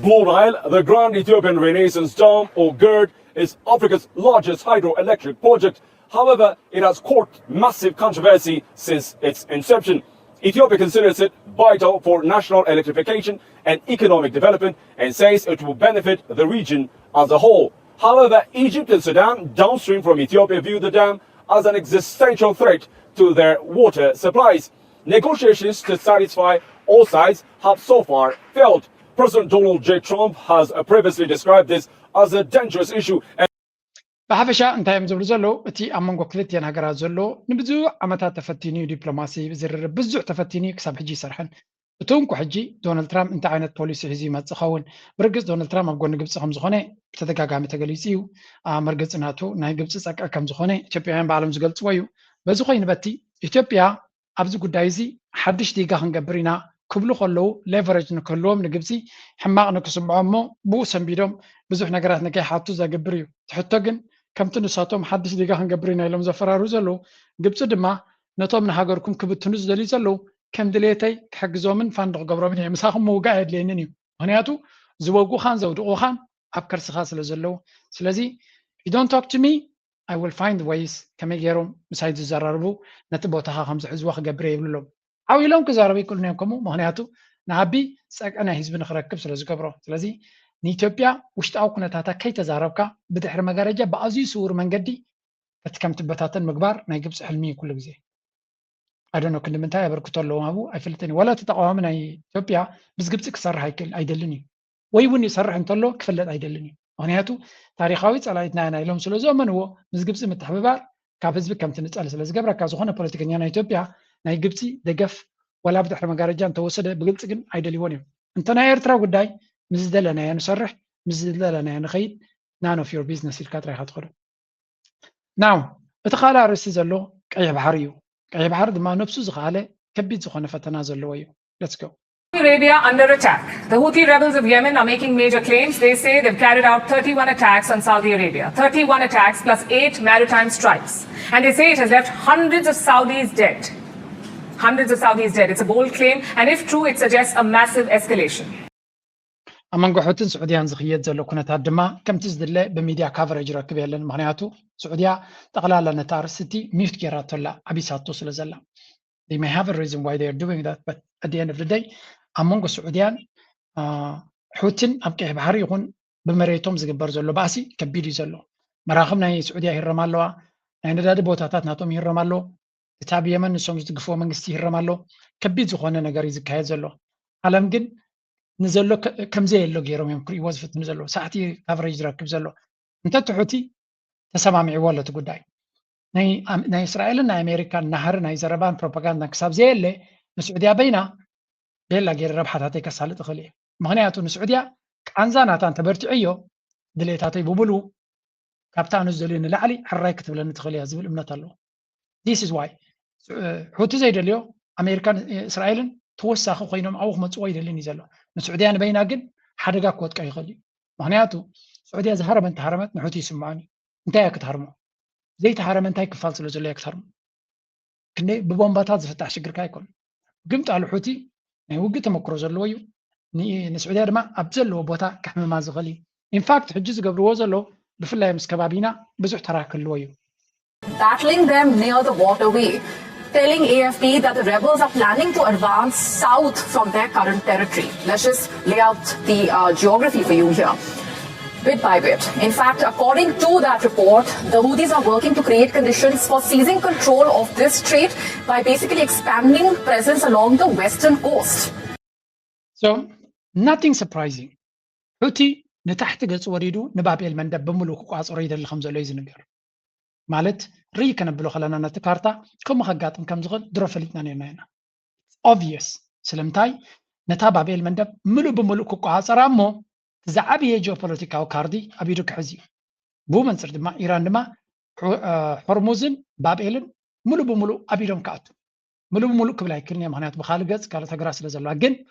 Speaker 9: Blue Nile, the Grand Ethiopian Renaissance Dam, or GERD, is Africa's largest hydroelectric project. However, it has caught massive controversy since its inception. Ethiopia considers it vital for national electrification and economic development and says it will benefit the region as a whole. However, Egypt and Sudan, downstream from Ethiopia, view the dam as an existential threat to their water supplies. Negotiations to satisfy all sides have so far failed. President Donald J. Trump has previously described this as a dangerous issue.
Speaker 2: ብሓፈሻ እንታይ እዮም ዝብሉ ዘለዉ እቲ ኣብ መንጎ ክልቲአን ሃገራት ዘሎ ንብዙሕ ዓመታት ተፈቲኑ ዲፕሎማሲ ዝርርብ ብዙሕ ተፈቲኑ ክሳብ ሕጂ ይሰርሐን እቶም እኳ ሕጂ ዶናልድ ትራምፕ እንታይ ዓይነት ፖሊሲ ሒዙ ይመፅእ ኸውን ብርግፅ ዶናልድ ትራምፕ ኣብ ጎኒ ግብፂ ከም ዝኾነ ብተደጋጋሚ ተገሊፁ እዩ መርገፂ ናቱ ናይ ግብፂ ፀቅዕ ከም ዝኾነ ኢትዮጵያውያን ባዕሎም ዝገልፅዎ እዩ በዚ ኮይኑ በቲ ኢትዮጵያ ኣብዚ ጉዳይ እዚ ሓድሽ ዲጋ ክንገብር ኢና ክብሉ ከለዉ ሌቨሬጅ ንክህልዎም ንግብፂ ሕማቕ ንክስምዖ እሞ ብኡ ሰንቢዶም ብዙሕ ነገራት ንከይሓቱ ዘገብር እዩ ትሕቶ ግን ከምቲ ንሳቶም ሓድሽ ዲጋ ክንገብር ኢና ኢሎም ዘፈራርሁ ዘለዉ ግብፂ ድማ ነቶም ንሃገርኩም ክብትኑ ዝደልዩ ዘለዉ ከም ድሌተይ ክሕግዞምን ፋንድ ክገብሮምን እየ ምሳኹም ምውጋዕ የድልየንን እዩ ምክንያቱ ዝወጉኻን ዘውድቑኻን ኣብ ከርስኻ ስለ ዘለዉ ስለዚ you don't talk to me I will find ways ከመይ ገይሮም ምሳይ ዝዘራርቡ ነቲ ቦታኻ ከም ዝሕዝዎ ክገብር የብሉሎም ዓዊሎም ክዛረቡ ይክእሉ እዮም ከምኡ ምክንያቱ ንዓቢ ፀቅዒ ናይ ህዝቢ ንክረክብ ስለ ዝገብሮ ስለዚ ንኢትዮጵያ ውሽጣዊ ኩነታታ ከይተዛረብካ ብድሕሪ መጋረጃ ብኣዝዩ ስውር መንገዲ እቲ ከም ትበታተን ምግባር ናይ ግብፂ ሕልሚ እዩ ኩሉ ግዜ ኣደኖ ክንዲ ምንታይ ኣበርክቶ ኣለዎም ኣብኡ ኣይፍልጥን ወላ እቲ ተቃዋሚ ናይ ኢትዮጵያ ምስ ግብፂ ክሰርሕ ኣይደልን እዩ ወይ እውን ይሰርሕ እንተሎ ክፍለጥ ኣይደልን እዩ ምክንያቱ ታሪካዊ ፀላኢትና ኢና ኢሎም ስለ ዘመንዎ ምስ ግብፂ ምትሕብባር ካብ ህዝቢ ከምቲ ንፀሊ ስለ ዝገብረካ ዝኾነ ፖለቲከኛ ናይ ኢትዮጵያ ናይ ግብፂ ደገፍ ወላ ብድሕሪ መጋረጃ እንተወሰደ ብግልፂ ግን ኣይደልይዎን እዮም እንተ ናይ ኤርትራ ጉዳይ ምስ ዝደለናዮ ንሰርሕ ምስ ዝደለናዮ ንኸይድ ናን ኦፍ ዮር ቢዝነስ ኢልካ ጥራይካ ትኸዶ ናው እቲ ካልእ ኣርእስቲ ዘሎ ቀይሕ ባሕሪ እዩ ቀይሕ ባሕሪ ድማ ነብሱ ዝኸኣለ ከቢድ ዝኾነ ፈተና ዘለዎ እዩ ሌትስ ጎ
Speaker 11: Saudi Arabia under attack. The Houthi rebels of Yemen are making major claims. They say they've carried out 31 attacks on Saudi Arabia. 31 attacks plus 8 maritime strikes. And they say it has left hundreds of Saudis dead. Hundreds of Saudis dead. It's a bold claim. And if true, it suggests a massive escalation.
Speaker 2: ኣመንጎ ሕውትን ስዑድያን ዝኽየድ ዘሎ ኩነታት ድማ ከምቲ ዝድለ በሚድያ ካቨሬጅ ረክብ የለን ምክንያቱ ስዑድያ ጠቕላላ ነታ ኣርእስቲ ሚውት ጌራቶላ ዓቢሳቶ ስለ ዘላ they may have a reason why they are doing that but at the end of the day ኣብ መንጎ ስዑድያን ሕውትን ኣብ ቀይሕ ባሕሪ ይኹን ብመሬቶም ዝግበር ዘሎ ባእሲ ከቢድ እዩ ዘሎ መራኽብ ናይ ስዑድያ ይህረም ኣለዋ ናይ ነዳዲ ቦታታት ናቶም ይህረም ኣሎ እቲ ኣብ የመን ንሶም ዝድግፍዎ መንግስቲ ይህረም ኣሎ ከቢድ ዝኾነ ነገር እዩ ዝካየድ ዘሎ ዓለም ግን ንዘሎ ከምዘይ የሎ ገይሮም እዮም ክርእይዎ ዝፍትኑ ዘሎ ሳዕቲ ካቨሬጅ ዝረክብ ዘሎ እንተቲ ሕውቲ ተሰማሚዕዎ ኣሎ እቲ ጉዳይ ናይ እስራኤልን ናይ ኣሜሪካን ናሃሪ ናይ ዘረባን ፕሮፓጋንዳ ክሳብ ዘየለ ንስዑድያ በይና ቤላ ገይረ ረብሓታተይ ከሳልጥ እኽእል እየ ምክንያቱ ንስዑድያ ቃንዛ ናታ እንተበርቲዐዮ ድሌታተይ ብሙሉ ካብታ ኣነ ዝደልዩ ንላዕሊ ሕራይ ክትብለኒ ትኽእል እያ ዝብል እምነት ኣለዎ ዲስ ኢዝ ዋይ ሕውቲ ዘይደልዮ ኣሜሪካን እስራኤልን ተወሳኺ ኮይኖም ኣብኡ ክመፅዎ ይደልን እዩ ዘሎ ንስዑድያ ንበይና ግን ሓደጋ ክወጥቀ ይኽእል እዩ ምክንያቱ ስዑድያ ዝሃረመ እንተሃረመት ንሕውቲ ይስምዖን እዩ እንታይ እያ ክትሃርሞ ዘይተሃረመ እንታይ ክፋል ስለ ዘሎ እያ ክትሃርሞ ክንደይ ብቦምባታት ዝፍታሕ ሽግርካ ኣይኮን ግምጣሉ ሕውቲ ናይ ውግእ ተመክሮ ዘለዎ እዩ ንስዑድያ ድማ ኣብ ዘለዎ ቦታ ክሕምማ ዝኽእል እዩ ኢንፋክት ሕጂ ዝገብርዎ ዘሎ ብፍላይ ምስ ከባቢና ብዙሕ ተራ ክህልዎ እዩ
Speaker 11: battling them near the waterway, telling AFP that the rebels are planning to advance south from their current territory. Let's just lay out the geography for you here. Bit by bit. In fact, according to that report, the Houthis are working to create conditions for seizing control of this strait by basically expanding presence along the western coast.
Speaker 2: So, nothing surprising. Houthi نتحت قص وريدو نبابيل مندب بملوك قاص أريد الخمسة ليز نجار مالت ري كان بلو خلانا نتكارتا كم خجاتم كم زغل درفلتنا نينا obvious سلمتاي نتابع بيل مندب ملو بملوك قاص رامو زعبي جيوبوليتيكا وكاردي أبيدو كحزي بو منصر دما إيران دما حرموزن بابيلن ملو بملو أبيدهم كاتو ملو بملو كبلاي كلني مهنيات بخالقز قالت هجراس لزلوا جن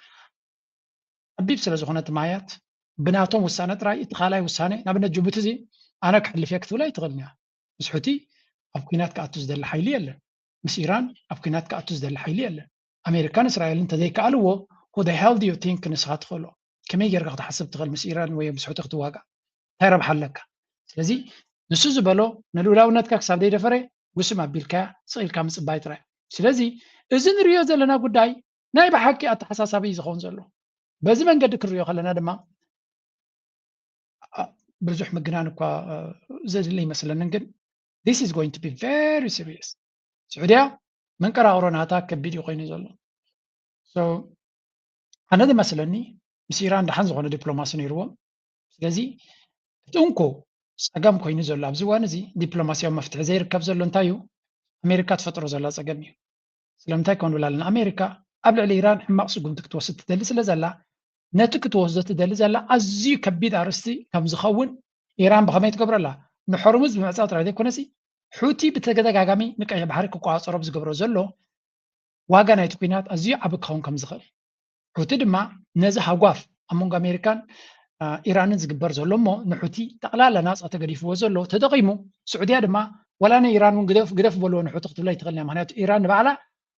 Speaker 2: أبيب سلزخونة مايات بناتهم وسانة رأي تخالاي وسانة نبنا جبوت زي أنا كحل فيك ثولا يتغلنيها بس حوتي أبكينات كأتوز دل الحيلية له مس إيران أبكينات كأتوز دل الحيلية له أمريكان إسرائيل أنت ذيك قالوا who the hell do you think نسخات خلو كم يرجع تحسب تغل مس إيران ويا بس حوتي خطواقع هرب حلك لذي نسوز بالو نلولا ونتك سابدي دفرة وسمع بالكا صغير كام صبايت رأي لذي إذن رياض لنا قداي نايب حكي أتحساس أبي زخون زلو بزمن قد كريو خلنا دما برزح مجنان كوا زي اللي مثلا نقول this is going to be very serious سعودية من كرا أورونا هتا كبيديو قيني زلوا so أنا ده مثلا ني مسيران ده حنزق على دبلوماسي نيروا لذي تونكو سأقام قيني زلوا أبزوان زي دبلوماسي ومفتح زي ركب زلوا انتايو أمريكا تفتروا زلوا سأقامي سلامتاي كونوا لنا أمريكا قبل الإيران حماق سقوم تكتوسط تدلس لزلا نتك توزت دليل زلا أزي كبيد عرستي كم زخون إيران بخميت قبر الله نحرمز بمعصات رأي كونسي حوتي بتجدد عجمي نكأي بحرك وقاص ربز قبر زلو واجنا يتقينات أزي عبك خون كم زخل حوتي دما نزح عقاف أمونج أمريكان إيران زقبر زلو مو نحوتي تقلال ناس أتقريف وزلو تدقيمو سعودية دما ولا أنا إيران من قدف بلو نحوت قتلي تغلي مهنات إيران بعلا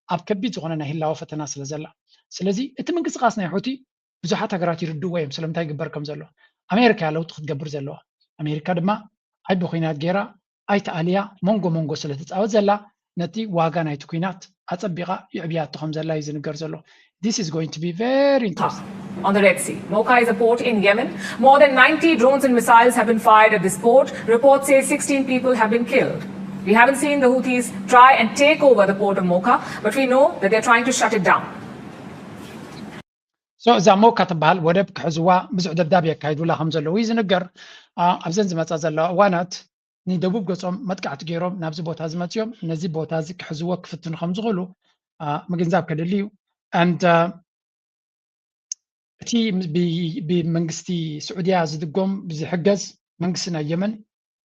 Speaker 2: أب كبيد زخنا هلا وفتناس لزلا سلزي أتمنى قصقاسنا حوتي بزحات هجرات يردوا ويم سلمتاي جبر كم زلوا أمريكا لو تخد جبر زلوا أمريكا دما أي بخينات جيرا أي تأليا مونغو سلتت أو زلا نتي واجنا يتكينات أتبقى يعبيات تخم زلا يزن جرزلوا This is going to be very interesting.
Speaker 11: On the Red Sea, Mocha is a port in Yemen. More than 90 drones and missiles have been fired at this port. Reports say 16 people have been killed. We haven't seen the Houthis try and take over the port of Mocha, but we know that they're trying to shut it down.
Speaker 2: So إذا مو كتبها الودب كحزوا بزع دبدابية كايدو لا خمسة لويز نجر أبزن زمت أزلا وانات ندوب قصم متقعت جيروم نابز بوتاز ماتيوم نزي بوتاز كحزوا كفتن خمس غلو مجنزاب كدليو and تي بمنجستي سعودية زدقوم بزي حجز منجسنا اليمن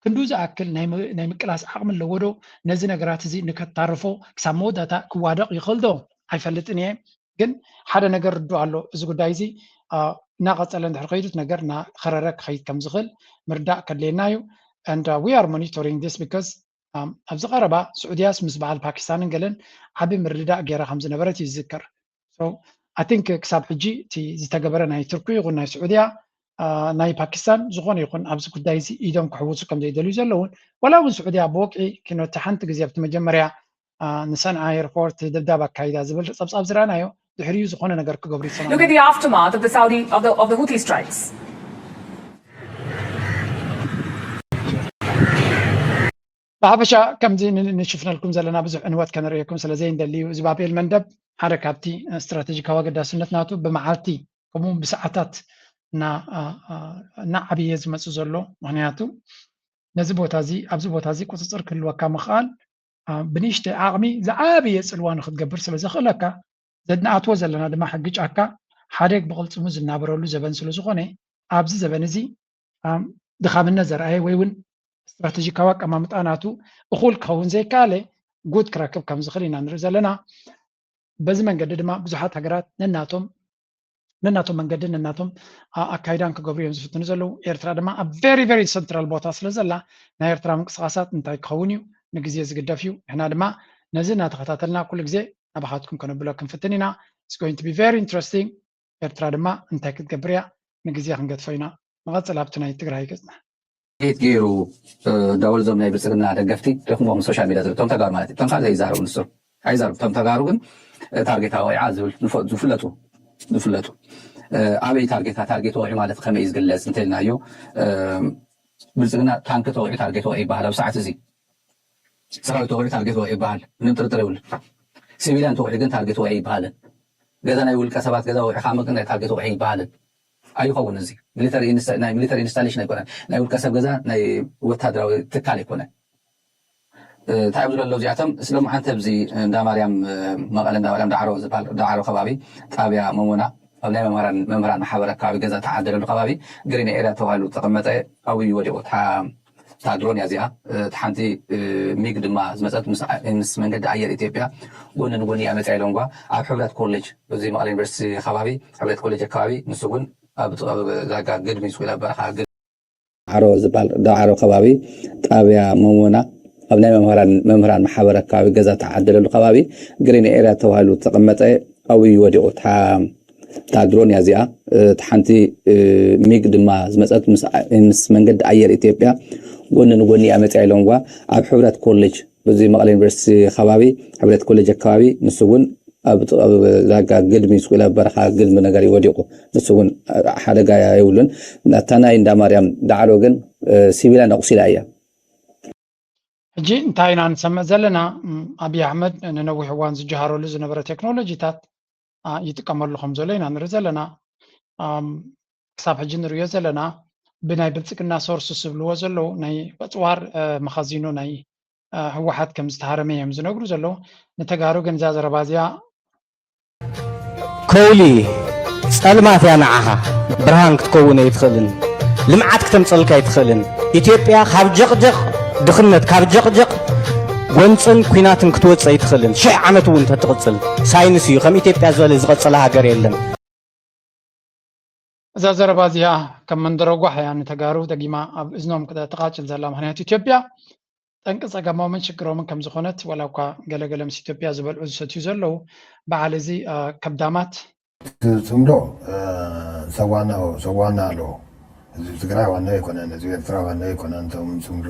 Speaker 2: كندوز أكل نايم كلاس عقم اللودو نزي نجرات زي نكتعرفو كسامو داتا كوادق يخلدو هيفلتني ግን ሓደ ነገር ርዱ ኣሎ እዚ ጉዳይ እዚ እናቐፀለ እንድሕር ከይዱት ነገር ና ከረረ ክኸይድ ከም ዝኽእል ምርዳእ ከድልየና እዩ and we are monitoring this because ኣብዚ ቀረባ ስዑድያስ ምስ በዓል ፓኪስታንን ገለን ዓብ ምርድዳእ ገይራ ከም ዝነበረት ይዝከር so I think ክሳብ ሕጂ እቲ ዝተገበረ ናይ ትርኪ ይኹን ናይ ስዑድያ ናይ ፓኪስታን ዝኾነ ይኹን ኣብዚ ጉዳይ እዚ ኢዶም ክሕውፁ ከም ዘይደልዩ ዘለውን ወላ እውን ስዑድያ ብወቅዒ ኪኖቲ ሓንቲ ግዜ ኣብቲ መጀመርያ ንሰንዓ ኤርፖርት ደብዳብ ኣካይዳ ዝብል ፀብፃብ ዝረኣናዮ ድሕሪኡ ዝኾነ ነገር ክገብሩ ይሰማዕ
Speaker 11: Look at the aftermath of the Houthi strikes.
Speaker 2: ብሓፈሻ ከምዚ ንሽፍነልኩም ዘለና ብዙሕ ዕንወት ከንሪአኩም ስለዘይ እንደልዩ እዚ ባቤል መንደብ ሓደ ካብቲ ስትራቴጂካዊ ኣገዳስነት ናቱ ብመዓልቲ ከምኡ ብሰዓታት እናዓብየ ዝመፅእ ዘሎ ምክንያቱ ነዚ ቦታ እዚ ኣብዚ ቦታ እዚ ቁፅፅር ክህልወካ ምኽኣል ብንእሽተይ ዓቕሚ ዝዓበየ ፅልዋ ንክትገብር ስለ ዘኽእለካ ዘድንኣትዎ ዘለና ድማ ሕጊ ጫካ ሓደግ ብቕልፅሙ ዝናበረሉ ዘበን ስለ ዝኾነ ኣብዚ ዘበን እዚ ድኻምነት ዘርኣየ ወይ እውን ስትራቴጂካዊ ኣቀማምጣ ናቱ እኹል ክኸውን ዘይከኣለ ጉድ ክረክብ ከም ዝኽእል ኢና ንርኢ ዘለና በዚ መንገዲ ድማ ብዙሓት ሃገራት ነናቶም መንገዲ ነናቶም ኣካይዳን ክገብሩ እዮም ዝፍትኑ ዘለው ኤርትራ ድማ ኣብ ቨሪ ሰንትራል ቦታ ስለ ዘላ ናይ ኤርትራ ምንቅስቃሳት እንታይ ክኸውን እዩ ንግዜ ዝግደፍ እዩ ንሕና ድማ ነዚ እናተኸታተልና ኩሉ ግዜ ናባኻትኩም ከነብሎ ክንፍትን ኢና It's going to be very interesting. ኤርትራ ድማ እንታይ ክትገብር እያ ንግዜ ክንገድፎ ኢና መቐፅል ኣብቲ ናይ ትግራይ ገጽና
Speaker 12: ኢት ገይሩ ደወል ዞም ናይ ብልፅግና ደገፍቲ ረኽሞም ሶሻል ሚድያ ዝርቶም ተጋሩ ማለት እዩ። እቶም ካልእ ዘይዛረቡ ንሱ ኣይዛረቡ። እቶም ተጋሩ ግን ታርጌታ ወይዓ ዝብል ዝፍለጡ ኣበይ ታርጌት ወዒ ማለት ከመይ እዩ ዝግለጽ እንተኢልናዮ ብልፅግና ታንክ ተወዒ ታርጌት ወዒ ይበሃል። ኣብ ሰዓት እዚ ሰራዊት ተወዒ ታርጌት ወዒ ይበሃል። ምንም ጥርጥር የብሉን። ሲቪልያን ተወዒ ግን ታርጌት ወዒ ይበሃልን። ገዛ ናይ ውልቀ ሰባት ገዛ ወዒ ካመ ግን ናይ ታርጌት ወዒ ይበሃልን ኣይኸውን። እዚ ናይ ሚሊተሪ ኢንስታሌሽን ኣይኮነን። ናይ ውልቀ ሰብ ገዛ ናይ ወታደራዊ ትካል ኣይኮነን። እንታይ ብዝበሎ እዚኣቶም ስሎም ሓንቲ ኣብዚ እንዳማርያም መቐለ እንዳማርያም ዳዕሮ ዝበሃል ዳዕሮ ከባቢ ጣብያ መሞና ኣብ ናይ መምህራን ማሕበር ኣከባቢ ገዛ ተዓደለሉ ከባቢ ግሪን ኤርያ ተባሂሉ ተቐመጠ ኣብዩ ወዲቑ እታ ድሮን እያ እዚኣ እቲ ሓንቲ ሚግ ድማ ዝመፀት ምስ መንገዲ ኣየር ኢትዮጵያ ጎኒ ንጎኒ እያ መፅያ ኢሎም ጓ ኣብ ሕብረት ኮሌጅ እዚ መቐለ ዩኒቨርሲቲ ከባቢ ሕብረት ኮሌጅ ኣከባቢ ንሱ እውን ኣብ ዛጋ ግድሚ ስኩል ኣብ በረኻ ዳዕሮ ዝበሃል ዳዕሮ ከባቢ ጣብያ መሞና ኣብ ናይ መምህራን ማሕበር ኣከባቢ ገዛ ተዓደለሉ ከባቢ ግሪን ኤርያ ተባሂሉ ተቐመጠ ኣብዩ ወዲቑ እታ ድሮን እያ እዚኣ እቲ ሓንቲ ሚግ ድማ ዝመፀት ምስ መንገዲ ኣየር ኢትዮጵያ ጎኒ ንጎኒ እያ መፅያ ኢሎም ጓ ኣብ ሕብረት ኮሌጅ በዚ መቐለ ዩኒቨርሲቲ ከባቢ ሕብረት ኮሌጅ ኣከባቢ ንሱ እውን ኣብ ዛጋ ግድሚ ስኩል ኣብ በረኻ ግድሚ ነገር ይወዲቑ ንሱ እውን ሓደጋ የብሉን። እታ ናይ እንዳማርያም ዳዕሮ ግን ሲቪላን ኣቑሲላ እያ።
Speaker 2: ሕጂ እንታይ ኢና ንሰምዕ ዘለና ኣብይ ኣሕመድ ንነዊሕ እዋን ዝጀሃረሉ ዝነበረ ቴክኖሎጂታት ይጥቀመሉ ከም ዘሎ ኢና ንርኢ ዘለና። ክሳብ ሕጂ ንሪኦ ዘለና ብናይ ብልፅግና ሶርስ ዝብልዎ ዘለዉ ናይ ዕፅዋር መኻዚኑ ናይ ህወሓት ከም ዝተሃረመ እዮም ዝነግሩ ዘለዉ። ንተጋሩ ግን እዛ ዘረባ እዚኣ
Speaker 13: ከውሊ ጸልማት እያ ንዓኻ ብርሃን ክትከውን ኣይትኽእልን፣ ልምዓት ክተምፀልካ ኣይትኽእልን። ኢትዮጵያ ካብ ጀቕጀቕ ድኽነት ካብ ጀቕጀቕ ጎንፅን ኩናትን ክትወፅእ ኣይትኽእልን። 1000 ዓመት እውን ተትቕፅል ሳይንስ እዩ። ከም ኢትዮጵያ ዝበለ ዝቐፅለ ሃገር የለን።
Speaker 2: እዛ ዘረባ እዚኣ ከም መንደረጓሕ እያ ንተጋሩ ደጊማ ኣብ እዝኖም ተቓጭል ዘላ። ምክንያቱ ኢትዮጵያ ጠንቂ ፀገሞምን ሽግሮምን ከም ዝኾነት ዋላ እኳ ገለገለ ምስ ኢትዮጵያ ዝበልዑ ዝሰትዩ ዘለዉ በዓል እዚ ከብዳማት
Speaker 23: ጽምዶ ሰዋና ኣሎ። እዚ ትግራይ ዋና ኣይኮነን፣ እዚ ኤርትራ ዋና ኣይኮነን፣ እቶም ጽምዶ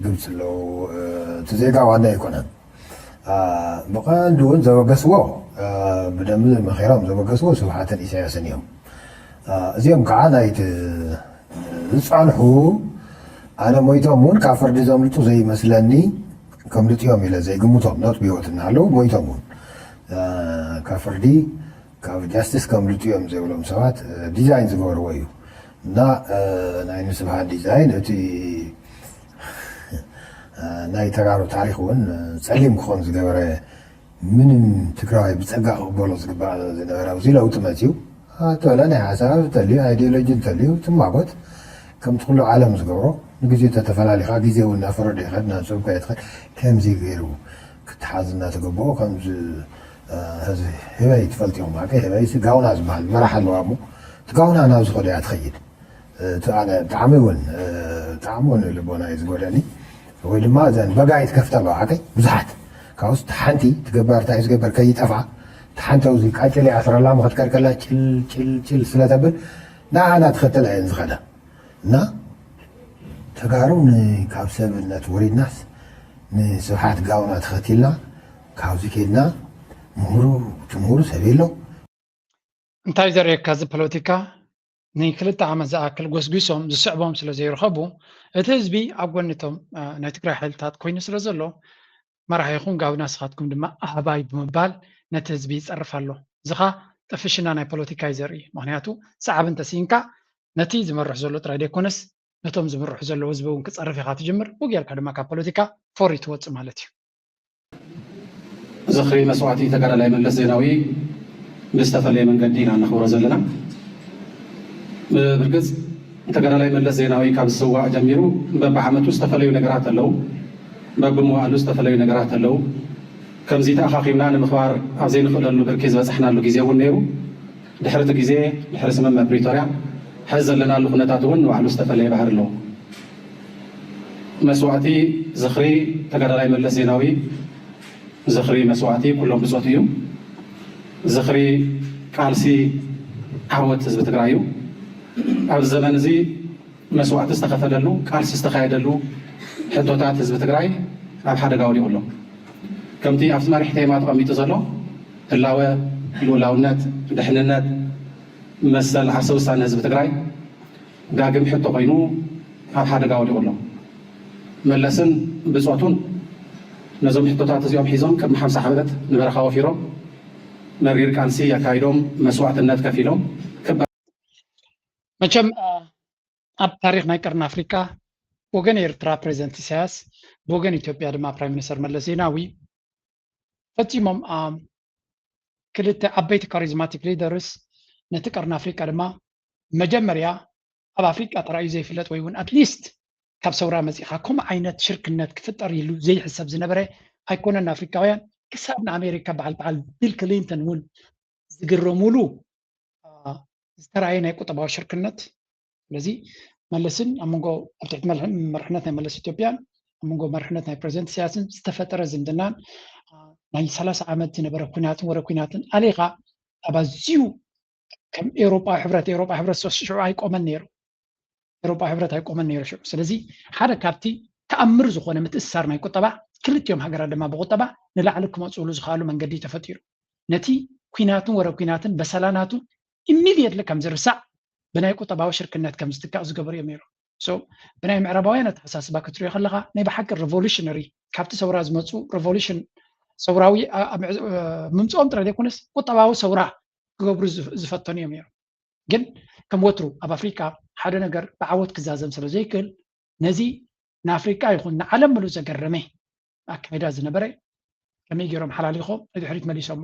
Speaker 23: ግብፂ ኣለዉ፣ እቲ ዜጋ ዋና ኣይኮነን። ብቐንዱ እውን ዘበገስዎ ብደንቢ መኺሮም ዘበገስዎ ስብሓትን ኢሳያስን እዮም። እዚኦም ከዓ ናይቲ ዝፀንሑ ኣነ ሞይቶም እውን ካብ ፍርዲ ዘምልጡ ዘይመስለኒ ከምልጥዮም ኢለ ዘይግምቶም ኖት ብሂወት እናሃለዉ ሞይቶም እውን ካብ ፍርዲ ካብ ጃስቲስ ከምልጡ እዮም ዘይብሎም ሰባት ዲዛይን ዝገበርዎ እዩ እና ናይ ንስብሃት ዲዛይን እቲ ናይ ተጋሩ ታሪክ እውን ፀሊም ክኾን ዝገበረ ምንም ትግራዋይ ብፀጋ ክቕበሎ ዝግባእ ዝነበረ ኣብዚ ለውጢ መፅዩ ተለ ናይ ሓሳብ ተልዩ ኣይዲዮሎጂ ተልዩ ትማጎት ከምቲ ኩሉ ዓለም ዝገብሮ ንግዜ ተተፈላሊኻ ግዜ እውን እናፈረደ ይኸድ ናንሰብካ ይትኸድ ከምዚ ገይሩ ክትሓዝ እናተገብኦ ከምዚ ህዝቢ ህበይ ትፈልጥዮም ኣቀ ህበይ ጋውና ዝበሃል መራሓ ኣለዋ እሞ እቲ ጋውና ናብ ዝኸደ እያ ትኸይድ ጣዕሚ እውን ልቦና እዩ ዝጎደኒ ወይ ድማ እዘን በጋይት ከፍተ ኣለዋ ኣቀይ ብዙሓት ካብኡስ ሓንቲ ትገበር እንታይ እዩ ዝገበር ከይጠፍዓ ሓንቲ ኣብዚ ቃጭል ኣስረላ ምክትከልከላ ጭልጭልጭል ስለተብል ንዓና ትኸተል እየን ዝኸዳ እና ተጋሩ ካብ ሰብነት ወሪድናስ ንስብሓት ጋውና ተኸቲልና ካብዚ ከድና ምሁሩ ሰብ የለው
Speaker 2: እንታይ ዘርእየካ እዚ ፖለቲካ ንክልተ ዓመት ዝኣክል ጎስጒሶም ዝስዕቦም ስለ ዘይረኸቡ እቲ ህዝቢ ኣብ ጎኒቶም ናይ ትግራይ ሓይልታት ኮይኑ ስለ ዘሎ መራሒኹም ጋብና ስኻትኩም ድማ ኣህባይ ብምባል ነቲ ህዝቢ ይፀርፍ ኣሎ። እዚኻ ጥፍሽና ናይ ፖለቲካ እዩ ዘርኢ። ምክንያቱ ሰዓብ እንተሲንካ ነቲ ዝመርሕ ዘሎ ጥራይ ደይኮነስ ነቶም ዝምርሑ ዘለዉ ህዝቢ እውን ክፀርፍ ኢኻ ትጅምር ወጌርካ ድማ ካብ ፖለቲካ ፎሪ ትወፅእ ማለት እዩ።
Speaker 24: ዝኽሪ መስዋዕቲ ተጋዳላይ መለስ ዜናዊ ብዝተፈለየ መንገዲ ኢና ነኽብሮ ዘለና። ብርግፅ ተጋዳላይ መለስ ዜናዊ ካብ ዝስዋዕ ጀሚሩ በብዓመቱ ዝተፈለዩ ነገራት ኣለዉ፣ በብመዋእሉ ዝተፈለዩ ነገራት ኣለዉ። ከምዚ ተኣኻኺብና ንምኽባር ኣብ ዘይንኽእለሉ ብርኪ ዝበፅሕናሉ ግዜ እውን ነይሩ። ድሕሪ እቲ ግዜ ድሕሪ ስምምዕ ፕሪቶርያ ሕዚ ዘለናሉ ኩነታት እውን ንባዕሉ ዝተፈለየ ባህር ኣለዎ። መስዋዕቲ ዝኽሪ ተጋዳላይ መለስ ዜናዊ ዝኽሪ መስዋዕቲ ኩሎም ብፆት እዩ። ዝኽሪ ቃልሲ ዓወት ህዝቢ ትግራይ እዩ ኣብ ዘመን እዚ መስዋዕቲ ዝተኸፈለሉ ቃልሲ ዝተካየደሉ ሕቶታት ህዝቢ ትግራይ ኣብ ሓደጋ ወዲቑ ኣሎ ከምቲ ኣብቲ መሪሕ ቴማ ተቐሚጡ ዘሎ ህላወ ልኡላውነት ድሕንነት መሰል ዓርሰ ውሳነ ህዝቢ ትግራይ ዳግም ሕቶ ኮይኑ ኣብ ሓደጋ ወዲቑ ኣሎ መለስን ብፆቱን ነዞም ሕቶታት እዚኦም ሒዞም ቅድሚ 50 ዓመት ንበረኻ ወፊሮም መሪር ቃልሲ ኣካይዶም መስዋዕትነት ከፊሎም
Speaker 2: መቸም ኣብ ታሪክ ናይ ቀርኒ ኣፍሪካ ወገን ኤርትራ ፕሬዚደንት ኢሳያስ ብወገን ኢትዮጵያ ድማ ፕራይም ሚኒስተር መለስ ዜናዊ ፈፂሞም ክልተ ዓበይቲ ካሪዝማቲክ ሊደርስ ነቲ ቀርኒ ኣፍሪካ ድማ መጀመርያ ኣብ ኣፍሪካ ተራእዩ ዘይፍለጥ ወይ እውን ኣትሊስት ካብ ሰውራ መፂኻ ከምኡ ዓይነት ሽርክነት ክፍጠር ኢሉ ዘይሕሰብ ዝነበረ ኣይኮነን ኣፍሪካውያን ክሳብ ንኣሜሪካ በዓል ቢል ክሊንተን እውን ዝግረሙሉ ዝተረኣየ ናይ ቁጠባዊ ሽርክነት ስለዚ መለስን ኣብ መንጎ ኣብ ትሕቲ መርሕነት ናይ መለስ ኢትዮጵያን ኣብ መንጎ መርሕነት ናይ ፕሬዚደንት ኢሳያስን ዝተፈጠረ ዝምድናን ናይ 30 ዓመት ዝነበረ ኩናትን ወረ ኩናትን ኣሊኻ ኣብ ኣዝዩ ከም ኤውሮጳ ሕብረት ሽዑ ኣይቆመን ነይሩ ኤውሮጳ ሕብረት ኣይቆመን ነይሩ ሽዑ ስለዚ ሓደ ካብቲ ተኣምር ዝኾነ ምትእስሳር ናይ ቁጠባ ክልቲኦም ሃገራት ድማ ብቁጠባ ንላዕሊ ክመፅሉ ዝኽኣሉ መንገዲ ተፈጢሩ ነቲ ኩናትን ወረ ኩናትን በሰላናቱ ኢሚድየትሊ ከም ዝርሳዕ ብናይ ቁጠባዊ ሽርክነት ከም ዝትካእ ዝገበሩ እዮም ነይሮም ብናይ ምዕራባውያን ኣተሓሳስባ ክትሪኦ ከለኻ ናይ ብሓቂ ሬቮሉሽነሪ ካብቲ ሰውራ ዝመፁ ሬቮሉሽን ሰውራዊ ምምፅኦም ጥራይ ዘይኮነስ ቁጠባዊ ሰውራ ክገብሩ ዝፈተኑ እዮም ነይሮም ግን ከም ወትሩ ኣብ ኣፍሪካ ሓደ ነገር ብዓወት ክዛዘም ስለ ዘይክእል ነዚ ንኣፍሪካ ይኹን ንዓለም ሙሉእ ዘገረመ ኣካይዳ ዝነበረ ከመይ ገይሮም ሓላሊኾም ንድሕሪት መሊሶሞ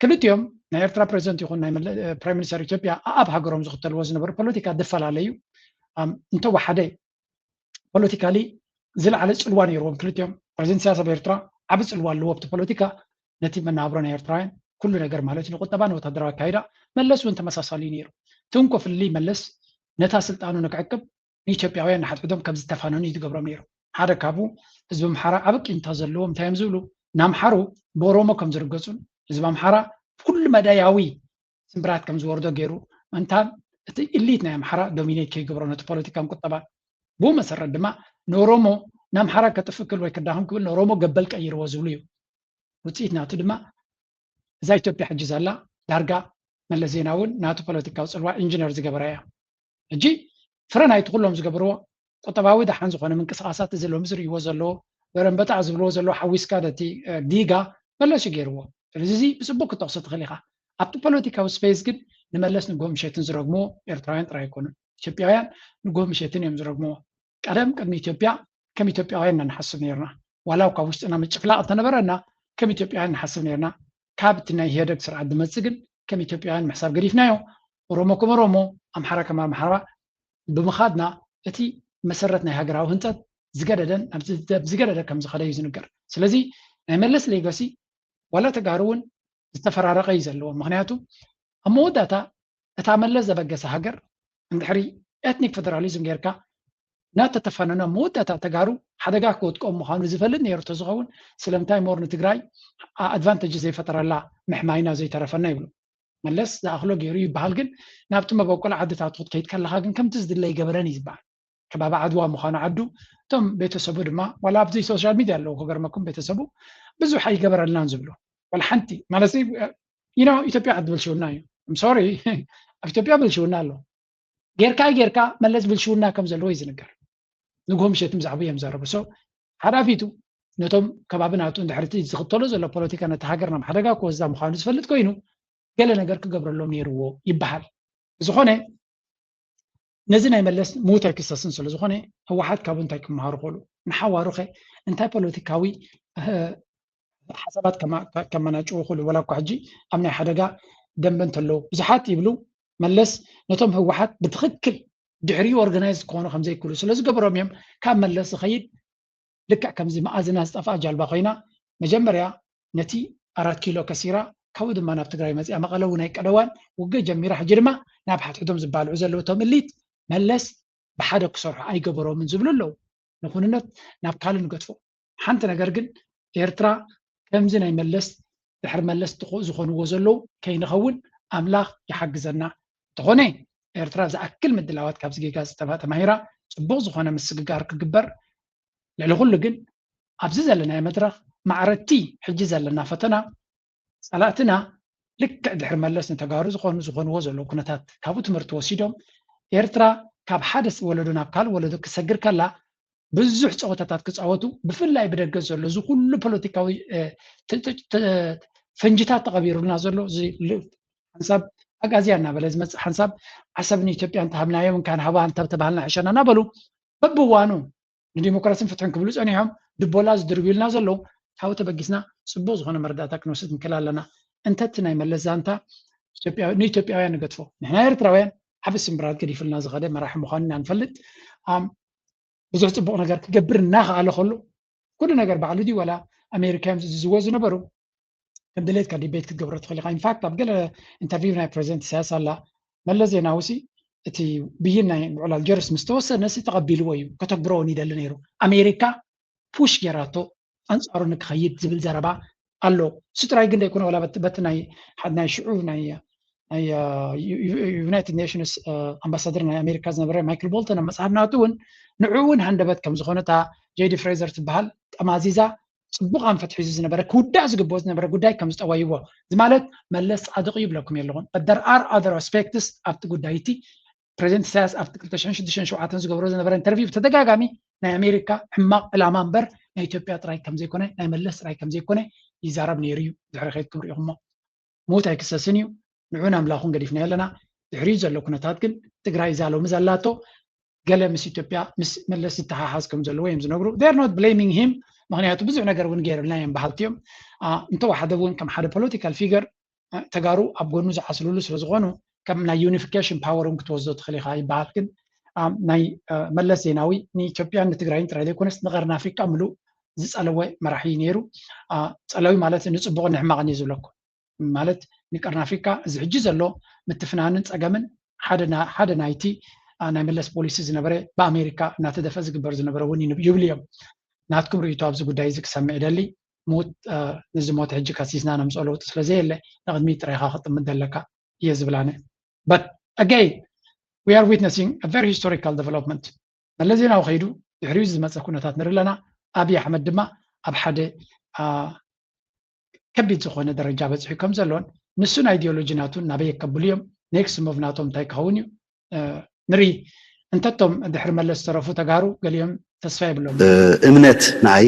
Speaker 2: ክልቲኦም ናይ ኤርትራ ፕሬዚደንት ይኹን ናይ ፕራይም ሚኒስተር ኢትዮጵያ ኣብ ሃገሮም ዝኽተልዎ ዝነበሩ ፖለቲካ ዝፈላለዩ እንተወሓደ ፖለቲካሊ ዝለዓለ ፅልዋ ነይርዎም ክልቲኦም ፕሬዚደንት ኢሳያስ ኣብ ኤርትራ ዓብ ፅልዋ ኣለዎ ኣብቲ ፖለቲካ ነቲ መናብሮ ናይ ኤርትራውያን ኩሉ ነገር ማለት እዩ ንቁጠባን ወታደራዊ ኣካይዳ መለስ እውን ተመሳሳሊ ነይሩ ትንኮ ፍልይ መለስ ነታ ስልጣኑ ንክዕቅብ ንኢትዮጵያውያን ንሓድሕዶም ከም ዝተፋነኑ እዩ ዝገብሮም ነይሩ ሓደ ካብኡ ህዝቢ ኣምሓራ ዓብ ቂንታ ዘለዎ እንታይ እዮም ዝብሉ ንኣምሓሩ ብኦሮሞ ከም ዝርገፁን ህዝቢ ኣምሓራ ኩሉ መዳያዊ ስምብራት ከም ዝወርዶ ገይሩ እንታ እቲ ኢሊት ናይ ኣምሓራ ዶሚኔት ከይገብሮ ነቲ ፖለቲካን ቁጠባን ብኡ መሰረት ድማ ንኦሮሞ ንኣምሓራ ከጥፍክል ወይ ክዳኸም ክብል ንኦሮሞ ገበል ቀይርዎ ዝብሉ እዩ ውፅኢት ናቱ ድማ እዛ ኢትዮጵያ ሕጂ ዘላ ዳርጋ መለስ ዜናውን ናቱ ፖለቲካዊ ፅልዋ ኢንጂነር ዝገበረ እያ ሕጂ ፍረ ናይቲ ኩሎም ዝገበርዎ ቁጠባዊ ዳሓን ዝኾነ ምንቅስቃሳት እዚ ሎሚ ዝርእይዎ ዘለዎ በረንበጣዕ ዝብልዎ ዘለዎ ሓዊስካ ነቲ ዲጋ መለስ እዩ ገይርዎ ስለዚ እዚ ብፅቡቅ ክጠቕሶ ትኽእል ኢኻ ኣብቲ ፖለቲካዊ ስፔስ ግን ንመለስ ንጎህ ምሸትን ዝረግምዎ ኤርትራውያን ጥራይ ኣይኮኑን ኢትዮጵያውያን ንጎህ ምሸትን እዮም ዝረግምዎ ቀደም ቅድሚ ኢትዮጵያ ከም ኢትዮጵያውያን ኢና ንሓስብ ነርና ዋላ ካብ ውሽጥና ምጭፍላቕ እንተነበረና ከም ኢትዮጵያውያን ንሓስብ ነርና ካብቲ ናይ ኢህደግ ስርዓት ዝመፅእ ግን ከም ኢትዮጵያውያን ምሕሳብ ገዲፍናዮ ኦሮሞ ከም ኦሮሞ ኣምሓራ ከም ኣምሓራ ብምኻድና እቲ መሰረት ናይ ሃገራዊ ህንፀት ዝገደደን ዝገደደ ከም ዝኸደ እዩ ዝንገር ስለዚ ናይ መለስ ሌጋሲ ዋላ ተጋሩ እውን ዝተፈራረቀ እዩ ዘለዎ ምክንያቱ ኣብ መወዳእታ እታ መለስ ዘበገሰ ሃገር እንድሕሪ ኤትኒክ ፌደራሊዝም ጌርካ ናተተፈነነ መወዳእታ ተጋሩ ሓደጋ ክወጥቆም ምዃኑ ዝፈልጥ ነይሩ ተዝኸውን ስለምንታይ ሞር ንትግራይ ኣድቫንቴጅ ዘይፈጠረላ ምሕማይና ዘይተረፈና ይብሉ መለስ ዝኣኽሎ ገይሩ ይበሃል ግን ናብቲ መበቆል ዓድታት ክትከይድ ከለካ ግን ከምቲ ዝድለ ይገበረን እዩ ዝበሃል ከባቢ ዓድዋ ምዃኑ ዓዱ እቶም ቤተሰቡ ድማ ዋላ ኣብዚ ሶሻል ሚድያ ኣለዎ ክገርመኩም ቤተሰቡ ብዙሕ ኣይገበረልናን ዝብሉ ዋላ ሓንቲ ማለት ኢትዮጵያ ዓዲ ብልሽውና እዩ ሶሪ ኣብ ኢትዮጵያ ብልሽውና ኣሎ ጌርካ መለስ ብልሽውና ከም ዘለዎ እዩ ዝንገር ንጎህ ምሸት ብዛዕባ እዮም ዘረቡ ሓዳፊቱ ነቶም ከባቢናቱ እንድሕርቲ ዝኽተሎ ዘሎ ፖለቲካ ነቲ ሃገር ናብ ሓደጋ ክወስዳ ምዃኑ ዝፈልጥ ኮይኑ ገለ ነገር ክገብረሎም ነይርዎ ይበሃል ዝኾነ ነዚ ናይ መለስ ሙት ኣይክሰስን ስለ ዝኾነ ህወሓት ካብኡ እንታይ ክመሃሩ ክእሉ ንሓዋሩ ኸ እንታይ ፖለቲካዊ ሓሳባት ከመናጭው ክእሉ ወላ እኳ ሕጂ ኣብ ናይ ሓደጋ ደንበ እንተለዉ ብዙሓት ይብሉ መለስ ነቶም ህወሓት ብትክክል ድሕሪኡ ኦርጋናይዝ ክኾኑ ከም ዘይክእሉ ስለ ዝገበሮም እዮም ካብ መለስ ዝኸይድ ልክዕ ከምዚ መኣዝና ዝጠፍኣ ጃልባ ኮይና መጀመርያ ነቲ 4 ኪሎ ከሲራ ካብኡ ድማ ናብ ትግራይ መፅያ መቐለ እውን ኣይቀደዋን ውግእ ጀሚራ ሕጂ ድማ ናብ ሓትሕቶም ዝባልዑ ዘለዉ እቶም እሊት መለስ ብሓደ ክሰርሑ ኣይገበሮምን ዝብሉ ኣለዉ ንኩንነት ናብ ካልእ ንገድፎ ሓንቲ ነገር ግን ኤርትራ ከምዚ ናይ መለስ ድሕር መለስ ዝኾንዎ ዘለዉ ከይንኸውን ኣምላኽ ይሓግዘና እንተኾነ ኤርትራ ዝኣክል ምድላዋት ካብ ጌጋ ተማሂራ ፅቡቕ ዝኾነ ምስግጋር ክግበር ልዕሊ ኩሉ ግን ኣብዚ ዘለናዮ መድረኽ ማዕረቲ ሕጂ ዘለና ፈተና ጸላእትና ልክዕ ድሕር መለስ ንተጋሩ ዝኾንዎ ዘለዉ ኩነታት ካብኡ ትምህርቲ ወሲዶም ኤርትራ ካብ ሓደ ወለዶ ናብ ካልእ ወለዶ ክሰግር ከላ ብዙሕ ፀወታታት ክፃወቱ ብፍላይ ብደገ ዘሎ እዚ ኩሉ ፖለቲካዊ ፈንጅታት ተቐቢሩልና ዘሎ ሓንሳብ ኣጋዝያ እናበለ ዝመፅእ ሓንሳብ ዓሰብ ንኢትዮጵያ እንተሃብናዮም እንካን ሃባ እንተተባሃልና ሕሸና እናበሉ በብዋኑ ንዲሞክራሲን ፍትሕን ክብሉ ፀኒሖም ድቦላ ዝድርብዩልና ዘለዉ ካብኡ ተበጊስና ፅቡቅ ዝኾነ መረዳእታ ክንወስድ ንክእል ኣለና እንተቲ ናይ መለስ ዛንታ ንኢትዮጵያውያን ንገድፎ ንሕና ኤርትራውያን ዓብ ስምብራት ገዲፍልና ዝኸደ መራሒ ምዃኑ ኢና ንፈልጥ ብዙሕ ፅቡቅ ነገር ክገብር እናኸኣለ ከሎ ኩሉ ነገር ባዕሉ ድዩ ወላ ኣሜሪካዮም ዝዝዎ ዝነበሩ ከም ድሌትካ ዲቤት ክትገብሮ ትኽእል ኢኻ ኢንፋክት ኣብ ገለ ኢንተርቪው ናይ ፕሬዚደንት ኢሳያስ ኣላ መለስ ዜናዊ እቲ ብይን ናይ ምዕላል ጀርስ ምስ ተወሰነ ተቐቢልዎ እዩ ከተግብሮውን ይደሊ ነይሩ ኣሜሪካ ፑሽ ጌራቶ ኣንፃሩ ንክኸይድ ዝብል ዘረባ ኣሎ ስጥራይ ግን ደይኮነ ወላ በቲ ናይ ሽዑ ናይ ዩናይትድ ኔሽንስ ኣምባሳደር ናይ ኣሜሪካ ዝነበረ ማይክል ቦልተን ኣብ መፅሓፍ ናቱ እውን ንዑ እውን ሃንደበት ከም ዝኾነታ ጄዲ ፍሬዘር ትበሃል ጠማዚዛ ፅቡቕ ኣንፈት ሒዙ ዝነበረ ክውዳእ ዝግብኦ ዝነበረ ጉዳይ ከም ዝጠዋይዎ እዚ ማለት መለስ ፃድቕ ይብለኩም የለኹን there are other aspects ኣብቲ ጉዳይ እቲ ፕሬዚደንት ኢሳያስ ኣብቲ 2006-2007 ዝገብሮ ዝነበረ ኢንተርቪው ብተደጋጋሚ ናይ ኣሜሪካ ሕማቕ ዕላማ እምበር ናይ ኢትዮጵያ ጥራይ ከም ዘይኮነ ናይ መለስ ጥራይ ከም ዘይኮነ ይዛረብ ነይሩ እዩ ድሕሪ ከይድ ክብሪ ኢኹሞ ሞት ኣይክሰስን እዩ ንዑን ኣምላኹን ገዲፍና ኣለና ድሕሪኡ ዘሎ ኩነታት ግን ትግራይ ዛሎሚ ዘላቶ ገለ ምስ ኢትዮጵያ ምስ መለስ ይተሓሓዝ ከም ዘለዎ እዮም ዝነግሩ they're not blaming him ምክንያቱ ብዙሕ ነገር እውን ገይርልና እዮም ባህልቲዮም እንተወሓደ እውን ከም ሓደ ፖለቲካል ፊገር ተጋሩ ኣብ ጎኑ ዝሓስልሉ ስለዝኾኑ ከም ናይ ዩኒፊኬሽን ፓወር እውን ክትወስዶ ትኽእል ኢኻ ይበሃል ግን ናይ መለስ ዜናዊ ንኢትዮጵያን ንትግራይን ጥራይ ዘይኮነስ ንቐርኒ ኣፍሪቃ ምሉእ ዝፀለወ መራሒ ነይሩ ፀለዊ ማለት ንፅቡቕ ንሕማቕን እዩ ዝብለኩም ማለት ንቀርኒ ኣፍሪካ እዚ ሕጂ ዘሎ ምትፍናንን ፀገምን ሓደ ናይቲ ናይ መለስ ፖሊሲ ዝነበረ ብኣሜሪካ እናተደፈ ዝግበር ዝነበረ እውን ይብል እዮም ናትኩም ርእቶ ኣብዚ ጉዳይ እዚ ክሰምዕ ይደሊ ሞት ነዚ ሞት ሕጂ ከሲስና ነምፅኦ ለውጢ ስለዘየለ ንቅድሚት ጥራይካ ክጥምት ዘለካ እየ ዝብላነ but again we are witnessing a very historical development መለስ ዜናዊ ከይዱ ድሕሪኡ ዝመፀ ኩነታት ንርኢ ኣለና ኣብይ ኣሕመድ ድማ ኣብ ሓደ ከቢድ ዝኾነ ደረጃ በፂሑ ከም ዘሎን ንሱን ኣይዲዮሎጂ ናቱን ናበይ የከብሉ እዮም ኔክስት ሙቭ ናቶም እንታይ ክኸውን እዩ ንርኢ እንተቶም ድሕሪ መለስ ዝተረፉ ተጋሩ ገሊኦም ተስፋ የብሎም
Speaker 4: እምነት ንዓይ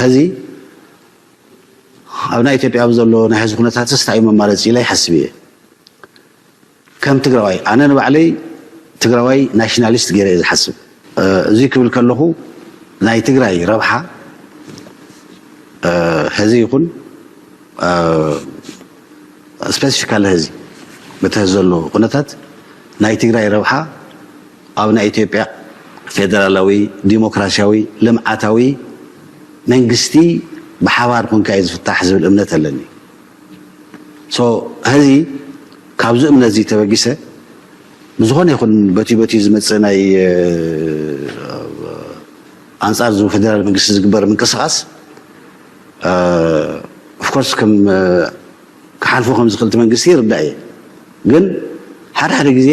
Speaker 4: ሕዚ ኣብ ናይ ኢትዮጵያ ዘሎ ናይ ሕዚ ኩነታት እንታይ እዩ መማረፂ ኢለ ይሓስብ እየ ከም ትግራዋይ ኣነ ንባዕለይ ትግራዋይ ናሽናሊስት ገይረ እየ ዝሓስብ እዚ ክብል ከለኹ ናይ ትግራይ ረብሓ ሕዚ ይኹን ስፔሲፊካሊ ሕዚ በቲ ዘሎ ኩነታት ናይ ትግራይ ረብሓ ኣብ ናይ ኢትዮጵያ ፌደራላዊ ዲሞክራሲያዊ ልምዓታዊ መንግስቲ ብሓባር ኮንካ እዩ ዝፍታሕ ዝብል እምነት ኣለኒ ሕዚ ካብዚ እምነት እዚ ተበጊሰ ብዝኾነ ይኹን በቲ ዝመፅእ ናይ ኣንፃር ዚ ፌደራል መንግስቲ ዝግበር ምንቅስቃስ ኦፍኮርስ ከም ክሓልፎ ከም ዝኽእል እቲ መንግስቲ ይርዳእ እየ ግን ሓደ ግዜ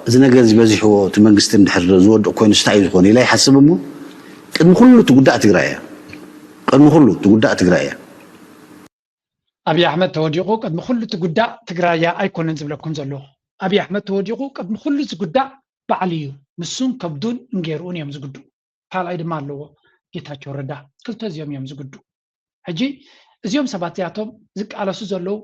Speaker 4: እዚ ነገር እዚ በዚሕዎ እቲ መንግስቲ እንድሕር ዝወድቕ ኮይኑ ስታይ እዩ ዝኾነ ኢላ ይሓስብ እሞ ቅድሚ ኩሉ ትጉዳእ ትግራይ እያ
Speaker 2: ኣብይ ኣሕመድ ተወዲቑ ቅድሚ ኩሉ ትጉዳእ ትግራይ እያ ኣይኮነን ዝብለኩም ዘለዎ ኣብይ ኣሕመድ ተወዲቑ ቅድሚ ኩሉ ዝጉዳእ በዓል እዩ ንሱን ከብዱን እንገይሩን እዮም ዝግድኡ ካልኣይ ድማ ኣለዎ ጌታቸው ረዳ ክልተ እዚኦም እዮም ዝግድኡ ሕጂ እዚኦም ሰባት እዚኣቶም ዝቃለሱ ዘለው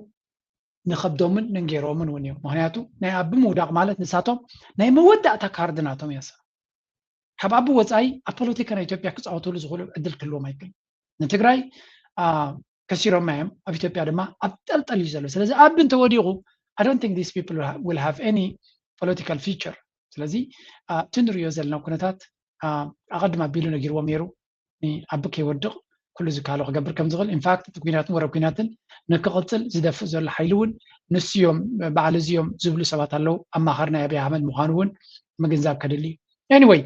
Speaker 2: ንከብዶምን ንንገይሮምን እውን እዮም ምክንያቱ ናይ ኣቢ ምውዳቕ ማለት ንሳቶም ናይ መወዳእታ ካርድ ናቶም እያ ካብ ኣቢ ወፃኢ ኣብ ፖለቲካ ናይ ኢትዮጵያ ክፃወተሉ ዝኽእሉ ዕድል ክህልዎም ኣይክእልን ንትግራይ ከሲሮም እዮም ኣብ ኢትዮጵያ ድማ ኣብ ጠልጠል እዩ ዘሎ ስለዚ ኣቢ እንተወዲቑ I don't think these people will have any political future ስለዚ እቲ ንሪኦ ዘለና ኩነታት ኣቐድማ ኣቢሉ ነጊርዎም ነይሩ ኣቢ ከይወድቕ ኩሉ ዝካሎ ክገብር ከም ዝኽእል ኢንፋክት እቲ ኩናትን ወረብ ኩናትን ንክቕፅል ዝደፍእ ዘሎ ሓይሊ እውን ንስዮም በዓል እዚኦም ዝብሉ ሰባት ኣለው ኣማኻሪ ናይ ኣብይ ኣሕመድ ምዃኑ እውን ምግንዛብ ከድሊ እዩ ኤኒዌይ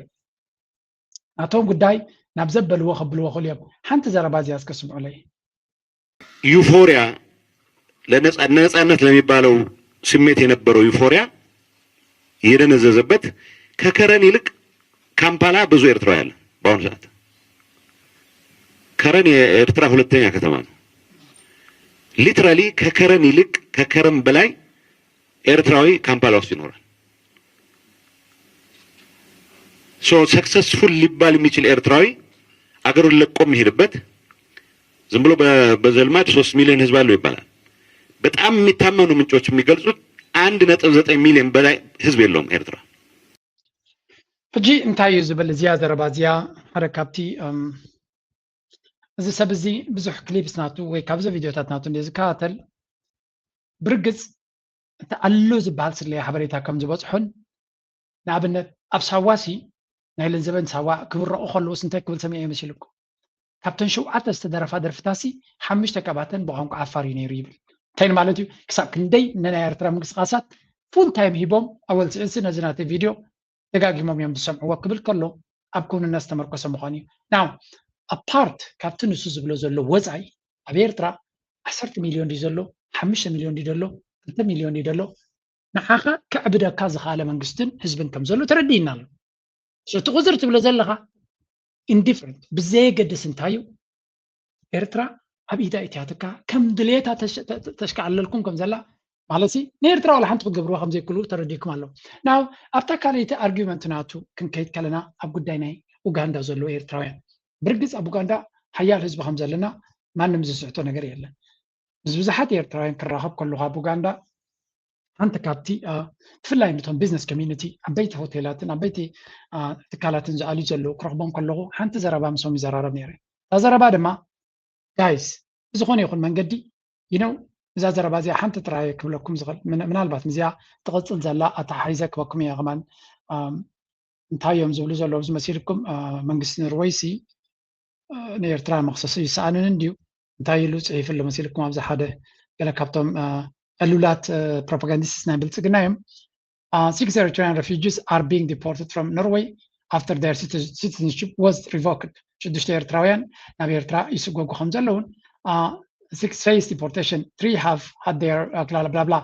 Speaker 2: ናቶም ጉዳይ ናብ ዘበልዎ ከብልዎ ክእሉ እዮም ሓንቲ ዘረባ እዚኣ ዝከስምዑለይ
Speaker 8: ዩፎሪያ ለነጻነት ለሚባለው ስሜት የነበረው ዩፎሪያ የደነዘዘበት ከከረን ይልቅ ካምፓላ ብዙ ኤርትራውያን አለ። በአሁኑ ሰዓት ከረን የኤርትራ ሁለተኛ ከተማ ነው። ሊትራሊ ከከረን ይልቅ ከከረን በላይ ኤርትራዊ ካምፓላ ውስጥ ይኖራል። ሶ ሰክሰስፉል ሊባል የሚችል ኤርትራዊ አገሩን ለቆ የሚሄድበት ዝም ብሎ በዘልማድ 3 ሚሊዮን ህዝብ አለው ይባላል። በጣም የሚታመኑ ምንጮች የሚገልጹት 1.9 ሚሊዮን በላይ ህዝብ የለውም ኤርትራ።
Speaker 2: ሕጂ እንታይ እዩ ዝብል እዚያ ዘረባ እዚያ ሓደ ካብቲ እዚ ሰብ እዚ ብዙሕ ክሊፕስ ናቱ ወይ ካብዚ ቪድዮታት ናቱ እንደ ዝከታተል ብርግፅ እቲ ኣሎ ዝበሃል ስለያ ሓበሬታ ከም ዝበፅሑን ንኣብነት ኣብ ሳዋሲ ናይ ለንዘበን ሳዋ ክብረቑ ከለውስ እንታይ ክብል ሰሚዐ ይመስለኩም? ካብተን 7 ዝተደረፋ ደርፍታሲ 5 ቀባተን ብቋንቋ ዓፋር እዩ ነይሩ ይብል። እንታይ ማለት እዩ? ክሳብ ክንደይ ናይ ኤርትራ ምንቅስቃሳት ፉል ታይም ሂቦም ኣወልፂዕንሲ ነዚ ናተይ ቪድዮ ደጋጊሞም እዮም ዝሰምዕዎ ክብል ከሎ ኣብ ክውንነት ዝተመርኮሰ ምዃኑ እዩ። ናው ኣፓርት ካብቲ ንሱ ዝብሎ ዘሎ ወፃኢ ኣብ ኤርትራ 10 ሚልዮን ድዩ ዘሎ 5 ሚልዮን ድዩ ዘሎ 2 ሚልዮን ድዩ ዘሎ ንዓኻ ክዕብደካ ዝኽኣለ መንግስትን ህዝብን ከም ዘሎ ተረዲእና ኣሎ። እቲ ቁፅር ትብሎ ዘለኻ ኢንዲፍረንት ብዘየገድስ እንታይ እዩ ኤርትራ ኣብ ኢዳ እትያትካ ከም ድሌታ ተሽከዓለልኩም ከም ዘላ ማለት ንኤርትራ ዋላ ሓንቲ ክገብርዎ ከም ዘይክእሉ ተረዲእኩም ኣሎ። ናው ኣብታ ካልአይቲ ኣርጊመንት ናቱ ክንከይድ ከለና ኣብ ጉዳይ ናይ ኡጋንዳ ዘለዎ ኤርትራውያን ብርግፅ ኣብ ኡጋንዳ ሓያል ህዝቢ ከም ዘለና ማንም ዝስሕቶ ነገር የለን። ምስ ብዙሓት ኤርትራውያን ክራኸብ ከለኹ ኣብ ኡጋንዳ ሓንቲ ካብቲ ብፍላይ ነቶም ቢዝነስ ኮሚኒቲ ዓበይቲ ሆቴላትን ዓበይቲ ትካላትን ዝኣልዩ ዘለዉ ክረኽቦም ከለኹ ሓንቲ ዘረባ ምሶም ይዘራረብ ነይረ። እዛ ዘረባ ድማ ጋይስ ብዝኾነ ይኹን መንገዲ ይነው እዛ ዘረባ እዚኣ ሓንቲ ጥራይ ክብለኩም ዝኽእል ምናልባት ምዚኣ ትቕፅል ዘላ ኣተሓሒዘ ክበኩም እያ ኸማን እንታይ እዮም ዝብሉ ዘለዉ ዝመሲልኩም መንግስቲ ኖርዌይሲ ንኤርትራ መክሰሱ ይሰኣንን እንድዩ እንታይ ኢሉ ፅሒፉ መሲልኩም ኣብዚ ሓደ ገለ ካብቶም ዕሉላት ፕሮፓጋንዲስት ናይ ብልፅግና እዮም 6 Eritrean refugees are being deported from Norway after their citizenship was revoked. 6 ኤርትራውያን ናብ ኤርትራ ይስጎጉ ከም ዘለውን 6-phase deportation 3 have had their blah blah blah.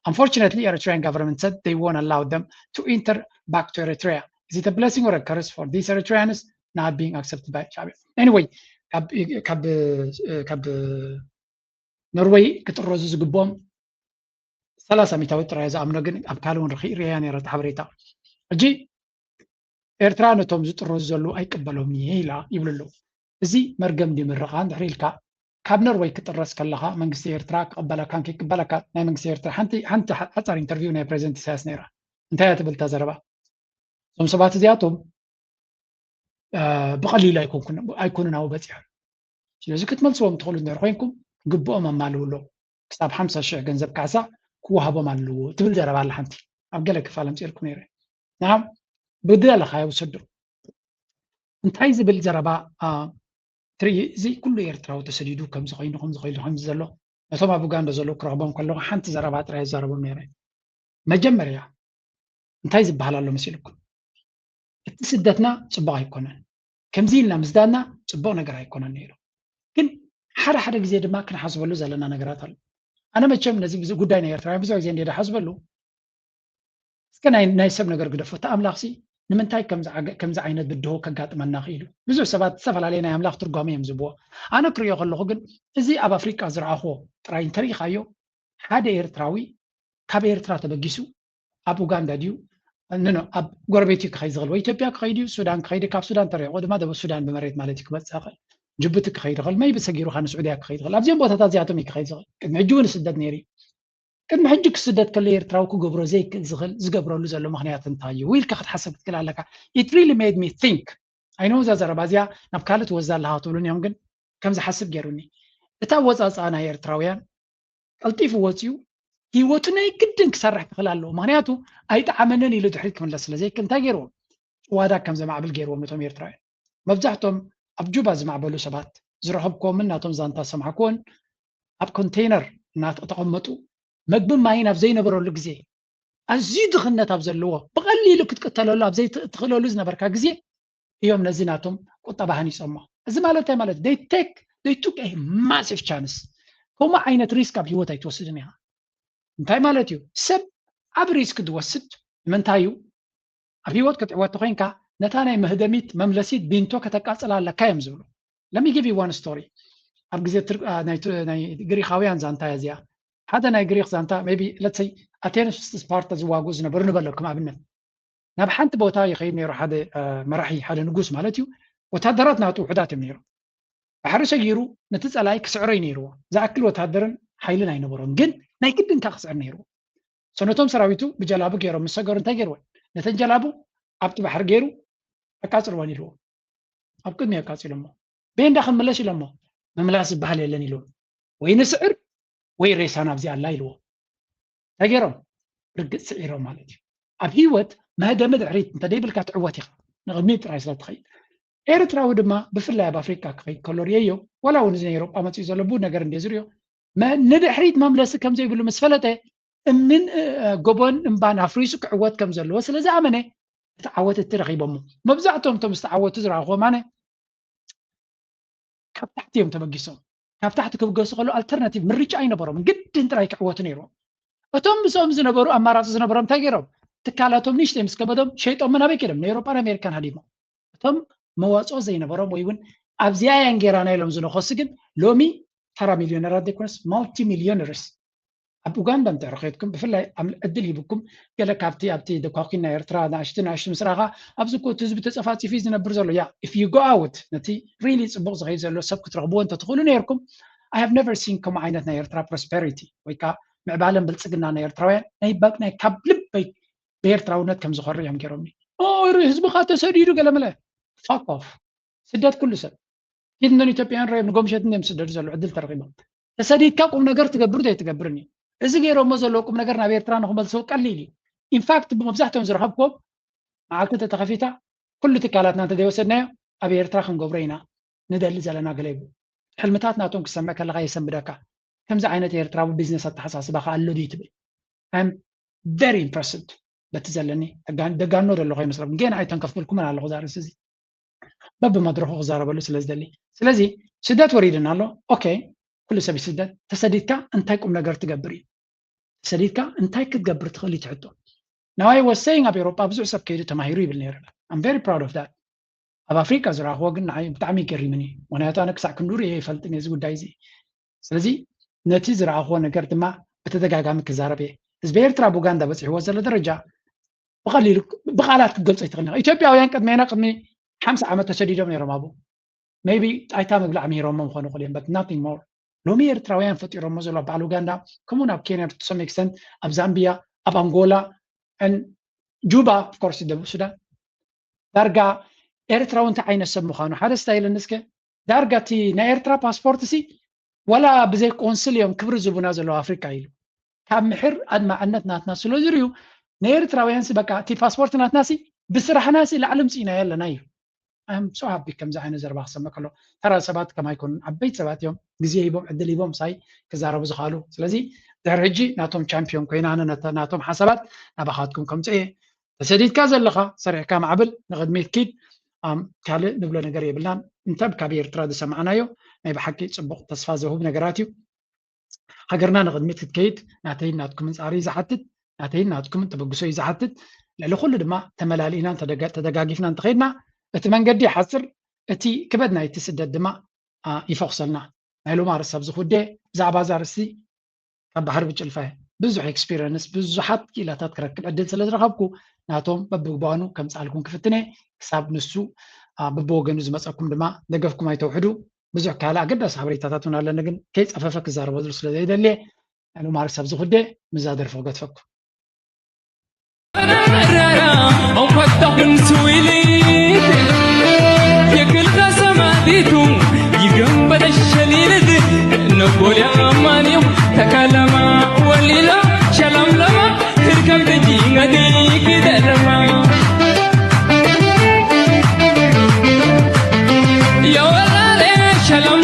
Speaker 2: Unfortunately, Eritrean government said they won't allow them to enter back to Eritrea. Is it a blessing or a curse for these Eritreans not being accepted by Shabia? Anyway, ካብ ኖርዌይ ክጥረዙ ዝግቦም 30 ሚታዊ ጥራይ ዝኣምኖ ግን ኣብ ካልእ እውን ርኢያ ነይረት ሓበሬታ ሕጂ ኤርትራ ነቶም ዝጥረዙ ዘለዉ ኣይቅበሎም እየ ኢላ ይብሉ ኣለዉ። እዚ መርገም ድምርኻ እንድሕሪ ኢልካ ካብ ኖርዌይ ክጥረስ ከለኻ መንግስቲ ኤርትራ ክቕበለካን ከይቅበለካ ናይ መንግስቲ ኤርትራ ሓንቲ ሓፃር ኢንተርቪው ናይ ፕሬዚደንት ኢሳያስ ነይራ። እንታይ እያ ትብል እታ ዘረባ? እዞም ሰባት እዚኣቶም ብቐሊሉ ኣይኮኑን ኣብኡ በፂሖም። ስለዚ ክትመልስዎም ትኽእሉ ነይሩ ኮይንኩም ግብኦም ኣማልውሎ ክሳብ 50,000 ገንዘብ ካሳ ክወሃቦም ኣለዎ ትብል ዘረባ ኣላ ሓንቲ ኣብ ገለ ክፋል ኣምፂልኩም ነይረ ና ብደለኻዮ ውሰዱ እንታይ ዝብል ዘረባ ትርኢ እዚ ኩሉ ኤርትራዊ ተሰዲዱ ከምዚ ኮይኑ ከምዚ ዘሎ ነቶም ኣብ ኡጋንዳ ዘሎ ክረኽቦም ከለኹ ሓንቲ ዘረባ ጥራይ ዝዛረቦም ነይረ። መጀመርያ እንታይ ዝበሃል ኣሎ መሲልኩም እቲ ስደትና ፅቡቅ ኣይኮነን ከምዚ ኢልና ምስዳድና ፅቡቅ ነገር ኣይኮነን ነይሩ። ግን ሓደ ግዜ ድማ ክንሓስበሉ ዘለና ነገራት ኣሎ። ኣነ መቸም ነዚ ጉዳይ ናይ ኤርትራ ብዙሕ ግዜ እንደ ሓስበሉ እስከ ናይ ሰብ ነገር ግደፎ ተኣምላኽሲ ንምንታይ ከምዚ ዓይነት ብድሆ ከጋጥመና ክኢሉ ብዙሕ ሰባት ዝተፈላለየ ናይ ኣምላኽ ትርጓሜ እዮም ዝብዎ። ኣነ ክሪኦ ከለኹ ግን እዚ ኣብ ኣፍሪቃ ዝረኣኽዎ ጥራይ እንተሪኢኻዮ ሓደ ኤርትራዊ ካብ ኤርትራ ተበጊሱ ኣብ ኡጋንዳ ድዩ ኣብ ጎረቤት ክኸይድ ዝኽእል ወይ ኢትዮጵያ ክኸይድ እዩ ሱዳን ክኸይድ ካብ ሱዳን ተሪቑ ድማ ደቡብ ሱዳን ብመሬት ማለት እዩ ክበፅሕ ይኽእል ጅቡቲ ክኸይድ ይኽእል መይ ብሰጊሩካ ንስዑድያ ክኸይድ ይኽእል ኣብዚኦም ቦታታት እዚኣቶም እዩ ክኸይድ ዝኽእል። ቅድሚ ሕጂ እውን ስደት ነይሩ እዩ። ቅድሚ ሕጂ ክስደት ከሎ ኤርትራዊ ክገብሮ ዘይክእል ዝኽእል ዝገብረሉ ዘሎ ምክንያት እንታይ እዩ ኢልካ ክትሓስብ ክትክእል ኣለካ። ኢት ሪሊ ሜድ ሚ ቲንክ ኣይኖ እዛ ዘረባ እዚኣ ናብ ካልእ ትወዛ ኣለካ ትብሉን እዮም ግን ከም ዝሓስብ ገይሩኒ እታ ወፃፅኣ ናይ ኤርትራውያን ቀልጢፉ ወፅዩ ሂወቱ ናይ ግድን ክሰርሕ ክኽእል ኣለዎ። ምክንያቱ ኣይጠዓመነን ኢሉ ድሕሪት ክምለስ ስለዘይክእል እንታይ ገይርዎም ጭዋዳ ከም ዘማዕብል ገይርዎም ነቶም ኤርትራውያን መብዛሕቶም ኣብ ጁባ ዝማዕበሉ ሰባት ዝረኸብኮምን ናቶም ዛንታ ሰማዕኮን ኣብ ኮንቴይነር እናተቐመጡ መግቢ ማይን ኣብ ዘይነበረሉ ግዜ ኣዝዩ ድኽነት ኣብ ዘለዎ ብቐሊሉ ክትቅተለሉ ኣብ ዘይትኽእለሉ ዝነበርካ ግዜ እዮም ነዚ ናቶም ቁጠባ ሃኒፆሞ። እዚ ማለት እንታይ ማለት they took a massive chance كم عينة ريسك أب هيوت يتوسدنيها انتاي مالتيو سب أب ريسك توسد من تايو أب هيوت كتعوات تخينكا نتانا مهدميت مملسيت بينتو كتكاسل على كايم زولو let me give you one story أب جزيت ناي غريخاويان زانتا يزيا هذا ناي غريخ زانتا maybe let's say أتينس سبارتا زواغوز نبرن بلوكم أبنن ناب حنت بوتا يخيب نيرو هذا مرحي هذا نقوس مالتيو وتهدرات ناتو حدات نيرو بحرش يجيرو نتسأل عليك سعرين نيرو زاكل وتهدرن حيلنا ينبرون جن ناي كدن كخسر نيرو سنتهم سراويتو بجلابو جيرو مسجرن تجيرو نتنجلابو أبت بحر جيرو أكاسر وانيرو أبكد ميا كاسر لما بين داخل ملاش لما مملاس بحال اللي نيلو وين سعر وين ريسانا بزي الله يلو تجيرو رجع سعره مالتي أبيوت ما هذا مدعريت أنت دايبل كاتعواتي نغميت رئيس لا تخيل إيرترا ودما بفلا بأفريقيا كفي كولوريو ولا ونزين أوروبا ما تيزلبو نجار ندزريو ما ندحريت مملسة كم زي بيقولوا مسفلته من جبن مبان أفريسو كعوات كم زلوا وصل زعمنه تعوت الترغيب أمه ما بزعتهم تم استعوت تزرع هو معنا كاب تحتيهم تبقيسهم كاب تحتك بقص قالوا alternative من ريش أين برام جد أنت رايك عوات نيرو أتوم بسوم زنبرو أمارات زنبرام تاجرهم تكالاتهم نيشتي مسكبدهم شيء أمنا بكرم نيروبا أمريكان هديمه أتوم مواصو زي نبرام ويون أبزيا ينجرانا لهم زنو خصكن لومي ترى مليونيرات ديكونس مالتي مليونيرز أب أوغندا متعرقيتكم بفلا أدلي بكم قال أبتي دقاقنا إرترا ناشتنا مسراغا أبزكو تزبط تصفاتي في زنا برزلو يا if you go out نتي really تبغز غير زلو سبك ترغبون تدخلون نيركم I have never seen كم عينتنا إرترا prosperity ويكا معبالن بلصقنا نيرتراوين نيباك نيكابلب بيرتراونت كم زخر يوم كرمي حزب خاطر سديدو قال ملا fuck off سدات كل سنة كنا نتبعين رأي نقوم شدنا مسدد زلو عدل ترغيبا تسديد كاكم نجار تقبروا ده تقبرني إذا غيروا مزلوكم نجارنا بيرتران هم بلسوق قليلي in fact بمبزحتهم زرحبكم معك تتخفيتا كل تكالاتنا تدي وسدنا أبي يرتراخن قبرينا ندل زلنا قليبو حلمتاتنا تونك سمعك الله غاي سمدكا كم زعينة يرتراو بيزنس التحساس بقى قالوا دي تبي I'm very impressed بتزلني دقانو ده اللغة مثلا جينا عايتن كفلكم على الغزارة سزي باب ما دروح غزارة بلو سلازي سدات وريدنا له أوكي كل سبي سدات تسديدك أنت يكون نجار تجبري تسديدك أنت كتجبر تخلي تعدو now I was saying أبي أوروبا بزوج سب كيدو تماهيري بالنير I'm very proud of that أب أفريقيا زرع هو قلنا عيب تعمي كريمني وأنا أتانا كسع كندوري هي فلتني زود دايزي سلازي نتي زرع هو نجار تما بتدقق عمك زاربي زبير ترى بوغندا بس هو زل درجة بقليل بقالات قلت يتغنى إثيوبيا وين قد مينا قد مي 5 عامات تشديدهم يرمابو maybe أيتام قبل عمي رمم خانو قليل but nothing more لو مير تراويان فتي رمزوا له بعلوغندا كمون أب كينيا to some extent أب زامبيا أب أنغولا and جوبا of course دبو السودان درجة إيرترا وانت عين السب خانو هذا ستايل النسكة درجة تي نا إيرترا باسبورت سي ولا بزي كونسليوم كبر زبونا زلو أفريقيا يلو كم محر أد ما عندنا ناتنا سلو زريو نير تراويان سي بقى تي باسبورت ناتناسي بسرح ناسي لعلم سينا يلا نايف I'm so happy كم زعينا زرباخ سمك له ترى سبات كما يكون عبيت سبات يوم جزيه يبوم عدل يبوم ساي كزارب زخالو سلازي درجي ناتهم شامبيون كوينا أنا ناتهم حسابات نبخاتكم كم تأيه تسديد كذا اللقاء سريع كام عبل نقدميت كيد كله نبلا نجاري بلان انت بكبير ترى سمعنا يو ما بحكي صبغ تصفازه هو بنجاراتيو هجرنا نقدميت كيد نعطيه ناتكم من سعري زحتت نعطيه ناتكم تبقسوي زحتت لأنه كل دما تملالينا تدقاقيفنا انتخيدنا اتمنقدي حصر اتي كبدنا يتسدد دما يفصلنا هلو مارس سبز خدي زعبا زارسي كبحر بجلفه بزح اكسبيرينس بزحات كيلا تتكركب عدل سلز رخبكو ناتهم ببقبانو كم سألكم كفتني حساب نسو ببوغنو زمسأكم دما دقفكم اي توحدو بزح كالا قد صحابري تاتاتونا لنقن كيس افافك الزارب ودرس لدي اللي هلو مارس سبز خدي مزادر فوقت فكو أوقاتهم سويلي يقل سماديتو يقم بدا الشليل ذي نقول يا أمانيو تكلم وليلا شلم لما تركب دجي غدي كده لما يا ولا شلم